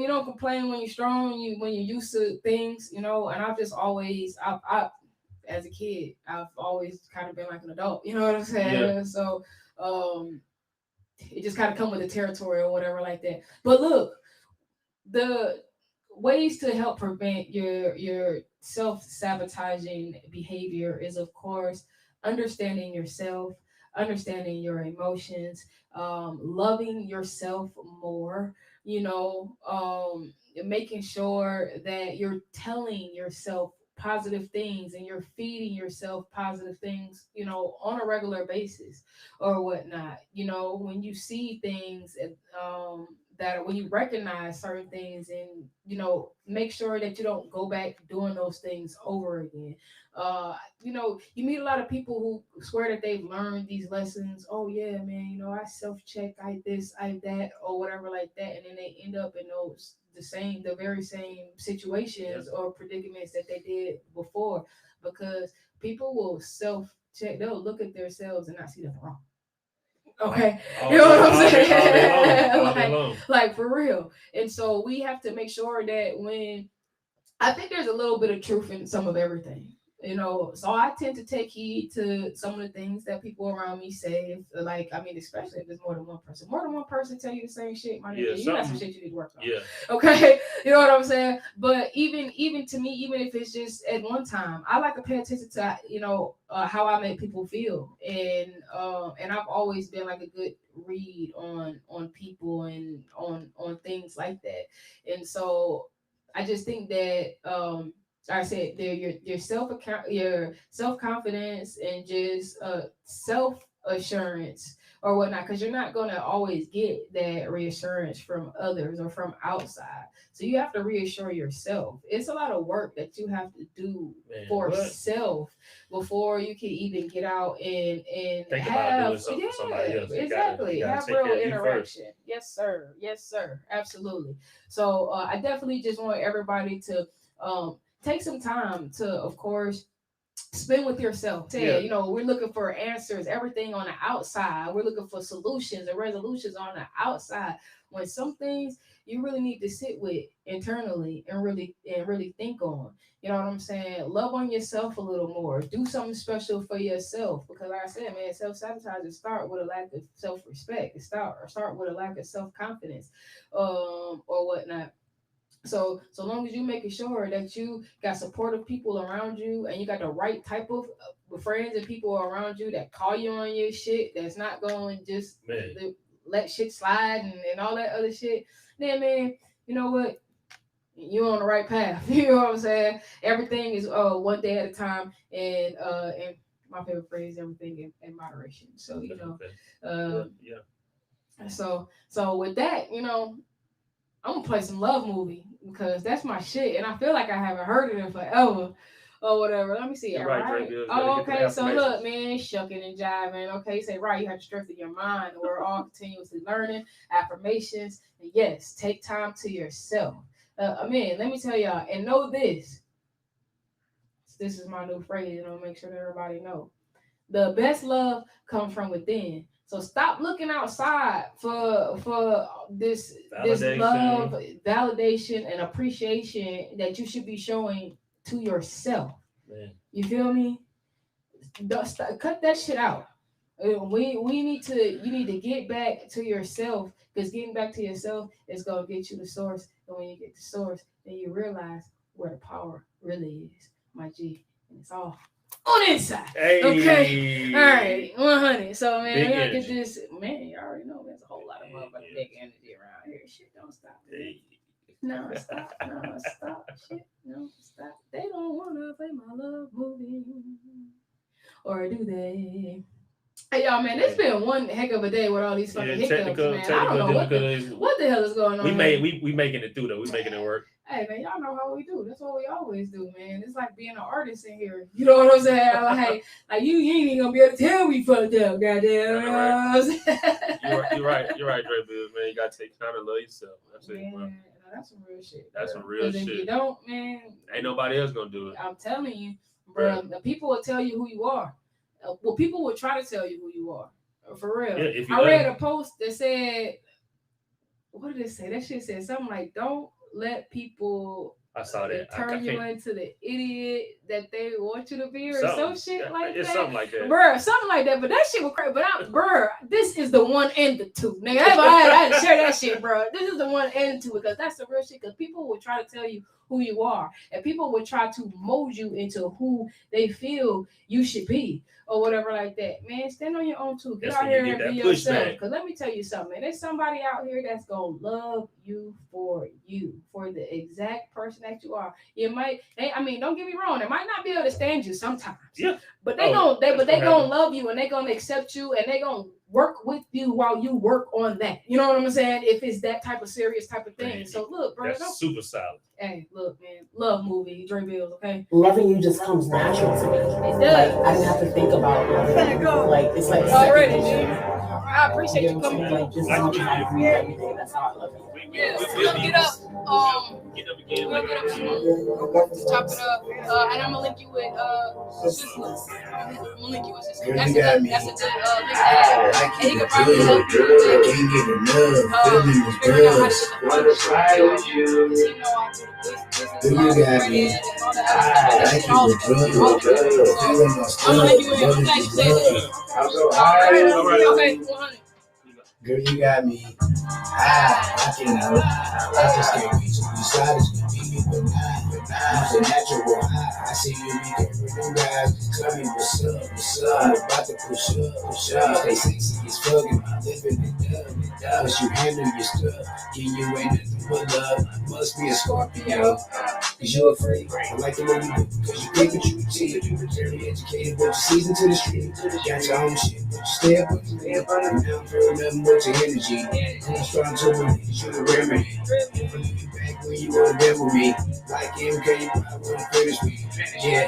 don't complain when you're strong, when you're used to things, and I've just always, as a kid. I've always kind of been like an adult. You know what I'm saying? Yeah. So it just kind of come with the territory or whatever like that. But look, the ways to help prevent your self-sabotaging behavior is, of course, understanding yourself, understanding your emotions, loving yourself more, making sure that you're telling yourself positive things and you're feeding yourself positive things, on a regular basis or whatnot. When you see things that when you recognize certain things and make sure that you don't go back doing those things over again. You meet a lot of people who swear that they've learned these lessons. Oh yeah, man, I self-check, I this, I that, or whatever like that, and then they end up in the very same situations or predicaments that they did before, because people will self-check, they'll look at themselves and not see nothing wrong. Okay, you know what I'm saying? Like for real. And so we have to make sure that I think there's a little bit of truth in some of everything. So I tend to take heed to some of the things that people around me say. Especially if there's more than one person. More than one person tell you the same shit, my nigga, you got some shit you need to work on. Yeah. Okay, you know what I'm saying? But even to me, even if it's just at one time, I like to pay attention to how I make people feel, and I've always been like a good read on people and on things like that, and so I just think that like I said, your self confidence and just self assurance or whatnot, because you're not gonna always get that reassurance from others or from outside. So you have to reassure yourself. It's a lot of work that you have to do for self before you can even get out and think have about doing something for somebody else. Exactly. You gotta have take real care of you interaction. first. Yes, sir. Yes, sir. Absolutely. So I definitely just want everybody to take some time to, of course, spend with yourself. We're looking for answers, everything on the outside. We're looking for solutions and resolutions on the outside. When some things you really need to sit with internally and really think on. You know what I'm saying? Love on yourself a little more. Do something special for yourself. Because like I said, man, self-sabotage start with a lack of self-respect. It start with a lack of self-confidence, or whatnot. So long as you making sure that you got supportive people around you and you got the right type of friends and people around you that call you on your shit, that's not going just let shit slide and all that other shit, then man, you know what? You're on the right path. You know what I'm saying? Everything is one day at a time, and my favorite phrase, everything in moderation. So So with that, I'm gonna play some Love Movie because that's my shit, and I feel like I haven't heard it in forever or whatever. Let me see. You're right, right? Drake. Oh, okay. So look, man, shucking and jiving. Okay, you say right. You have to strengthen your mind. We're all continuously learning affirmations, and yes, take time to yourself. Let me tell y'all, and know this. This is my new phrase, and I'll make sure that everybody know. The best love comes from within. So stop looking outside for this love, validation, and appreciation that you should be showing to yourself. Man. You feel me? Cut that shit out. You need to get back to yourself, because getting back to yourself is gonna get you the source. And when you get the source, then you realize where the power really is, my G, and it's all on the inside. Hey. Okay. All right. 100. So, man, big we gotta energy. get this. Man, you already know there's a whole lot of motherfucking big energy around here. Shit, don't stop. Hey. No, stop. No, stop. Shit, no, stop. They don't wanna play my love movie. Or do they? Hey, y'all, man, it's been one heck of a day with all these fucking hiccups, man. I don't know what the hell is going on. We making it through, though. We making it work. Hey, man, y'all know how we do. That's what we always do, man. It's like being an artist in here. You know what I'm saying? Like you ain't even gonna be able to tell we fucked up, goddamn. You know what I'm saying? You're right, Dre Bills, man. You gotta take time to love yourself. That's it, bro. That's some real shit. That's some real shit. If you don't, man, ain't nobody else gonna do it. I'm telling you, bro. The people will tell you who you are. Well, people will try to tell you who you are. For real. Yeah, I read a post that said, what did it say? That shit said something like, don't let people I saw that. Turn you into the idiot that they want you to be, or Something. some shit like It's that. something like that. Bruh, something like that. But that shit was crazy. But this is the one and the two. Nigga, I had to share that shit, bro. This is the one and the two because that's the real shit. Because people will try to tell you who you are, and people will try to mold you into who they feel you should be, or whatever like that. Man, stand on your own too. Get out here and be yourself. Because let me tell you something, man. There's somebody out here that's gonna love you, for the exact person that you are. You might, don't get me wrong. They might not be able to stand you sometimes. Yeah. But they gonna love you, and they gonna accept you, and they gonna work with you while you work on that. You know what I'm saying? If it's that type of serious type of thing. So look, bro. That's super solid. Hey, look, man. Love movie, Dre Bills, okay? Loving you just comes natural to me. It does. Like, I didn't have to think about loving you. Like, it's like already, second dude. nature. I appreciate you coming through. Like, just as much as I breathe every day, that's how I love you. Yeah, we're gonna get up. We're gonna get up soon. Just chop it up. And I'm gonna link you with Sizzler. I'm gonna link you with Sizzler. That's a good link. And he can probably help you figure out how to get the Wanna slide with you. Do you got me? I keep it good. I'm gonna link you with him. I'm glad you said that. I'm so high. Okay, 100. Girl, you got me. I cannot lie. I just can't reach you. You slide is gonna be me, but not. You're natural. I see you be different new guys. Just tell me what's up. I'm about to push up. Stay sexy as fuck and be living it up. Plus you handle your stuff. You ain't nothing but love. Must be a Scorpio. Cause you a freak. I like the way you do. Cause you think what you achieve. You're very educated, but you season to the street. Got your own shit, but you stay up with me. I'm down for nothing but your energy. I'm strong to believe you're the remedy. Bring you back when you wanna deal with me. Like MK, you probably wanna finish me. Yeah,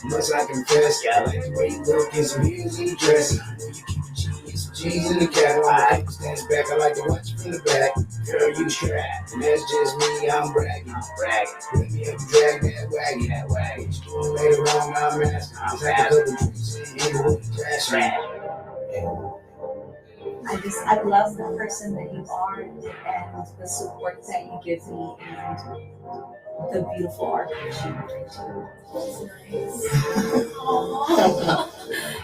must I confess. I like the way you look in some heels in the dress. I know you keep the jeans, some jeans in the cap. I stand back, I like to watch you from the back. Girl, you strapped, and that's just me, I'm bragging. Let me help you drag that wagon. What you doing later on, I'm asking. Just have a couple drinks in the with the crash. I love the person that you are and the support that you give me and the beautiful art that you bring to me.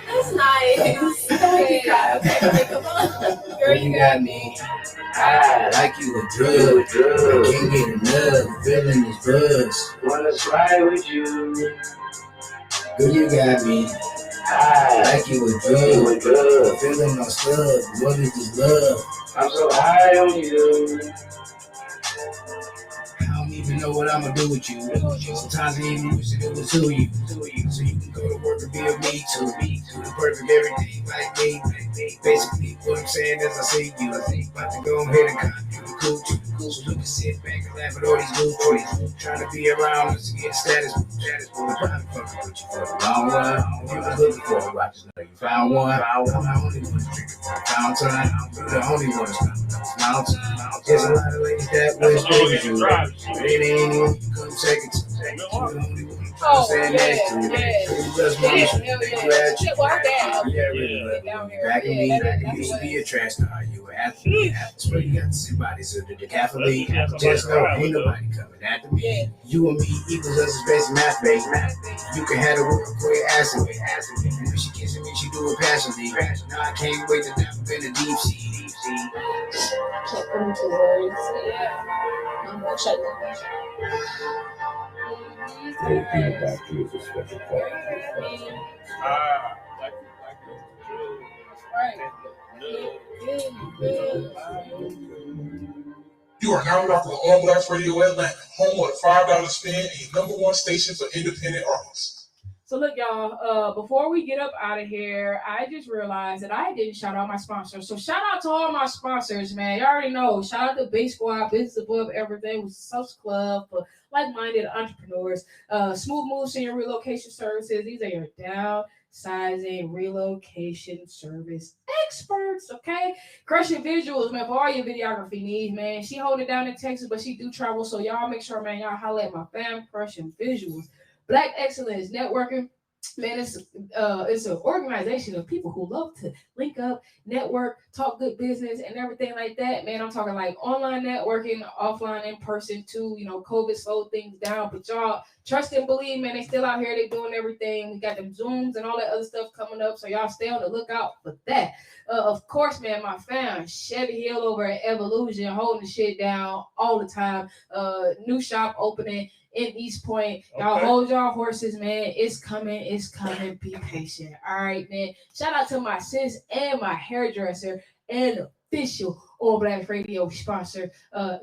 That's nice. Don't make me cry. Okay, come on. Girl, you got me. I like you a drug. I can't get enough. Feeling this buzz. Wanna slide with you. Girl, you got me. I like you a drug. Feeling my stuff. What is this love? I'm so high on you. I don't even know what I'm gonna do with you. Sometimes I even wish that it was to you. So you can go to work and be a me too. Do the perfect everything like me. Basically, what I'm saying is I see you. About to go ahead and cut you the coochie. So we can sit back and laugh at all these new trees. Trying to be around us to get status. I'm probably fucking with you for the long run. If you was looking for a rock, just know you found one. I'm the only one drinking from the fountain. You're the only one that's coming up the mountain. There's a lot of ladies that wish they was you. But it ain't anyone you come second to. You're the only one who can stand next to you. You just want to back of me, you used to be a trash star. You were athlete. That's where you got to see bodies under the decathlete. Just know ain't nobody coming after me. You and me equals us is basic math, baby. You can have the world for your ass away. When she kissing me, she do it passionately. Now I can't wait to dive up in the deep sea. Can't put into words. I'm gonna check it. Peanut Factory is a special part. You are now rocking with On Blast Radio Atlanta, home of the $5 spin and your #1 station for independent artists. So look, y'all, before we get up out of here, I just realized that I didn't shout out my sponsors. So shout out to all my sponsors, man. You already know. Shout out to Base Squad, Business Above Everything, with Social Club for like-minded entrepreneurs. Smooth Move Senior Relocation Services. These are your downsizing relocation service experts, okay? Crushing Visuals, man, for all your videography needs, man. She hold it down in Texas, but she do travel. So y'all make sure, man, y'all holler at my fam, Crushing Visuals. Black Excellence Networking. man, it's an organization of people who love to link up, network, talk good business, and everything like that. Man, I'm talking like online networking, offline, in person too. You know, COVID slowed things down, but y'all trust and believe, man. They still out here. They doing everything. We got them Zooms and all that other stuff coming up, so y'all stay on the lookout for that. Of course, man, my fam, Chevy Hill over at Evolution, holding the shit down all the time. New shop opening in East Point. Y'all hold y'all horses, man. It's coming. It's coming. Be patient. All right, man. Shout out to my sis and my hairdresser and official All Black Radio sponsor,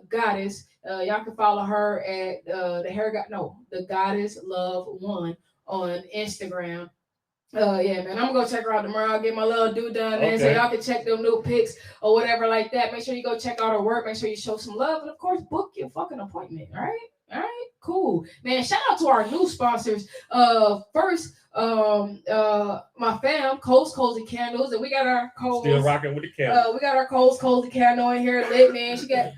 Goddess. Y'all can follow her at the Goddess Love One on Instagram. Yeah, man, I'm gonna go check her out tomorrow. I'll get my little do done, man. So y'all can check them new pics or whatever like that. Make sure you go check out her work. Make sure you show some love, and of course, book your fucking appointment. All right, cool, man. Shout out to our new sponsors. First, my fam, Cole's Cozy Candles, and we got our Cole's still rocking with the candle. We got our Cole's Cozy Candle in here lit, man. She got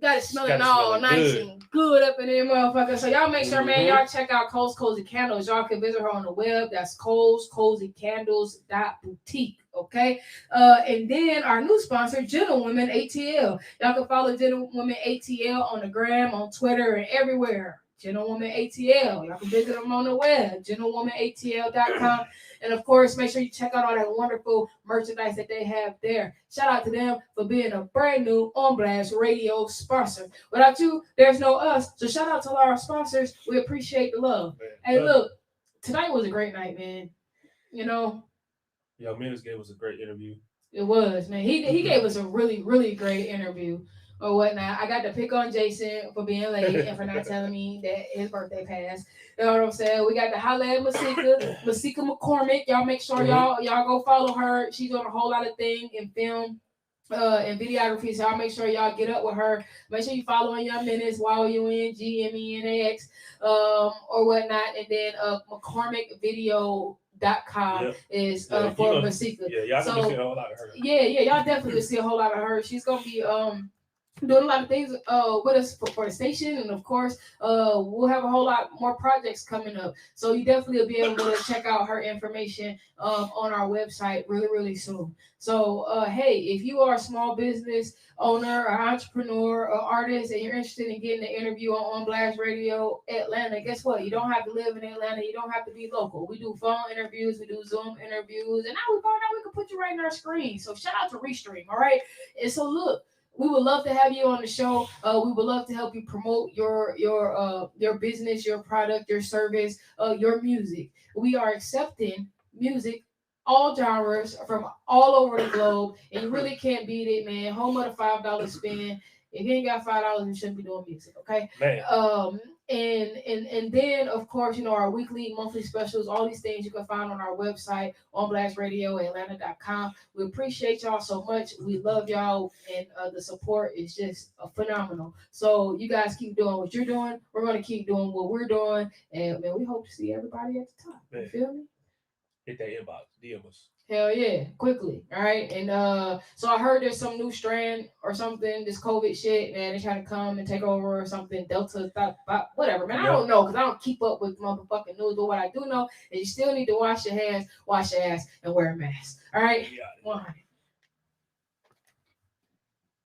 it smelling all nice and good up in there, motherfucker. So y'all make sure, man, y'all check out Cole's Cozy Candles. Y'all can visit her on the web. That's colescozycandles.boutique. Okay. And then our new sponsor, Gentlewomen ATL. Y'all can follow Gentlewomen ATL on the gram, on Twitter, and everywhere. Gentlewoman ATL. Y'all can visit them on the web, gentlewomanatl.com. And of course, make sure you check out all that wonderful merchandise that they have there. Shout out to them for being a brand new On Blast Radio sponsor. Without you, there's no us. So shout out to all our sponsors. We appreciate the love. Man, hey, look, tonight was a great night, man. You know. Yo, Mills gave us a great interview. It was, man. He gave us a really, really great interview. Or whatnot. I got to pick on Jason for being late and for not telling me that his birthday passed. You know what I'm saying? We got to holler at Masika McCormick. Y'all make sure y'all go follow her. She's on a whole lot of things in film and videography. So y'all make sure y'all get up with her. Make sure you follow in Young Minutes, YOUNGMENAX, or whatnot. And then McCormickvideo.com is for Masika. Yeah, y'all can see a whole lot of her. Yeah, y'all definitely see a whole lot of her. She's gonna be doing a lot of things with us for the station, and of course we'll have a whole lot more projects coming up, so you definitely will be able to check out her information on our website really soon. So hey, if you are a small business owner or entrepreneur or artist and you're interested in getting an interview on Blast Radio Atlanta, guess what? You don't have to live in Atlanta. You don't have to be local. We do phone interviews, we do Zoom interviews, and now we found out we can put you right in our screen. So shout out to Restream. All right, and so look, we would love to have you on the show. We would love to help you promote your business, your product, your service, your music. We are accepting music, all genres from all over the globe, and you really can't beat it, man. Home of the $5 spin. If you ain't got $5, you shouldn't be doing music, okay? Man. And then of course, you know, our weekly, monthly specials, all these things you can find on our website, onblastradioatlanta.com. We appreciate y'all so much. We love y'all, and the support is just phenomenal. So you guys keep doing what you're doing. We're gonna keep doing what we're doing, and man, we hope to see everybody at the top. You feel me? Hit that inbox, DM us. Hell yeah, quickly. All right. And so I heard there's some new strand or something, this COVID shit, man. They're trying to come and take over or something. Delta, whatever, man. I don't know because I don't keep up with motherfucking news. But what I do know is you still need to wash your hands, wash your ass, and wear a mask. All right? 100.